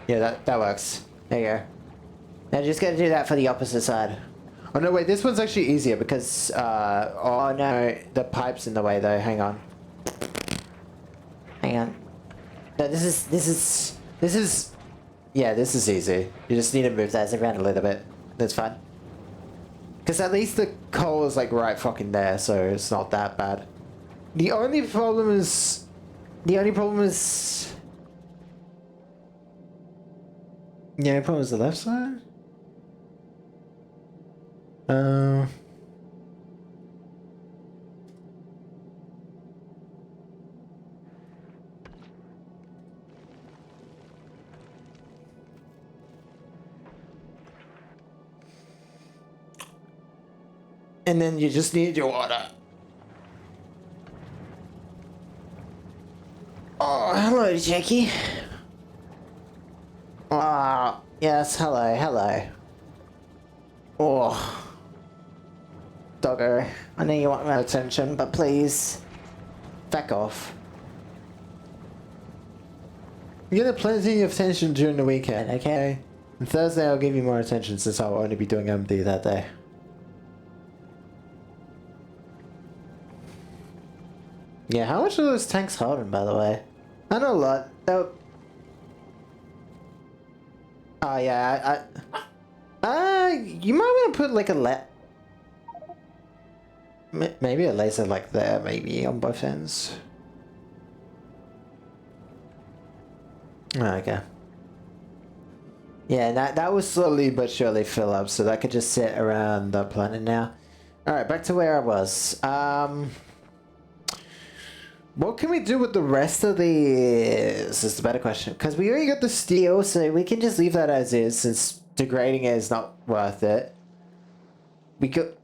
Yeah, that works. There you go. Now just gotta do that for the opposite side. Oh no, wait, this one's actually easier because, oh no, the pipe's in the way though, hang on. Hang on. No, this is, yeah, this is easy. You just need to move that around a little bit. That's fine. Because at least the coal is like right fucking there, so it's not that bad. The only problem is... The only problem is the left side? And then you just need your water. Oh, hello, Jackie. Ah, yes, hello. Oh. Doggo, I know you want my attention, but please, back off. You get plenty of attention during the weekend, okay? And Thursday I'll give you more attention since I'll only be doing MD that day. Yeah, how much are those tanks holding, by the way? I know a lot. Oh yeah, you might want to put like a maybe a laser like there, maybe on both ends. Oh, okay. Yeah, that will slowly but surely fill up, so that could just sit around the planet now. Alright, back to where I was. What can we do with the rest of these is the better question. Because we already got the steel, so we can just leave that as is, since degrading it is not worth it. We could...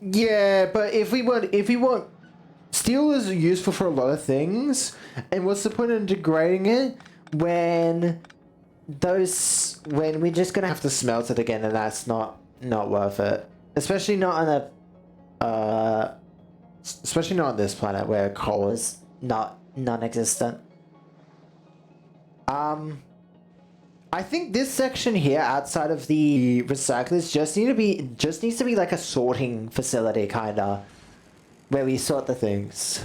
Yeah, but if we want... Steel is useful for a lot of things, and what's the point in degrading it when we're just gonna have to smelt it again, and that's not worth it. Especially not on especially not on this planet where coal is non-existent. I think this section here outside of the recyclers just needs to be like a sorting facility, kinda, where we sort the things.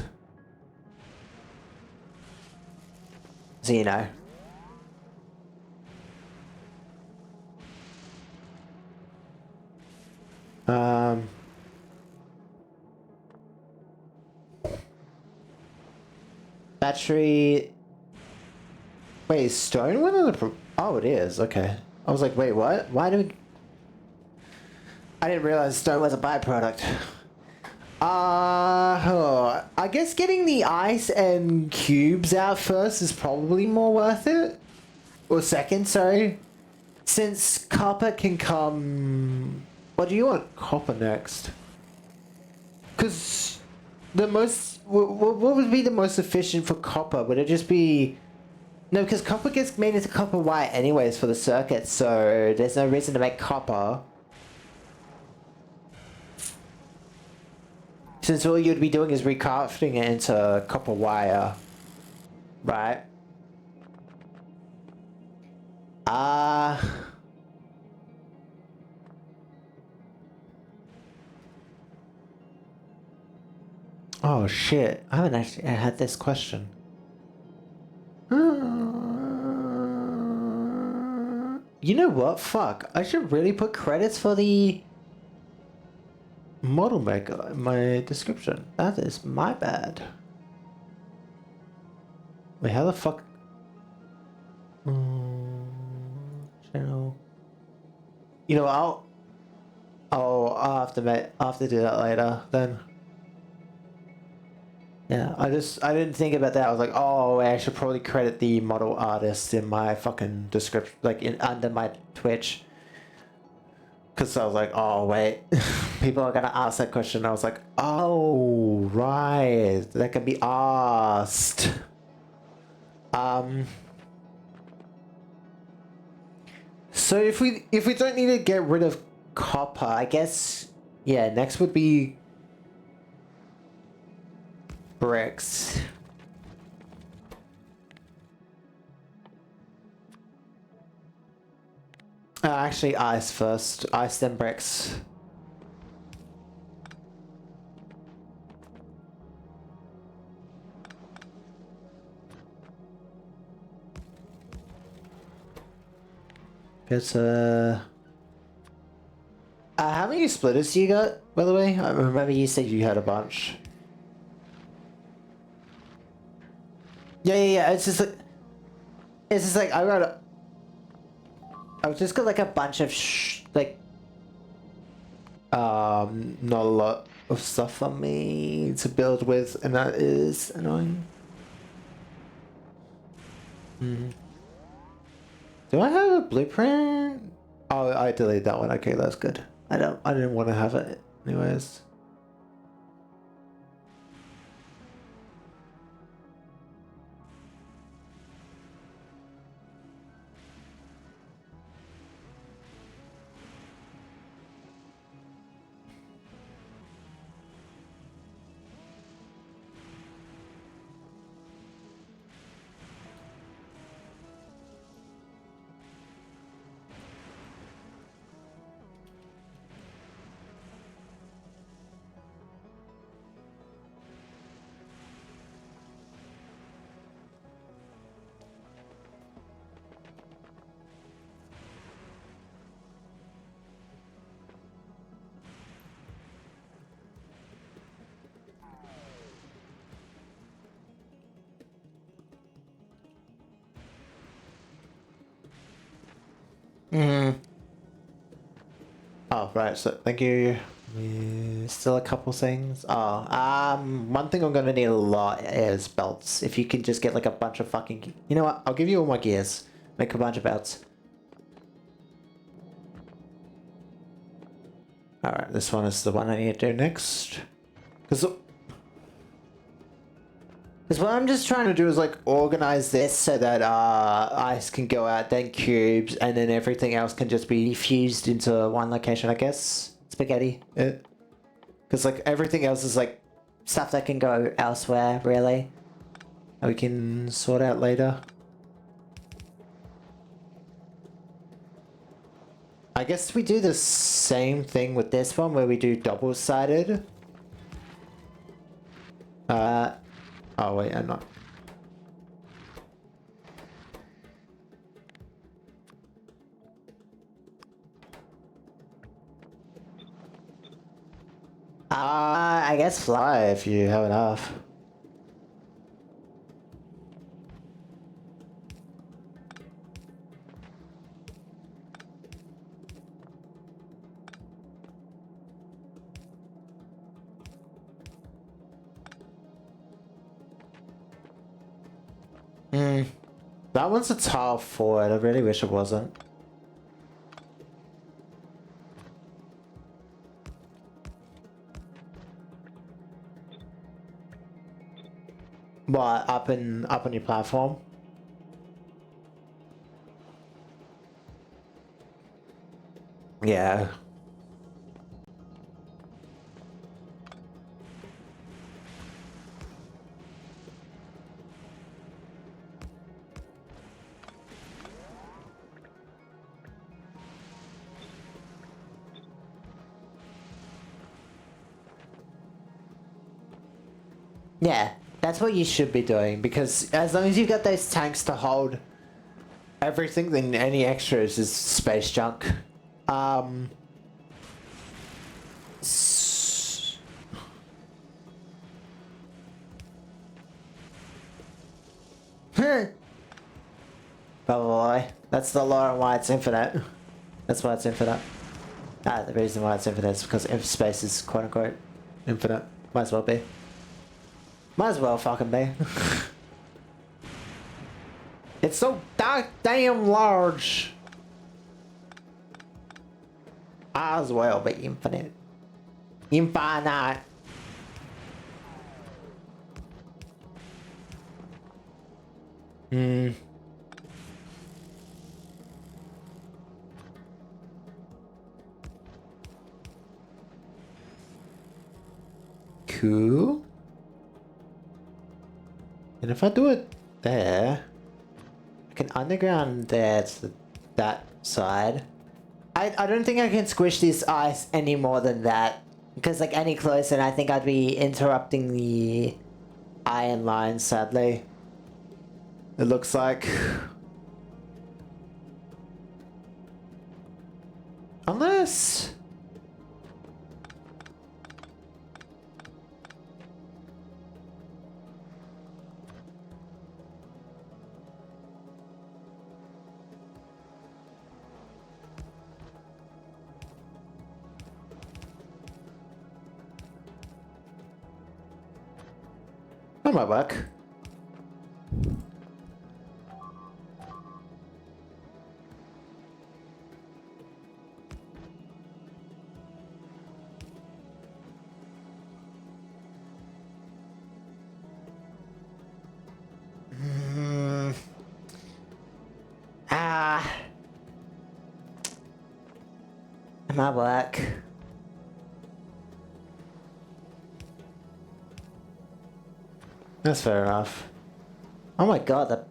So you know. Battery. Wait, is stone one of the... Oh, it is. Okay. I was like, wait, what? Why do... I didn't realize stone was a byproduct. I guess getting the ice and cubes out first is probably more worth it. Or second, sorry. Since copper can come... What do you want copper next? Because the most... What would be the most efficient for copper? Would it just be... No, because copper gets made into copper wire anyways for the circuit, so there's no reason to make copper. Since all you'd be doing is recrafting it into copper wire. Right? Oh shit, I haven't actually had this question. You know what? Fuck. I should really put credits for the model maker in my description. That is my bad. Wait, how the fuck? Channel. You know, I'll have to do that later then. Yeah, I didn't think about that. I was like, oh, I should probably credit the model artist in my fucking description, like under my Twitch. Because I was like, oh wait, people are gonna ask that question. I was like, oh right, that can be asked. So if we don't need to get rid of copper, I guess yeah. Next would be bricks. Actually, ice first. Ice then bricks. It's how many splitters do you got, by the way? I remember you said you had a bunch. Yeah. It's just like I've just got like a bunch of not a lot of stuff on me to build with, and that is annoying. Do I have a blueprint? Oh, I deleted that one. Okay, that's good. I didn't want to have it anyways. Oh, right, so thank you. Still a couple things. Oh, one thing I'm gonna need a lot is belts. If you can just get like a bunch of fucking... You know what? I'll give you all my gears. Make a bunch of belts. Alright, this one is the one I need to do next. Because what I'm just trying to do is like organize this so that ice can go out, then cubes, and then everything else can just be fused into one location, I guess. Spaghetti. Because like everything else is like stuff that can go elsewhere, really. We can sort out later. I guess we do the same thing with this one where we do double-sided. Oh wait, I'm not. I guess fly if you have enough. That one's a tile forward. I really wish it wasn't. What, up on your platform? Yeah. Yeah, that's what you should be doing, because as long as you've got those tanks to hold everything, then any extras is space junk. Probably. That's the lore and why it's infinite. That's why it's infinite. Ah, the reason why it's infinite is because space is quote unquote infinite. Might as well be. Might as well fucking be. It's so damn large. Might as well be infinite. Infinite. Hmm. Cool. And if I do it there, I can underground there to that side. I don't think I can squish this ice any more than that. Because like any closer, and I think I'd be interrupting the iron line, sadly. It looks like. Unless. That might work. Ah. It might work. That's fair enough. Oh my god, the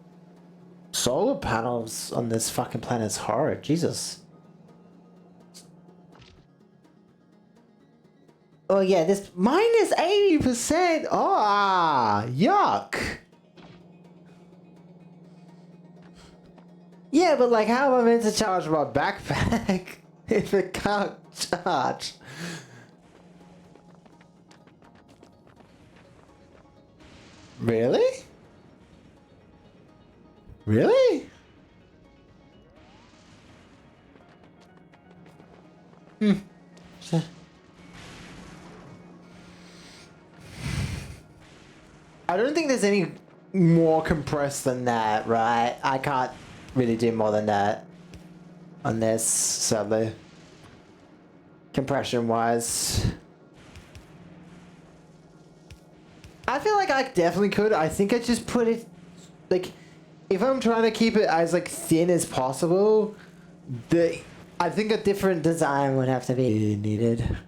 solar panels on this fucking planet is horrid. Jesus. Oh yeah, this minus 80%. Ah, yuck. Yeah, but like, how am I meant to charge my backpack if it can't charge? Really? Really? Hmm. Sure. I don't think there's any more compressed than that, right? I can't really do more than that on this, sadly. Compression wise. I feel like I definitely could. I think I just put it like, if I'm trying to keep it as like thin as possible, I think a different design would have to be needed.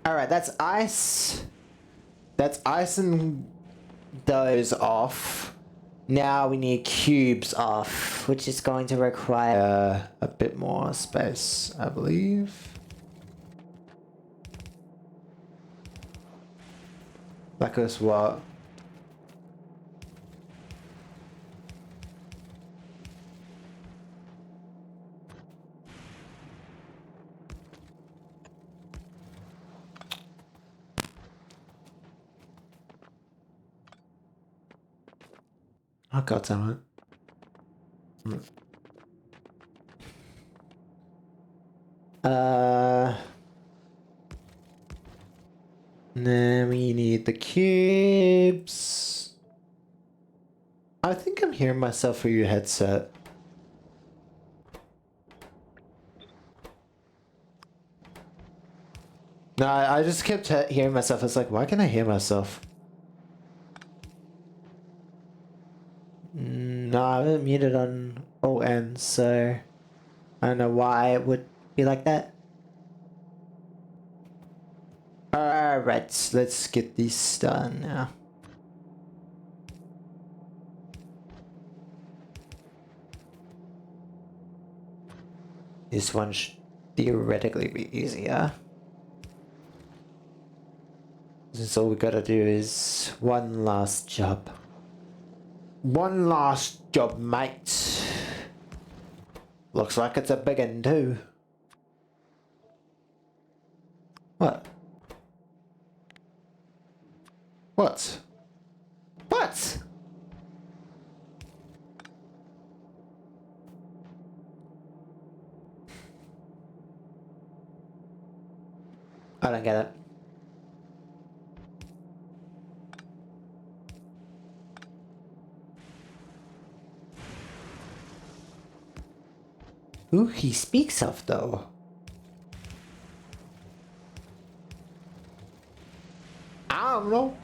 Alright, that's ice. That's ice and those off. Now we need cubes off, which is going to require a bit more space, I believe. Like us what? Oh god damn it. Then we need the cubes. I think I'm hearing myself through your headset. No, I just kept hearing myself. It's like, why can I hear myself? No, I haven't muted on all ends, so I don't know why it would be like that. Alright, let's get this done now. This one should theoretically be easier. Since all we gotta do is one last job. One last job, mate. Looks like it's a big one too. What? What? What? I don't get it. Who he speaks of, though? I don't know.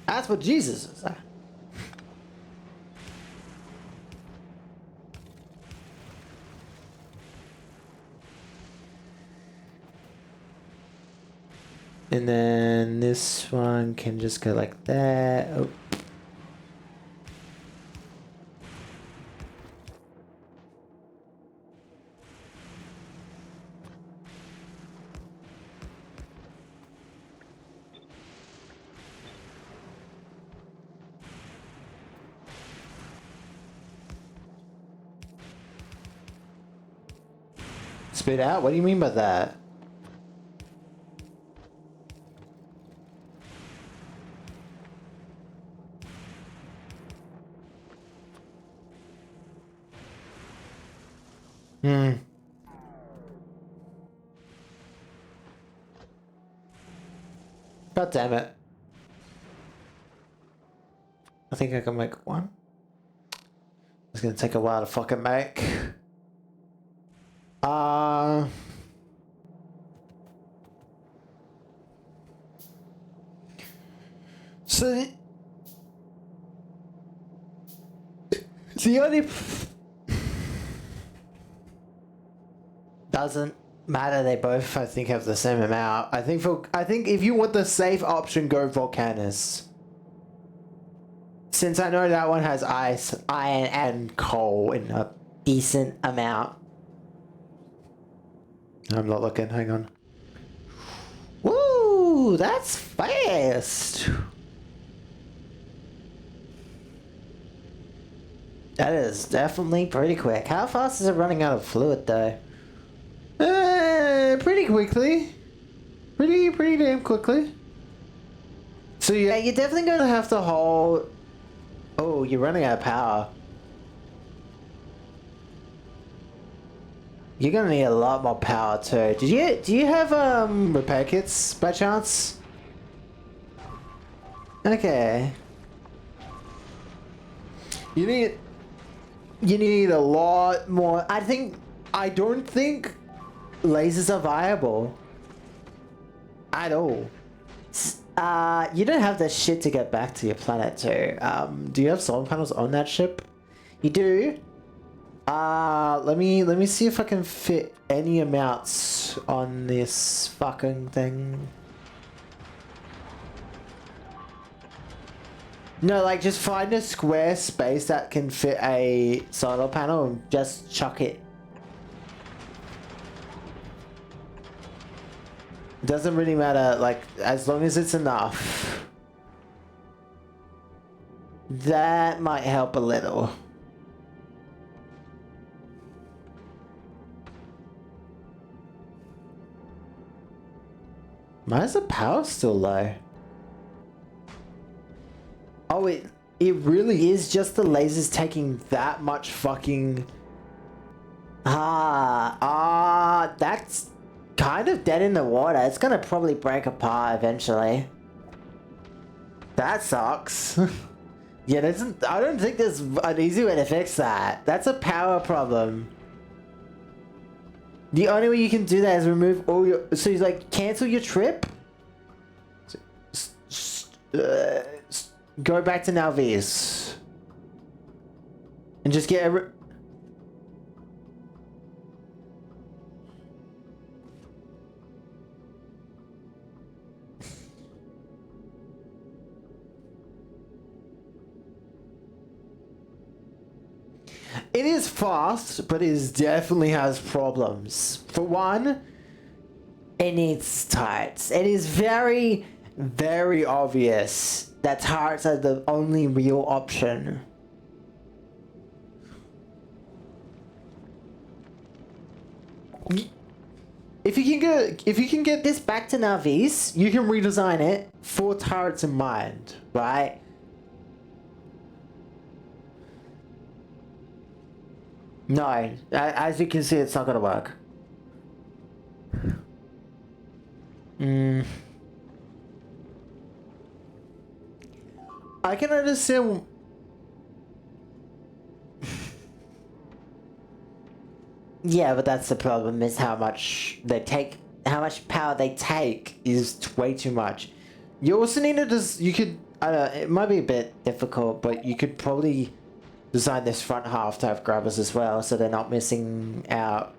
That's what Jesus is. And then this one can just go like that. Oh. Spit out? What do you mean by that? Hmm. God damn it. I think I can make one. It's gonna take a while to fucking make. So the only doesn't matter. They both, I think, have the same amount. I think if you want the safe option, go Volcanus. Since I know that one has ice, iron, and coal in a decent amount. I'm not looking. Hang on. Woo! That's fast. That is definitely pretty quick. How fast is it running out of fluid, though? Pretty quickly. Pretty damn quickly. So yeah, you're definitely gonna have to hold. Oh, you're running out of power. You're gonna need a lot more power too. Do you have repair kits by chance? Okay. You need a lot more. I don't think lasers are viable at all. You don't have the shit to get back to your planet too. Do you have solar panels on that ship? You do? Let me see if I can fit any amounts on this fucking thing. No, like just find a square space that can fit a solar panel and just chuck it. Doesn't really matter, like, as long as it's enough. That might help a little. Why is the power still low? Oh, it really is just the lasers taking that much fucking... that's kind of dead in the water. It's gonna probably break apart eventually. That sucks. Yeah, I don't think there's an easy way to fix that. That's a power problem. The only way you can do that is remove all your... So you like cancel your trip? Go back to Nalvius. And just get every... It is fast, but it definitely has problems. For one, it needs turrets. It is very, very obvious that turrets are the only real option. if you can get this back to Navis, you can redesign it for turrets in mind, right? No, as you can see, it's not gonna work. I can understand. Yeah, but that's the problem, is how much power they take is way too much. You also need to you could, it might be a bit difficult, but you could probably design this front half to have grabbers as well, so they're not missing out.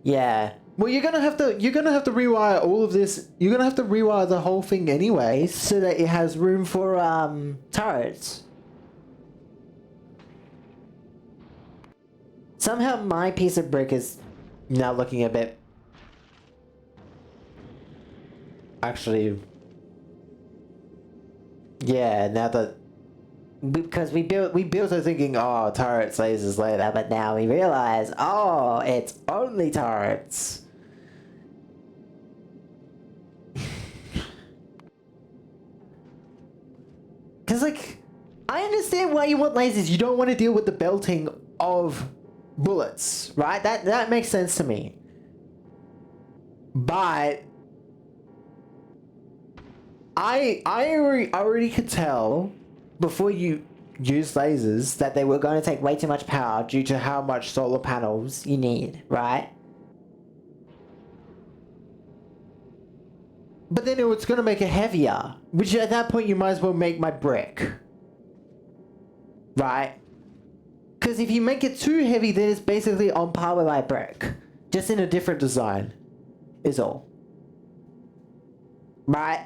Yeah. Well, you're gonna have to rewire all of this. You're gonna have to rewire the whole thing anyway, so that it has room for turrets. Somehow my piece of brick is now looking a bit... Actually... Yeah, now that... Because we built it thinking, oh, turrets, lasers later, but now we realize, oh, it's only turrets. Because, like, I understand why you want lasers. You don't want to deal with the belting of bullets, right? That makes sense to me. But I already could tell before you used lasers that they were going to take way too much power due to how much solar panels you need, right? But then it's going to make it heavier, which at that point you might as well make my brick, right? Because if you make it too heavy, then it's basically on par with my brick, just in a different design, is all. Right?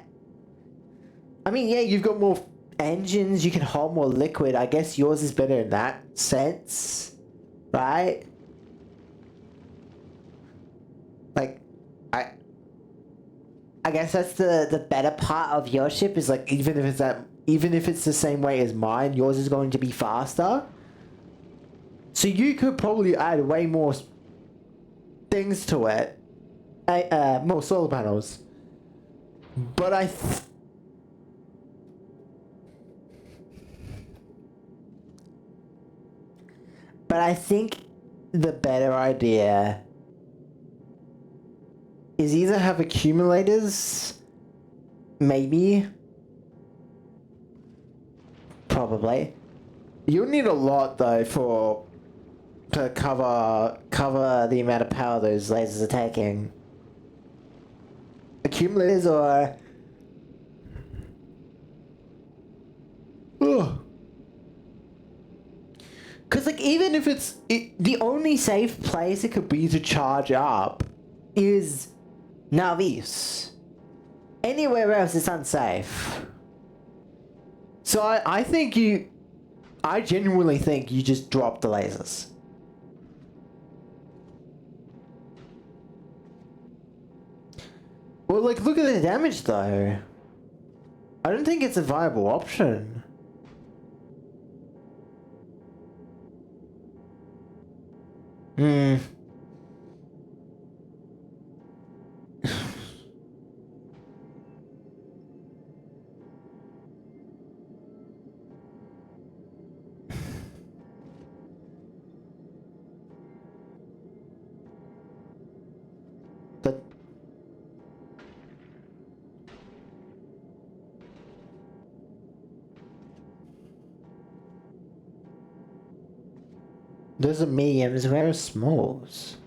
I mean, yeah, you've got more engines, you can hold more liquid. I guess yours is better in that sense, right? Like, I guess that's the better part of your ship, is like, even if it's the same way as mine, yours is going to be faster. So you could probably add way more things to it, more solar panels. But I think the better idea is either have accumulators, maybe, probably. You'll need a lot though to cover the amount of power those lasers are taking. Accumulators or... Because, like, even if the only safe place it could be to charge up is Navis. Anywhere else is unsafe. So I genuinely think you just drop the lasers. Well, like, look at the damage though. I don't think it's a viable option. But those are mediums, where are smalls?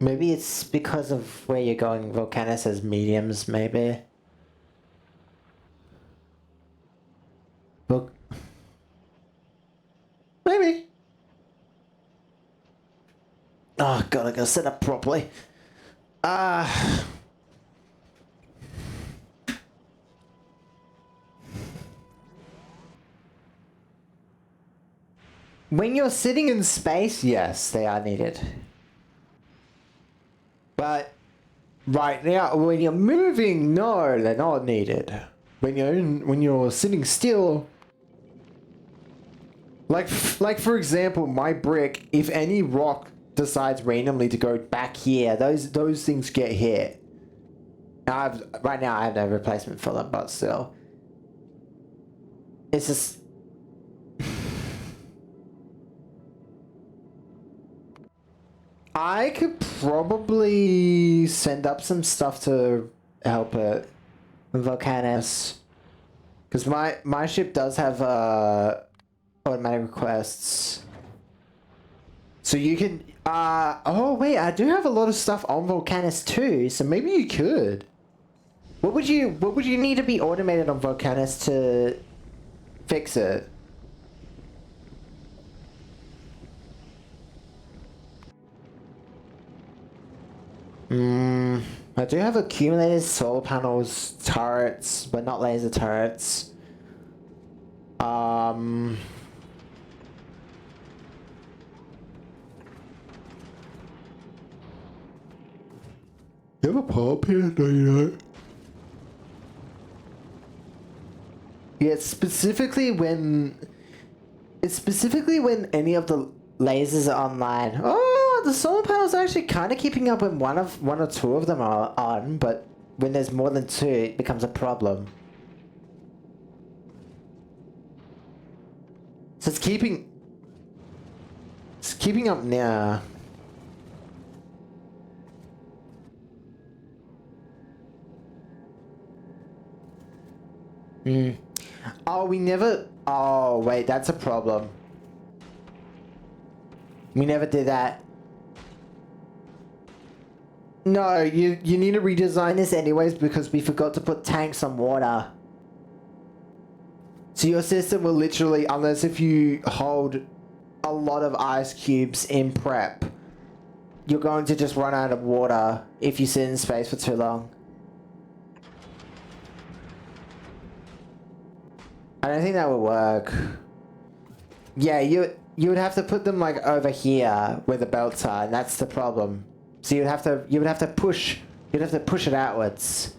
Maybe it's because of where you're going. Volcano says mediums, maybe. Look. Maybe. Oh god, I gotta set up properly. When you're sitting in space, yes, they are needed. But right now, when you're moving, no, they're not needed. When you're sitting still, like for example, my brick, if any rock decides randomly to go back here, those things get hit. Right now I have no replacement for them, but still. It's just... I could probably send up some stuff to help it. Volcanus. Because my ship does have automatic requests. So you can... oh wait, I do have a lot of stuff on Volcanus too, so maybe you could. What would you need to be automated on Volcanus to fix it? I do have accumulators, solar panels, turrets, but not laser turrets. You have a pop here? No, you don't. Yeah, it's specifically when any of the lasers are online. Oh, the solar panels are actually kind of keeping up when one or two of them are on, but when there's more than two, it becomes a problem. So it's keeping up now. Oh, we never... Oh, wait, that's a problem. We never did that. No, you need to redesign this anyways because we forgot to put tanks on water. So your system will literally, unless if you hold a lot of ice cubes in prep, you're going to just run out of water if you sit in space for too long. I don't think that would work. Yeah, you would have to put them like over here where the belts are, and that's the problem. So you would have to push it outwards.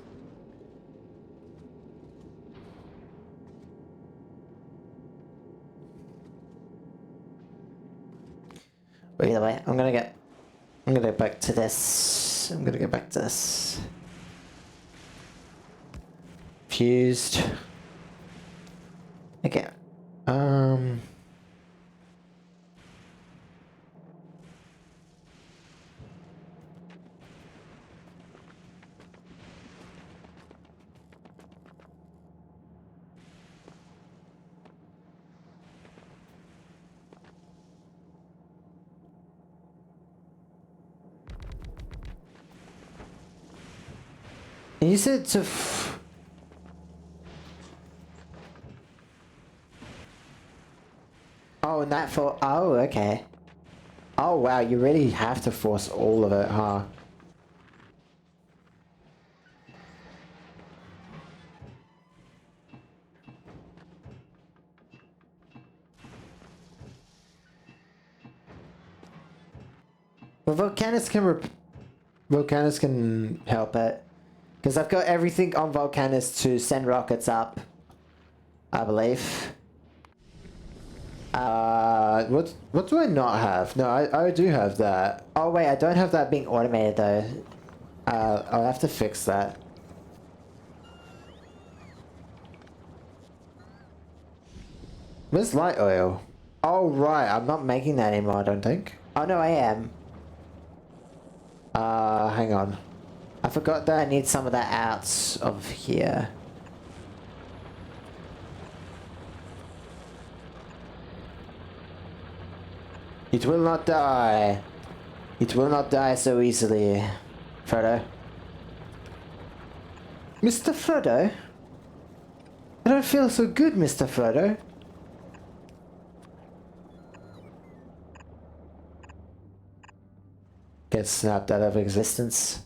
But either way, I'm gonna go back to this. I'm gonna go back to this. Fused. Okay. You said to... Oh, and that for... Oh, okay. Oh, wow, you really have to force all of it, huh? Well, Volcanus can help it. Because I've got everything on Volcanus to send rockets up, I believe. What do I not have? No, I do have that. Oh wait, I don't have that being automated though. I'll have to fix that. Where's light oil? Oh right, I'm not making that anymore, I don't think. Oh no, I am. Hang on. I forgot that I need some of that out of here. It will not die. It will not die so easily, Frodo. Mr. Frodo? I don't feel so good, Mr. Frodo. Get snapped out of existence.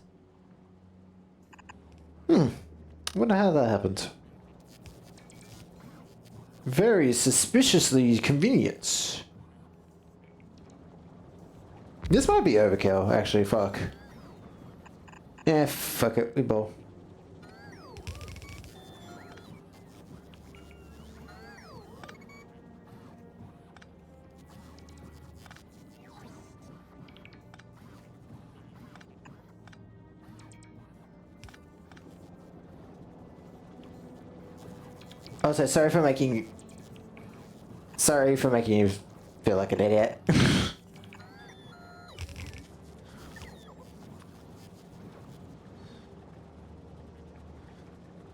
Wonder how that happened. Very suspiciously convenient. This might be overkill, actually, fuck. Yeah, fuck it, we bowl. Also, sorry for making you feel like an idiot.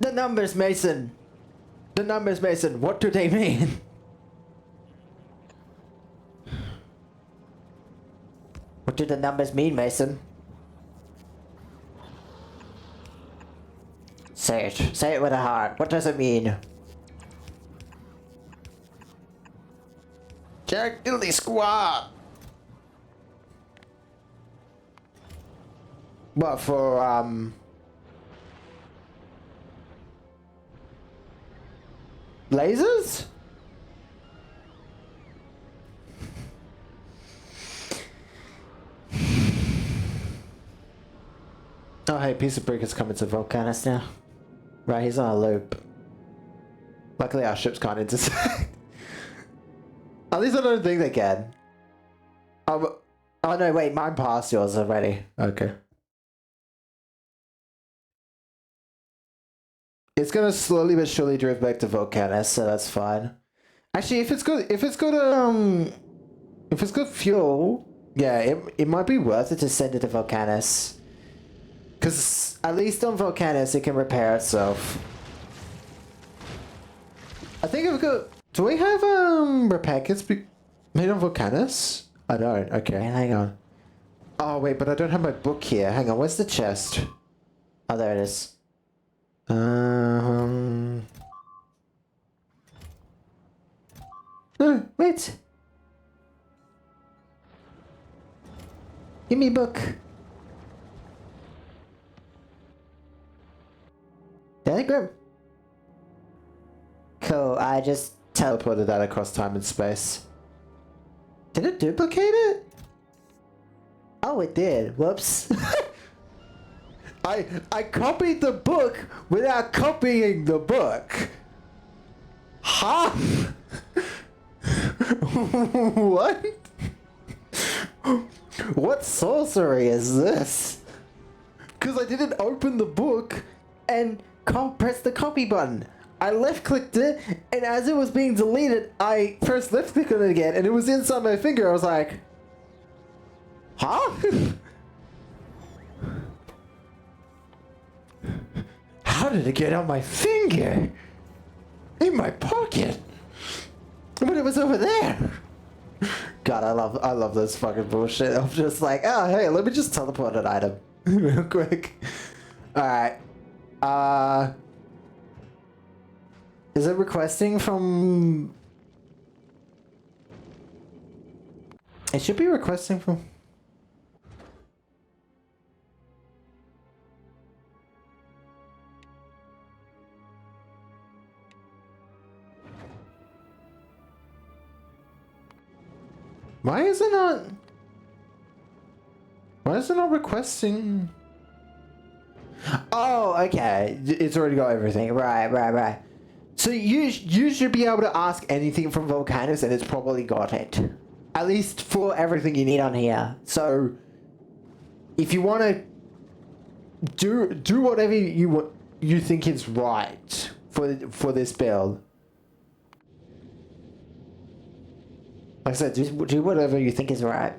The numbers, Mason. The numbers, Mason. What do they mean? What do the numbers mean, Mason? Say it. Say it with a heart. What does it mean? Jack Dilly Squad! What, for, lasers? Oh, hey, piece of brick is coming to Volcanus now. Right, he's on a loop. Luckily, our ships can't intersect. At least I don't think they can. Oh no, wait, mine passed yours already. Okay. It's gonna slowly but surely drift back to Volcanus, so that's fine. Actually, if it's got fuel, yeah, it might be worth it to send it to Volcanus. Cause at least on Volcanus it can repair itself. I think I've got. Do we have repair kits made on Volcanus? I don't. Okay, hang on. Oh wait, but I don't have my book here. Hang on, where's the chest? Oh, there it is. No, wait. Give me a book. Telegram. Cool, I just teleported that across time and space. Did it duplicate it? Oh, it did. Whoops. I copied the book without copying the book. Huh? What? What sorcery is this? Because I didn't open the book and press the copy button. I left clicked it, and as it was being deleted, I pressed left click on it again, and it was inside my finger. I was like, huh? How did it get on my finger? In my pocket? But it was over there. God, I love this fucking bullshit. I'm just like, oh hey, let me just teleport an item real quick. Alright. Is it requesting from... It should be requesting from... Why is it not... Why is it not requesting... Oh, okay. It's already got everything. Right. So you should be able to ask anything from Volcanus and it's probably got it. At least for everything you need on here. So if you want to do whatever you think is right for this build. Like I said, do whatever you think is right.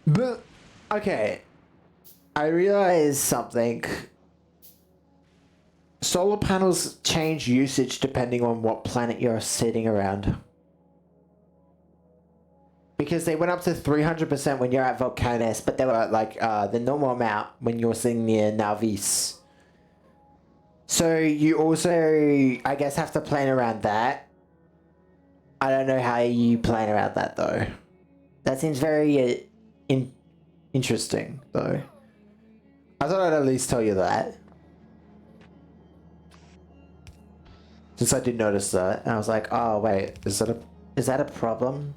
But, okay. I realize something. Solar panels change usage depending on what planet you're sitting around. Because they went up to 300% when you're at Volcanus, but they were like the normal amount when you're sitting near Nalvis. So you also, I guess, have to plan around that. I don't know how you plan around that though. That seems very interesting though. I thought I'd at least tell you that. Since I did notice that, and I was like, oh wait, is that a problem?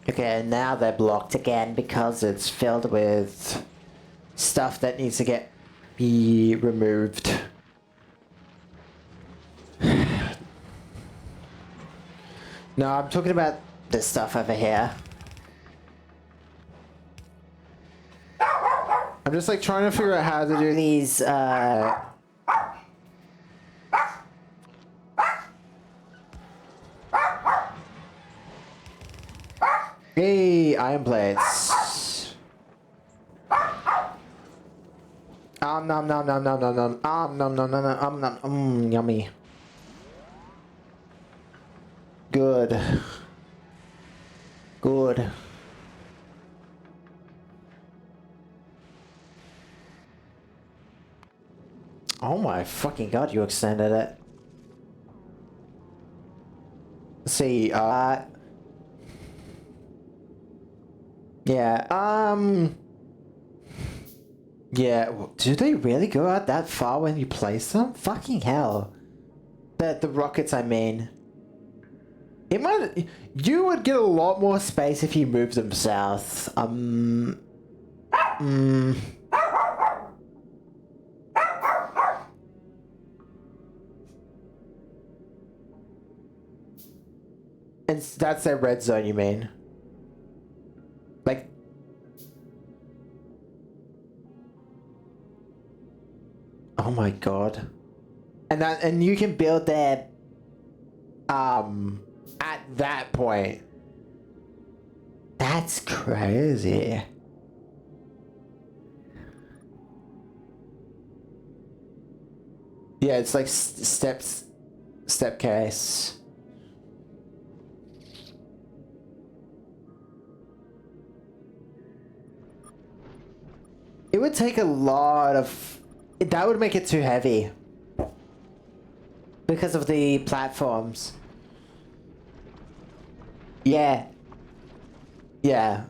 Okay, now they're blocked again because it's filled with stuff that needs to be removed. No, I'm talking about this stuff over here. I'm just like trying to figure out how to do these, hey, iron plates. Nom nom nom nom nom nom nom nom nom nom nom yummy. Good. Good. Oh my fucking god, you extended it. Let's see, yeah, yeah, do they really go out that far when you place them? Fucking hell. The rockets, I mean. It might, you would get a lot more space if you moved them south. And that's their red zone, you mean? Like, oh my god. And you can build there, at that point. That's crazy. Yeah, it's like step case. It would take a lot of... That would make it too heavy. Because of the platforms. Yeah. Yeah.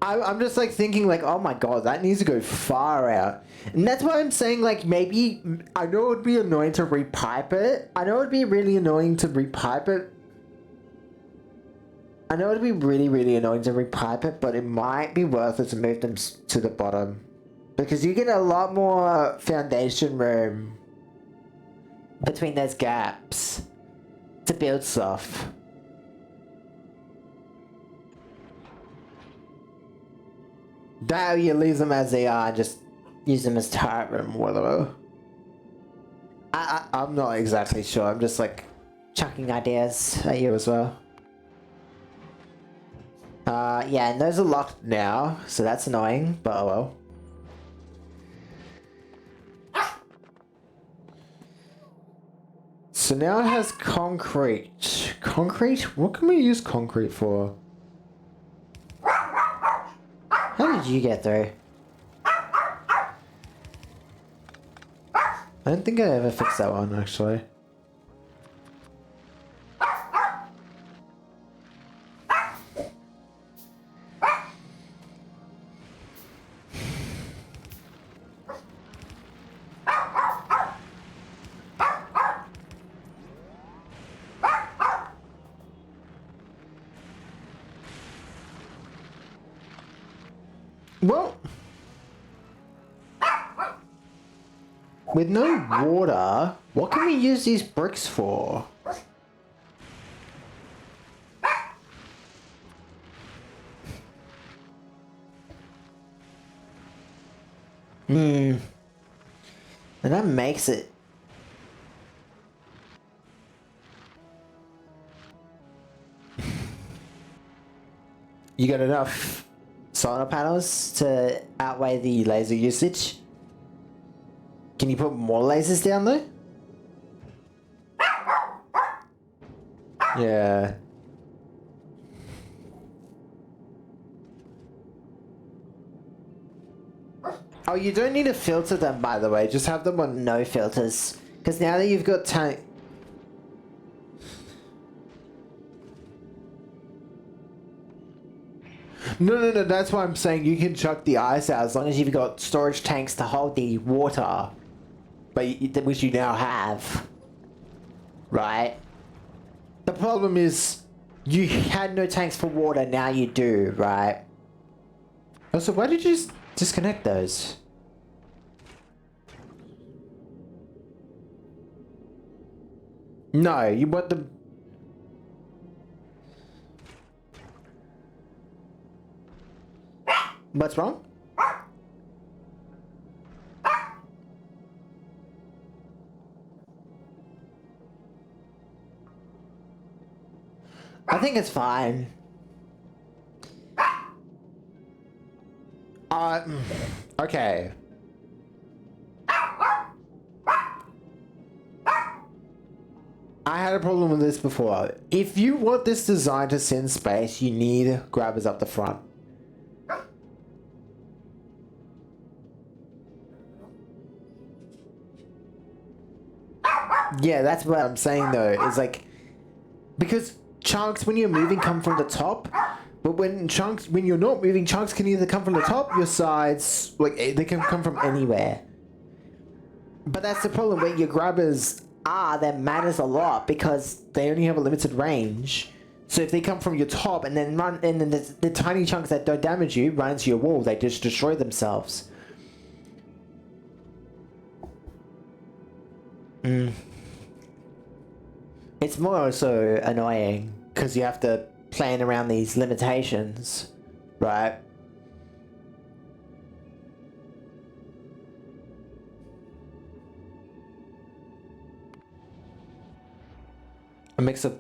I'm just like thinking like, oh my god, that needs to go far out. And that's why I'm saying like maybe, I know it would be annoying to repipe it. I know it would be really annoying to repipe it. I know it'd be really, really annoying to repipe it, but it might be worth it to move them to the bottom. Because you get a lot more foundation room between those gaps to build stuff. Now you leave them as they are and just use them as turret room, whatever. I'm not exactly sure, I'm just like chucking ideas at you as well. Yeah, and those are locked now, so that's annoying, but oh well. So now it has concrete. Concrete? What can we use concrete for? How did you get through? I don't think I ever fixed that one, actually. Well, with no water, what can we use these bricks for? And that makes it. You got enough solar panels to outweigh the laser usage? Can you put more lasers down there? Yeah. Oh, you don't need to filter them, by the way. Just have them on no filters. Because now that you've got tank... No, that's why I'm saying you can chuck the ice out as long as you've got storage tanks to hold the water. Which you now have. Right? The problem is, you had no tanks for water, now you do, right? Oh, so why did you just disconnect those? No, you want the... What's wrong? I think it's fine. Okay. I had a problem with this before. If you want this design to send space, you need grabbers up the front. Yeah, that's what I'm saying though, is like, because chunks when you're moving come from the top, but when you're not moving, chunks can either come from the top, your sides, like they can come from anywhere. But that's the problem, where your grabbers are, that matters a lot because they only have a limited range. So if they come from your top and then the tiny chunks that don't damage you run into your wall, they just destroy themselves. It's more so annoying because you have to plan around these limitations, right? A mix of...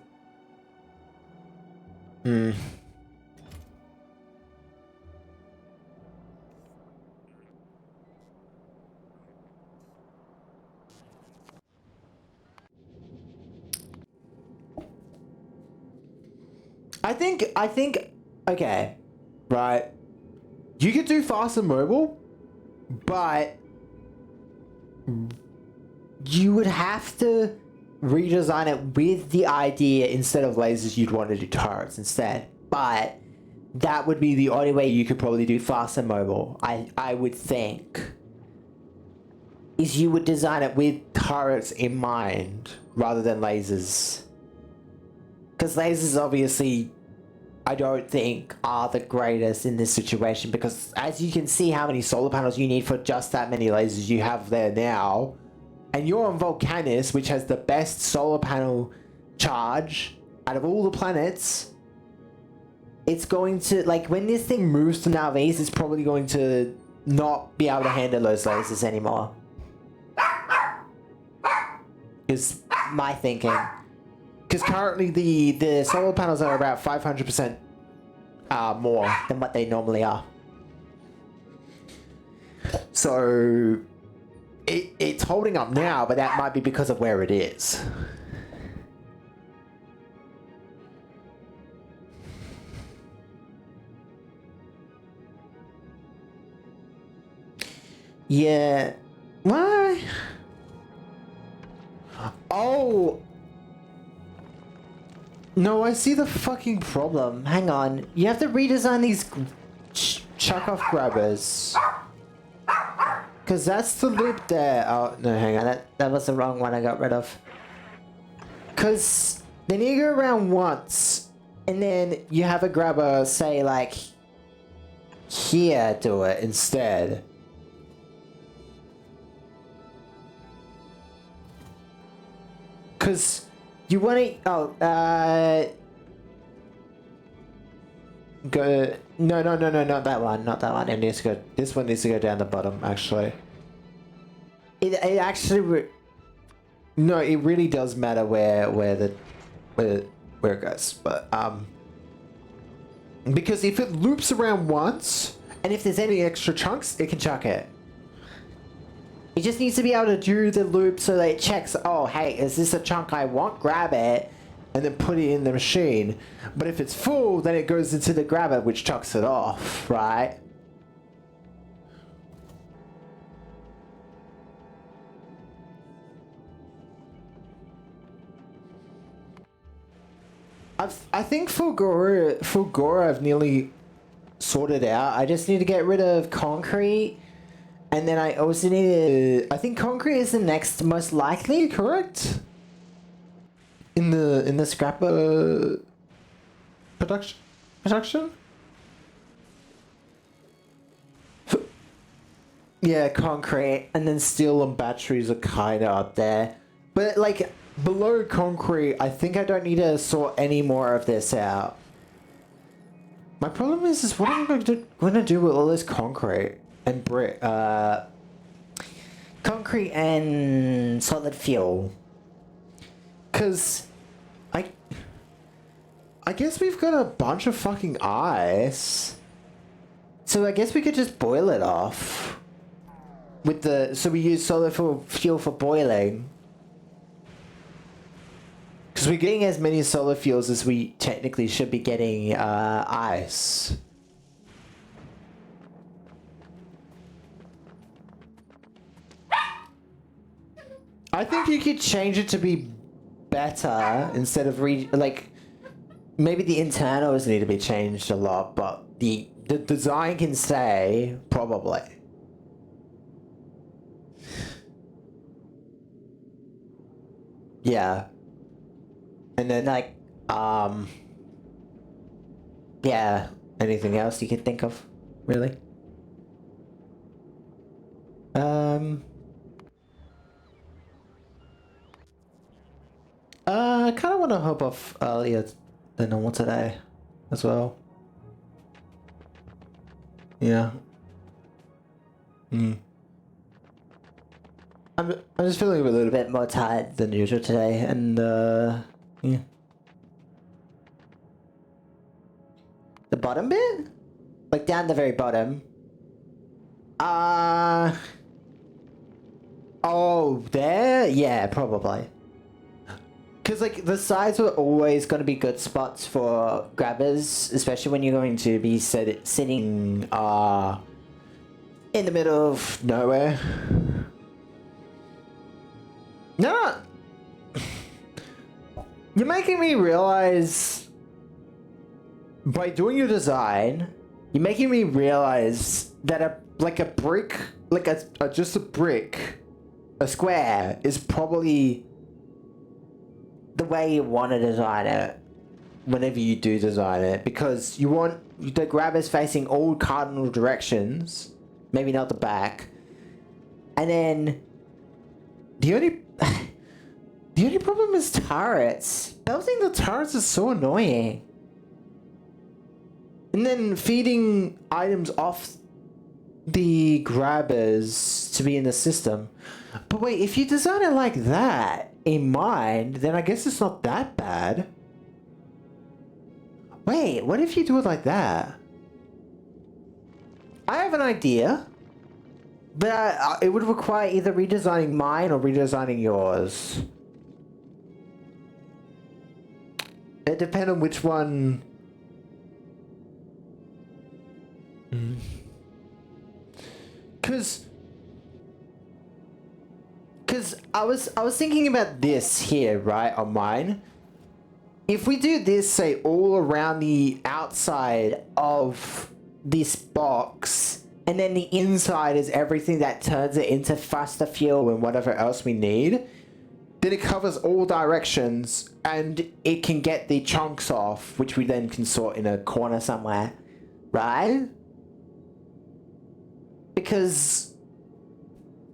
I think, okay, right. You could do fast and mobile, but you would have to redesign it with the idea, instead of lasers, you'd want to do turrets instead. But that would be the only way you could probably do fast and mobile, I would think. Is you would design it with turrets in mind rather than lasers. Because lasers obviously, I don't think, are the greatest in this situation, because as you can see how many solar panels you need for just that many lasers you have there now, and you're on Volcanus, which has the best solar panel charge out of all the planets. It's going to, like, when this thing moves to Nalvese, it's probably going to not be able to handle those lasers anymore. Is my thinking. Because currently the solar panels are about 500% more than what they normally are. So it's holding up now, but that might be because of where it is. Yeah. Why? Oh. No, I see the fucking problem. Hang on. You have to redesign these chuck-off grabbers. Because that's the loop there. Oh, no, hang on. That was the wrong one I got rid of. Because then you go around once, and then you have a grabber say, like, here, do it instead. Because you want to... Oh, go. No, not that one. Not that one. It needs to go. This one needs to go down the bottom. Actually, it actually. No, it really does matter where it goes, but because if it loops around once, and if there's any extra chunks, it can chuck it. It just needs to be able to do the loop so that it checks, oh, hey, is this a chunk I want? Grab it, and then put it in the machine. But if it's full, then it goes into the grabber, which chucks it off, right? I think Fulgora I've nearly sorted out. I just need to get rid of concrete. And then I also need to... I think concrete is the next most likely, correct? In the scrapper production? Yeah, concrete, and then steel and batteries are kind of up there. But like below concrete, I think I don't need to sort any more of this out. My problem is what am I going to do with all this concrete and brick? Concrete and solid fuel. Cause I guess we've got a bunch of fucking ice. So I guess we could just boil it off. So we use solid fuel for boiling. Because we're getting as many solid fuels as we technically should be getting ice. I think you could change it to be better instead of maybe the internals need to be changed a lot, but the design can stay probably. Yeah. And then yeah, anything else you can think of, really? I kind of want to hop off earlier than normal today as well. Yeah. I'm just feeling a little bit more tired than usual today, and yeah. The bottom bit? Like down the very bottom? Oh, there? Yeah, probably. Because, like, the sides were always going to be good spots for grabbers, especially when you're going to be sitting, in the middle of nowhere. No! You're making me realize... By doing your design, you're making me realize that a brick, just a brick, a square, is probably the way you want to design it whenever you do design it, because you want the grabbers facing all cardinal directions, maybe not the back, and then the only problem is turrets. Belting the turrets is so annoying. And then feeding items off the grabbers to be in the system. But wait, if you design it like that in mind, then I guess it's not that bad. Wait, what if you do it like that? I have an idea, but it would require either redesigning mine or redesigning yours. It depends on which one. Cause I was thinking about this here, right, on mine. If we do this, say, all around the outside of this box, and then the inside is everything that turns it into faster fuel and whatever else we need, then it covers all directions, and it can get the chunks off, which we then can sort in a corner somewhere, right? Because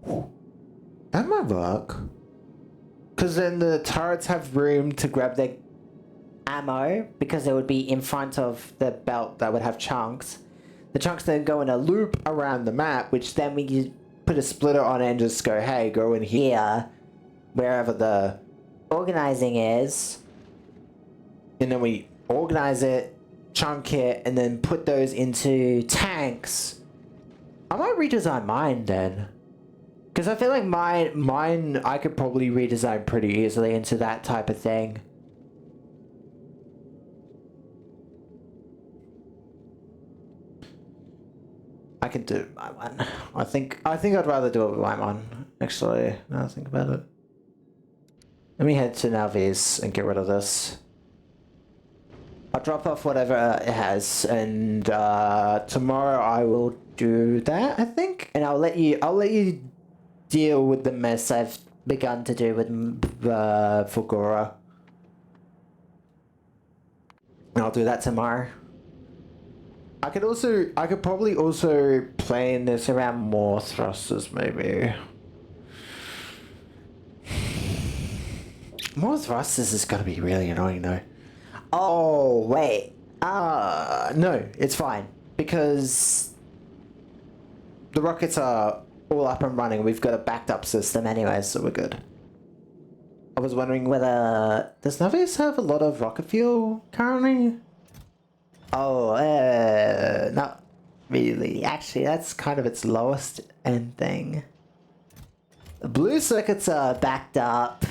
that might work. Because then the turrets have room to grab their ammo because it would be in front of the belt that would have chunks. The chunks then go in a loop around the map, which then we can put a splitter on it and just go, hey, go in here, wherever the organizing is. And then we organize it, chunk it, and then put those into tanks. I might redesign mine then. Because I feel like mine I could probably redesign pretty easily into that type of thing. I can do my one. I think I'd rather do it with my one, actually, now I think about it. Let me head to Navi's and get rid of this. I'll drop off whatever it has, and tomorrow I will do that, I think. And I'll let you deal with the mess I've begun to do with Fugora. And I'll do that tomorrow. I could probably also plan this around more thrusters, maybe. More thrusters is gonna be really annoying though. Oh, wait. No, it's fine. Because the rockets are all up and running. We've got a backed up system anyway, so we're good. I was wondering whether... Does Navi's have a lot of rocket fuel currently? Oh, not really. Actually, that's kind of its lowest end thing. The blue circuits are backed up.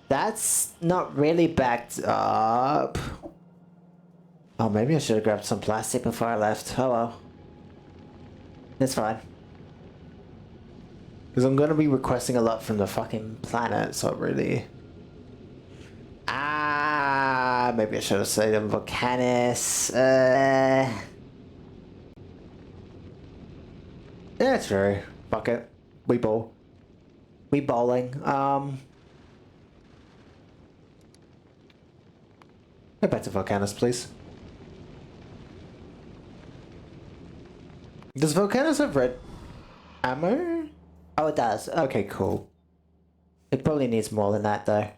That's not really backed up. Oh, maybe I should have grabbed some plastic before I left. Oh well. It's fine. Because I'm going to be requesting a lot from the fucking planet, so really... maybe I should have said them Volcanus. Yeah, true. Fuck it. We bowl. We bowling. Go back to Volcanus, please. Does Volcanus have red ammo? Oh, it does. Okay, cool. It probably needs more than that, though.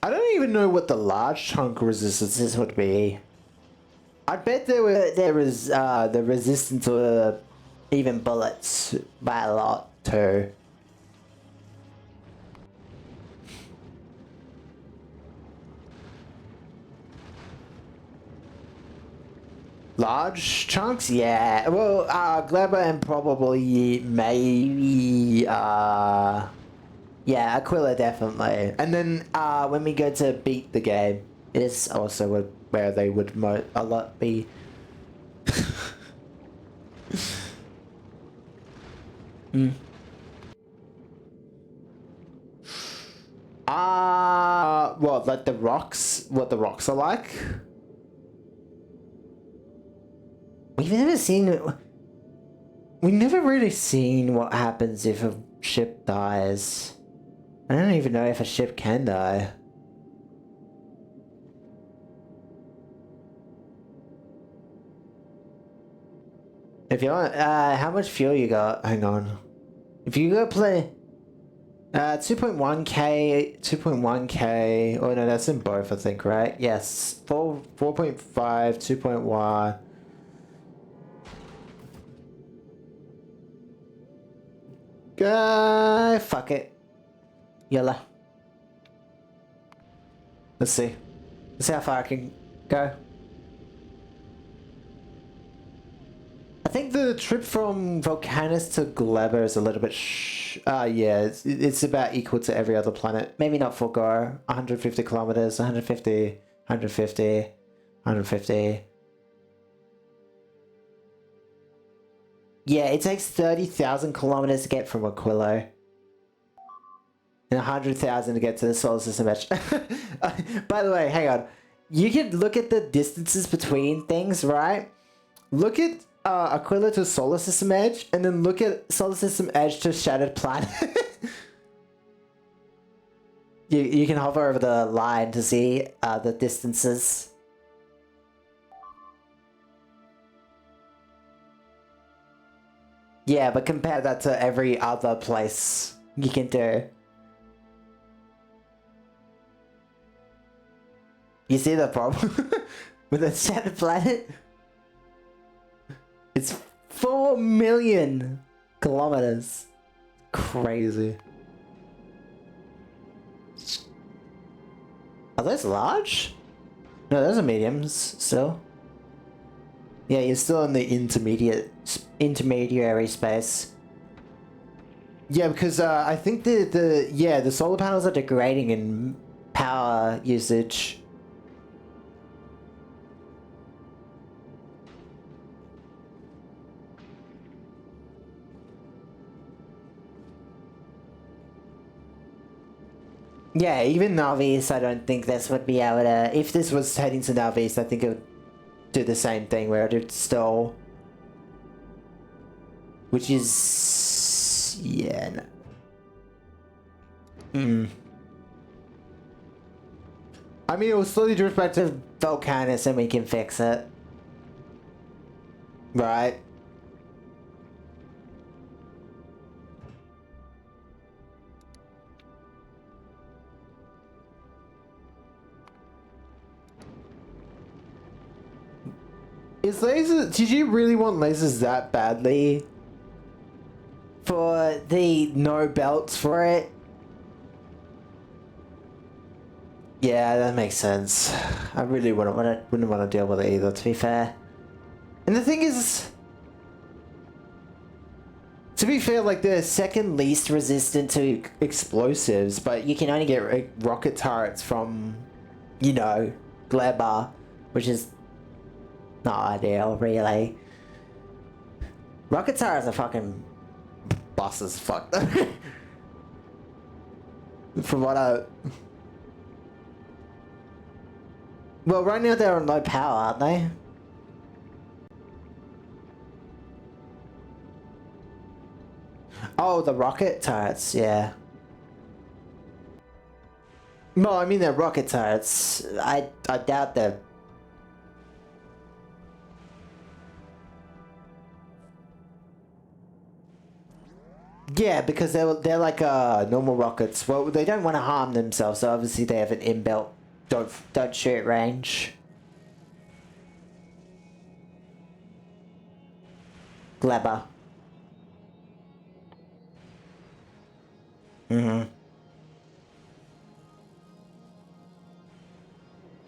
I don't even know what the large chunk resistances would be. I bet there was the resistance to even bullets by a lot too. Large chunks? Yeah. Well, Gleba and probably maybe yeah, Aquila definitely. And then when we go to beat the game, is also where they would a lot be. What, like the rocks? What the rocks are like? We've never really seen what happens if a ship dies. I don't even know if a ship can die. If you want, how much fuel you got? Hang on. If you go play, 2.1k, 2.1k. Oh no, that's in both, I think, right? Yes, 4.5, 2.1. Fuck it. Yalla. Let's see. Let's see how far I can go. I think the trip from Volcanus to Gleba is a little bit yeah, it's about equal to every other planet. Maybe not for Go. 150 kilometers, 150, 150, 150. Yeah, it takes 30,000 kilometers to get from Aquilo. And 100,000 to get to the solar system edge. By the way, hang on. You can look at the distances between things, right? Look at Aquila to Solar System Edge, and then look at Solar System Edge to Shattered Planet. You can hover over the line to see the distances. Yeah, but compare that to every other place you can do. You see the problem with the Shattered Planet? It's 4 million kilometers. Crazy. Are those large? No, those are mediums still. Yeah, you're still in the intermediary space. Yeah, because I think the solar panels are degrading in power usage. Yeah, even Navis, I don't think this would be able to... If this was heading to Navis, I think it would do the same thing where it would stall. Which is... yeah, no. I mean, it will slowly drift back to Volcanus and we can fix it. Right? Is lasers... Did you really want lasers that badly? For the no belts for it? Yeah, that makes sense. I really wouldn't want to deal with it either, to be fair. And the thing is... To be fair, like, they're second least resistant to explosives, but you can only get rocket turrets from, you know, Gleber, which is not ideal, really. Rocket turrets are fucking boss as fuck, though. From what I... Well, right now they're on low power, aren't they? Oh, the rocket turrets, yeah. No, I mean they're rocket turrets. I doubt they're... Yeah, because they're like normal rockets. Well, they don't want to harm themselves, so obviously they have an inbuilt don't shoot range. Gleber.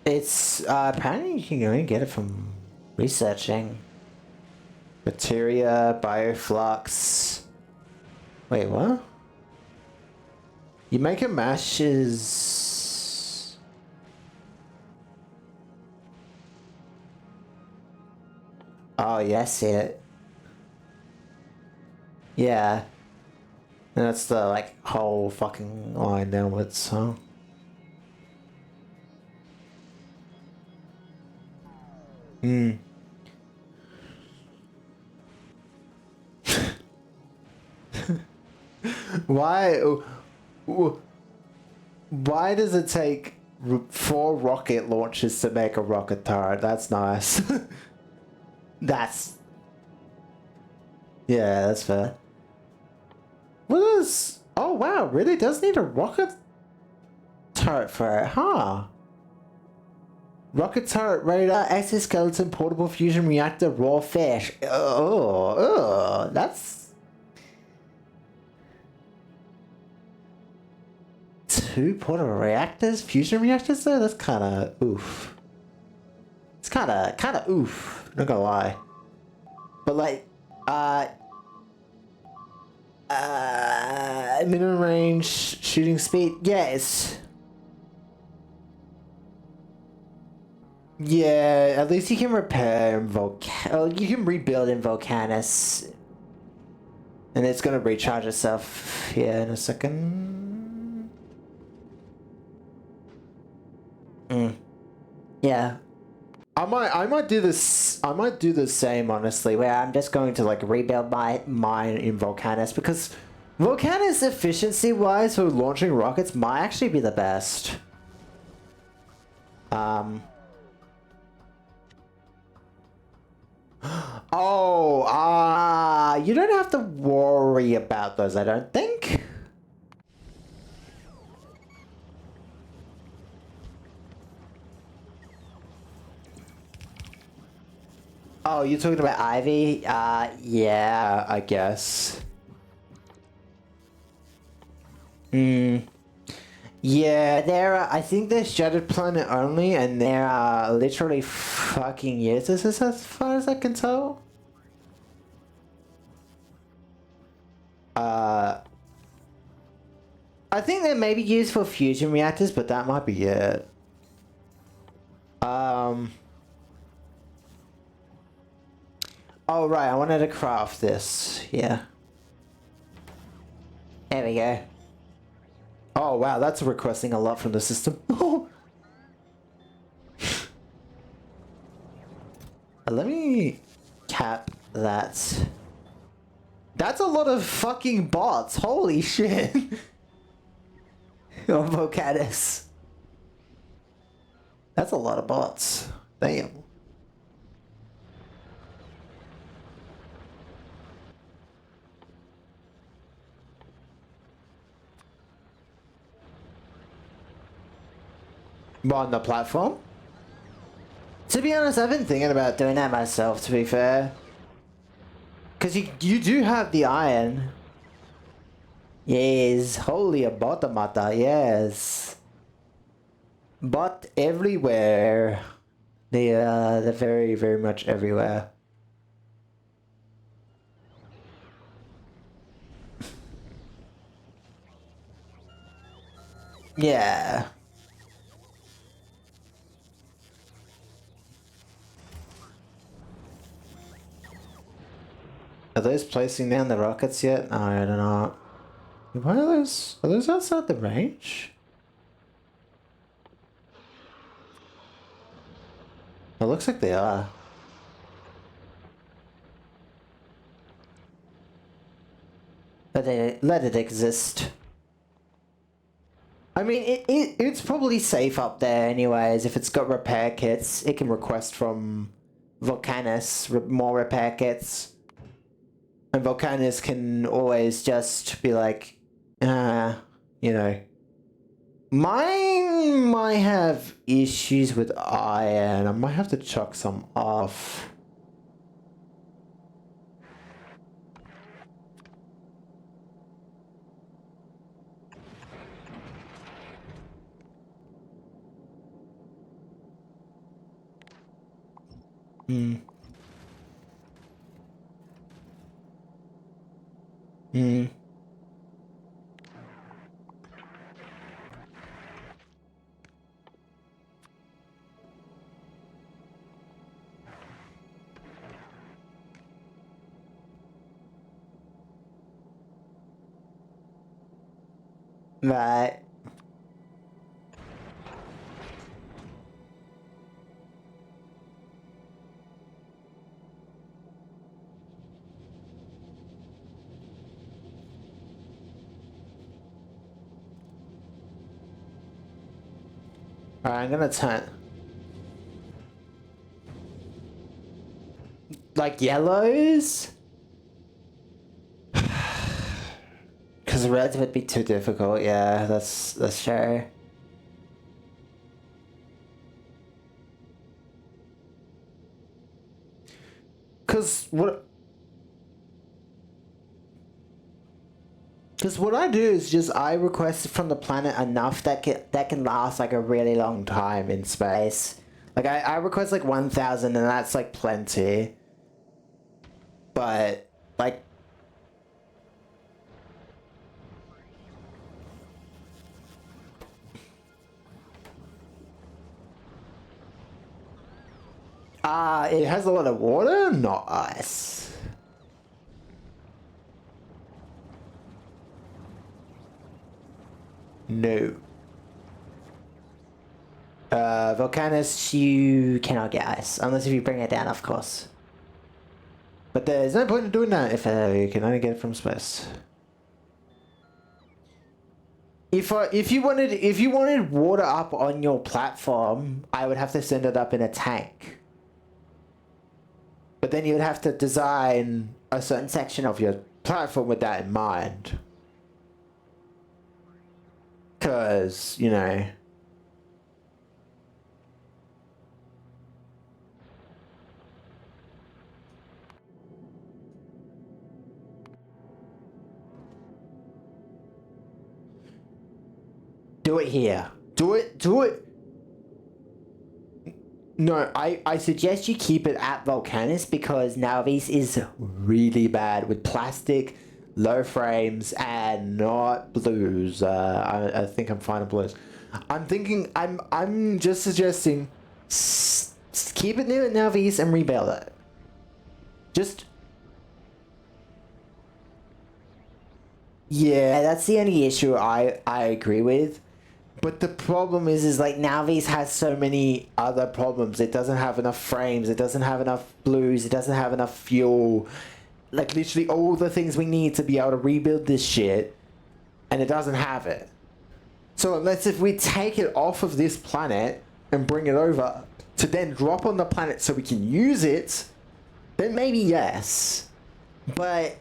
It's apparently you can only get it from researching. Materia, bioflux. Wait, what? You make a mashes. Oh, yeah, I see it. Yeah. And that's the, like, whole fucking line downwards, huh? Why does it take 4 rocket launches to make a rocket turret? That's nice. Yeah, that's fair. What is... Oh wow, really does need a rocket turret for it, huh? Rocket turret radar, exoskeleton, portable fusion reactor, raw fish. Oh, that's... 2 portable reactors? Fusion reactors though? That's kinda oof. It's kinda oof, not gonna lie. But like, minimum range, shooting speed, yes. Yeah, at least you can repair you can rebuild in Volcanus. And it's gonna recharge itself here in a second. Yeah. I might do this. I might do the same, honestly, where I'm just going to like rebuild my mine in Volcanus because Volcanus efficiency wise for launching rockets might actually be the best. Oh, you don't have to worry about those, I don't think. Oh, you're talking about Ivy? Yeah, I guess. Yeah, there are, I think they're Shattered Planet only, and there are literally fucking uses as far as I can tell. I think they may be used for fusion reactors, but that might be it. Oh right, I wanted to craft this. Yeah. There we go. Oh wow, that's requesting a lot from the system. Let me cap that. That's a lot of fucking bots. Holy shit. Oh, Vocatus. That's a lot of bots. Damn. On the platform? To be honest, I've been thinking about doing that myself, to be fair. Because you do have the iron. Yes, holy abotamata, yes. But everywhere. They're very, very much everywhere. Yeah. Are those placing down the rockets yet? No, I don't know. Why are those? Are those outside the range? It looks like they are. Let it exist. I mean, it's probably safe up there anyways. If it's got repair kits, it can request from Volcanus more repair kits. And Volcanus can always just be like, you know. Mine might have issues with iron. I might have to chuck some off. Hmm. Hmm. Right. Alright, I'm gonna turn. Like yellows? Because reds would be too difficult, yeah, that's sure. Because what I do is just I request from the planet enough that can last like a really long time in space. Like I request like 1,000 and that's like plenty. But like it has a lot of water, not ice. No. Volcanus, you cannot get ice unless if you bring it down, of course. But there's no point in doing that if you can only get it from space. If you wanted water up on your platform, I would have to send it up in a tank. But then you would have to design a certain section of your platform with that in mind. Cause, you know. Do it here. Do it. No, I suggest you keep it at Volcanus because Navis is really bad with plastic, low frames, and not blues. I think I'm fine with blues. I'm just suggesting keep it near Navis and rebuild it. Just yeah, that's the only issue I agree with. But the problem is like Navis has so many other problems. It doesn't have enough frames. It doesn't have enough blues. It doesn't have enough fuel. Like literally all the things we need to be able to rebuild this shit, and it doesn't have it. So unless if we take it off of this planet and bring it over to then drop on the planet so we can use it, then maybe yes. But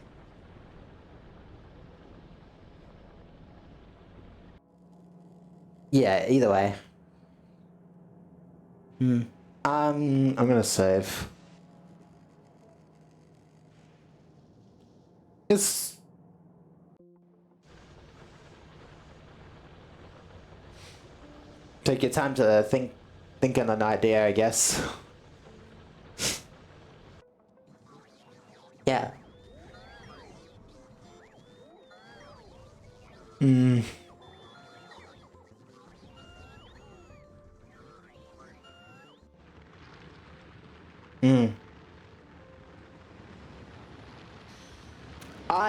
yeah, either way. I'm gonna save. It's take your time to think on an idea, I guess. Yeah.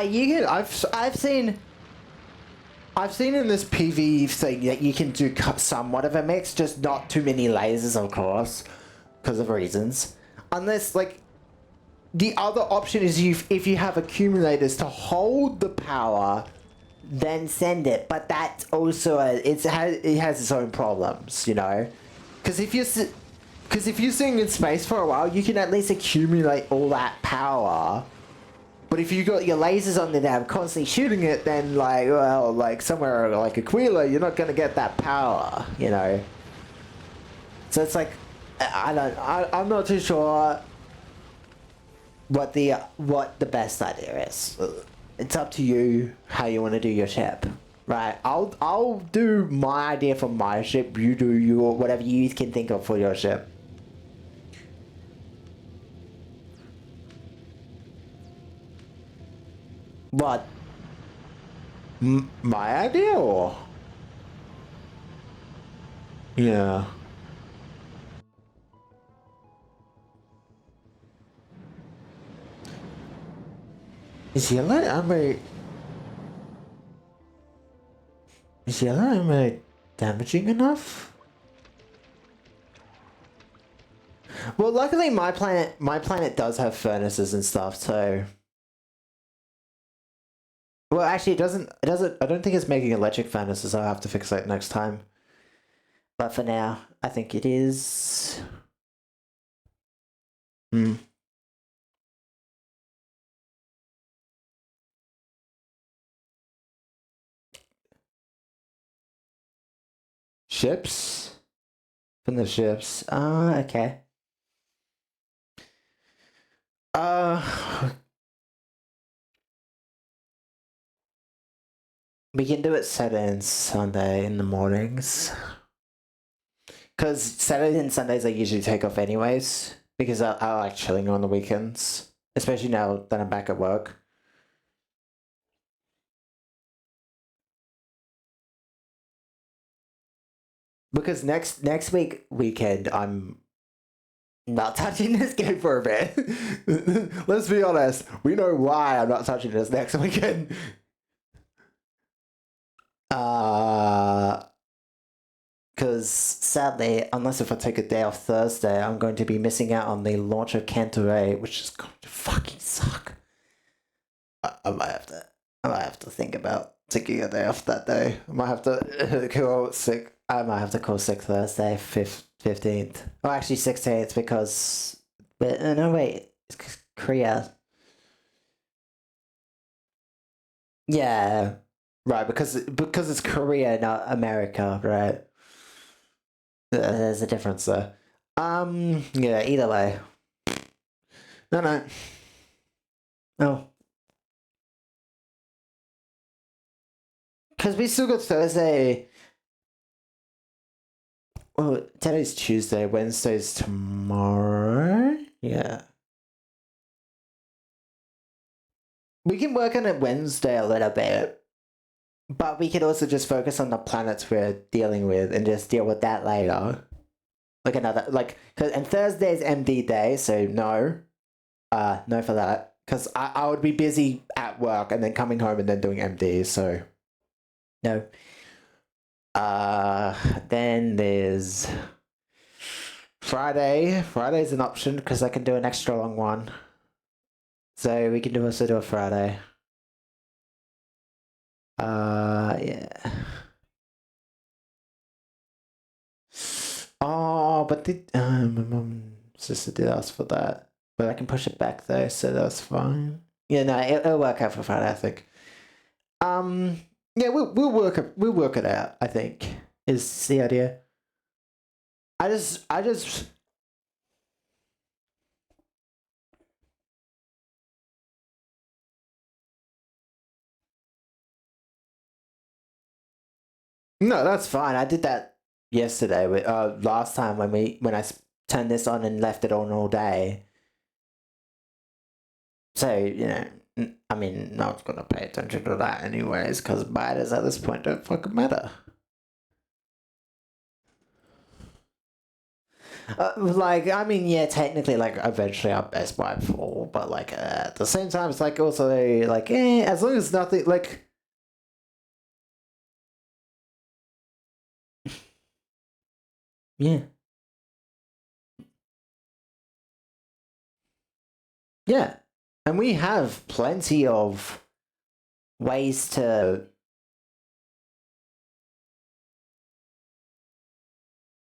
You can. I've seen in this PV thing that you can do somewhat of a mix, just not too many lasers, of course, because of reasons. Unless like the other option is if you have accumulators to hold the power, then send it. But that's also it has its own problems, you know, because if you're sitting in space for a while, you can at least accumulate all that power. But if you got your lasers on the dam constantly shooting it, then like, well, like somewhere like Aquila, you're not gonna get that power, you know. So it's like, I'm not too sure what the best idea is. It's up to you how you want to do your ship, right? I'll do my idea for my ship. You do your whatever you can think of for your ship. What? My idea or? Yeah. Is yellow armor damaging enough? Well, luckily my planet does have furnaces and stuff, so. Well, actually, it doesn't. I don't think it's making electric furnaces. I'll have to fix that next time. But for now, I think it is. Ships? From the ships. Okay. We can do it Saturday and Sunday in the mornings. Because Saturdays and Sundays I usually take off anyways. Because I like chilling on the weekends. Especially now that I'm back at work. Because next weekend I'm not touching this game for a bit. Let's be honest. We know why I'm not touching this next weekend. Because because sadly, unless if I take a day off Thursday, I'm going to be missing out on the launch of Canto 8, which is going to fucking suck. I might have to think about taking a day off that day. I might have to call sick. I might have to call sick Thursday, 15th. Oh, actually 16th because... But, no, wait. It's Korea. Yeah. Right, because it's Korea, not America, right? There's a difference there. Yeah, either way. No. Oh. Because we still got Thursday. Well, today's Tuesday, Wednesday's tomorrow. Yeah. We can work on it Wednesday a little bit. But we could also just focus on the planets we're dealing with and just deal with that later. Like another, like, and Thursday's MD day, so no. No for that. Because I would be busy at work and then coming home and then doing MD, so no. Then there's Friday. Friday's an option because I can do an extra long one. So we can also do a Friday. Yeah. Oh, but my mum sister did ask for that. But I can push it back though, so that's fine. Yeah, no, it'll work out for Friday, I think. Yeah, we'll work it out, I think, is the idea. I just No, that's fine. I did that yesterday with last time when I turned this on and left it on all day. So, you know, I mean, no one's gonna pay attention to that anyways, because biters at this point don't fucking matter. Like, I mean, yeah, technically, like, eventually I'll Best Buy fall, but, like, at the same time, it's, like, also, like, as long as nothing, like... Yeah. Yeah. And we have plenty of ways to...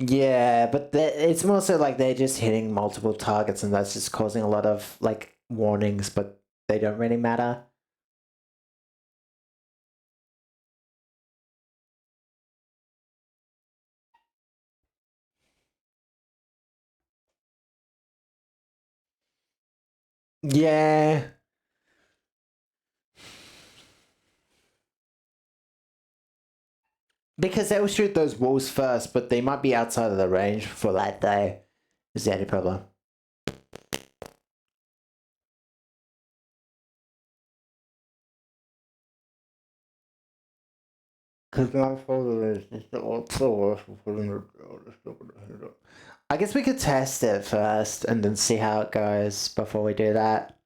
Yeah, but it's more so like they're just hitting multiple targets and that's just causing a lot of, like, warnings, but they don't really matter. Yeah. Because they'll shoot those walls first, but they might be outside of the range for that day. Is the only problem. Because my folder is just also I guess we could test it first and then see how it goes before we do that.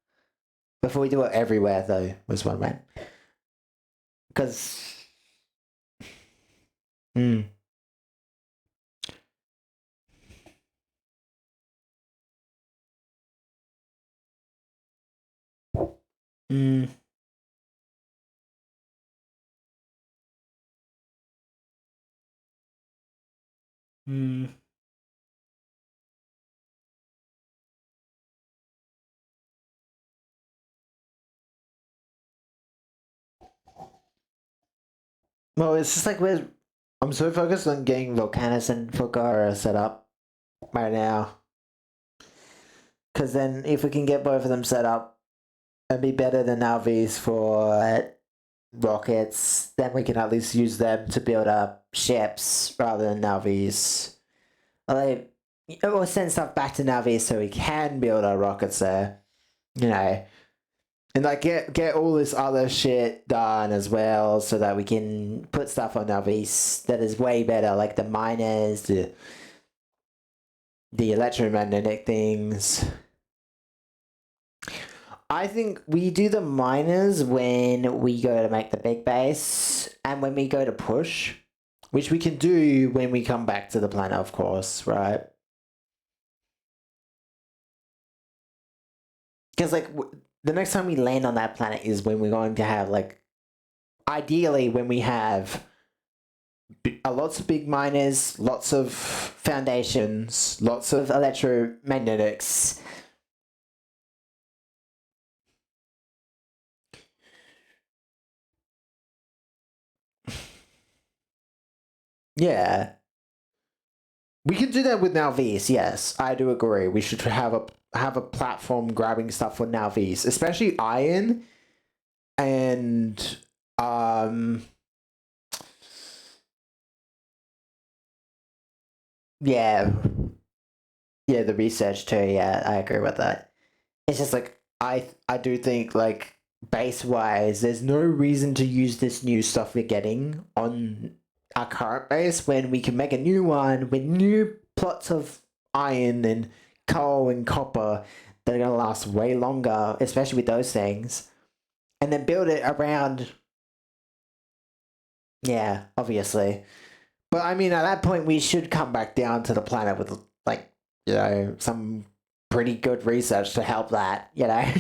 Before we do it everywhere, though, was what I meant. Because... Hmm. Hmm. Hmm. Well, it's just like I'm so focused on getting Volcanus and Fulgara set up right now. Because then if we can get both of them set up and be better than Alvis for rockets, then we can at least use them to build up ships rather than Alvis. Or send stuff back to Navi so we can build our rockets there. You know. And like get all this other shit done as well so that we can put stuff on Navis that is way better, like the miners, the electromagnetic things. I think we do the miners when we go to make the big base and when we go to push. which we can do when we come back to the planet, of course, right? Because like the next time we land on that planet is when we're going to have like, ideally when we have lots of big miners, lots of foundations, lots of electromagnetics. Yeah. We can do that with Nalvis, yes. I do agree. We should have a platform grabbing stuff for Nalvis, especially iron and yeah. Yeah, the research too, yeah, I agree with that. It's just like I do think like base wise, there's no reason to use this new stuff we're getting on our current base when we can make a new one with new plots of iron and coal and copper that are gonna last way longer, especially with those things. And then build it around, yeah, obviously. But I mean at that point we should come back down to the planet with like, you know, some pretty good research to help that, you know.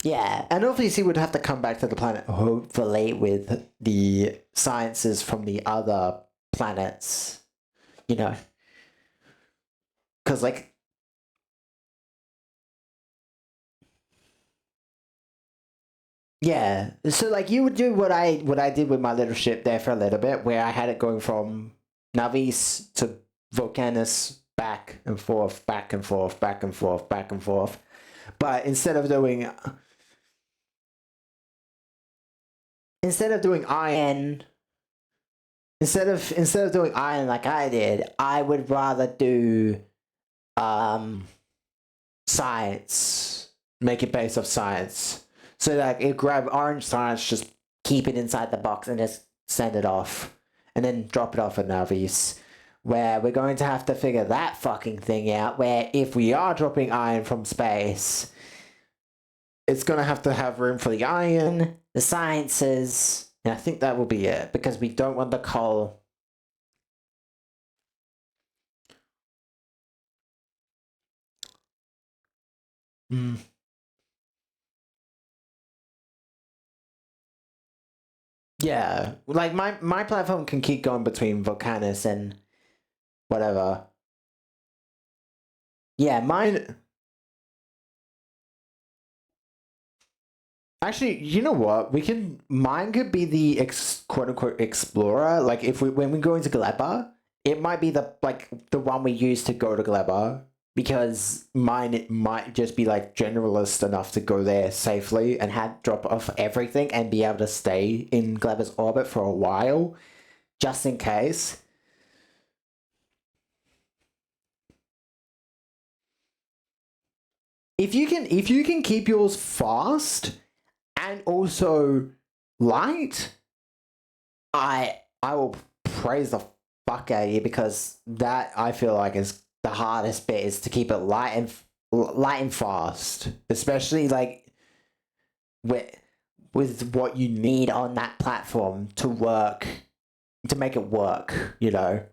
Yeah, and obviously we'd have to come back to the planet hopefully with the sciences from the other planets, you know. Because like, yeah, so like you would do what I did with my little ship there for a little bit, where I had it going from Navis to Volcanus, back and forth, back and forth, back and forth, back and forth. But instead of doing iron, instead of doing iron like I did, I would rather do um science. Make it based off science. So like if grab orange science, just keep it inside the box and just send it off. And then drop it off at Navis. Where we're going to have to figure that fucking thing out, where if we are dropping iron from space, it's gonna have to have room for the iron, the sciences, and I think that will be it, because we don't want the coal. Mm. Yeah, like my platform can keep going between Volcanus and whatever. Yeah, mine. Actually, you know what? We can. Mine could be the quote unquote explorer. Like if we when we go into Gleba, it might be the one we use to go to Gleba, because mine it might just be like generalist enough to go there safely and have drop off everything and be able to stay in Gleba's orbit for a while, just in case. If you can keep yours fast and also light, I will praise the fuck out of you, because that I feel like is the hardest bit, is to keep it light and fast, especially like with what you need on that platform to work, to make it work, you know.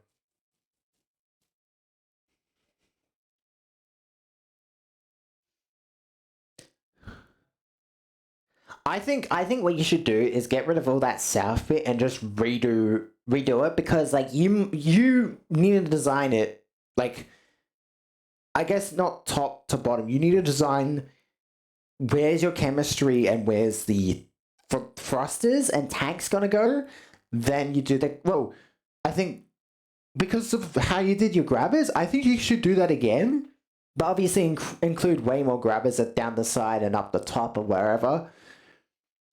I think what you should do is get rid of all that south bit and just redo it, because like you need to design it like, I guess not top to bottom. You need to design where's your chemistry and where's the thrusters and tanks gonna go. Then you do the, well, I think because of how you did your grabbers, I think you should do that again. But obviously include way more grabbers at down the side and up the top or wherever.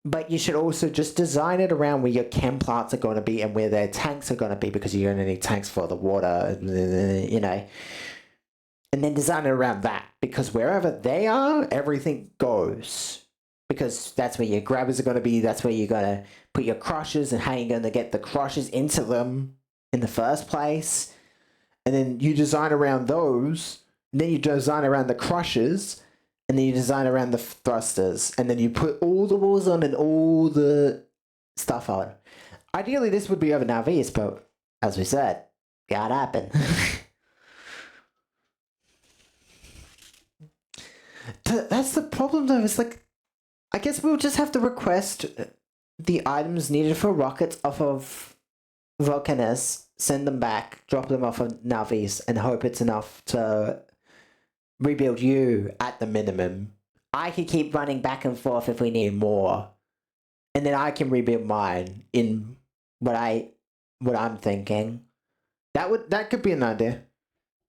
But you should also just design it around where your chem plants are going to be and where their tanks are going to be, because you're going to need tanks for the water, you know. And then design it around that, because wherever they are, everything goes. Because that's where your grabbers are going to be, that's where you're going to put your crushers and how you're going to get the crushers into them in the first place. And then you design around those, and then you design around the crushers, and then you design around the thrusters, and then you put all the walls on and all the stuff on. Ideally, this would be over Navies, but as we said, can't happen. That's the problem, though. It's like, I guess we'll just have to request the items needed for rockets off of Vulcanus, send them back, drop them off of Navies, and hope it's enough to rebuild you at the minimum. I could keep running back and forth if we need more, and then I can rebuild mine in what I'm thinking. That could be an idea.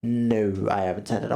No, I haven't turned it off.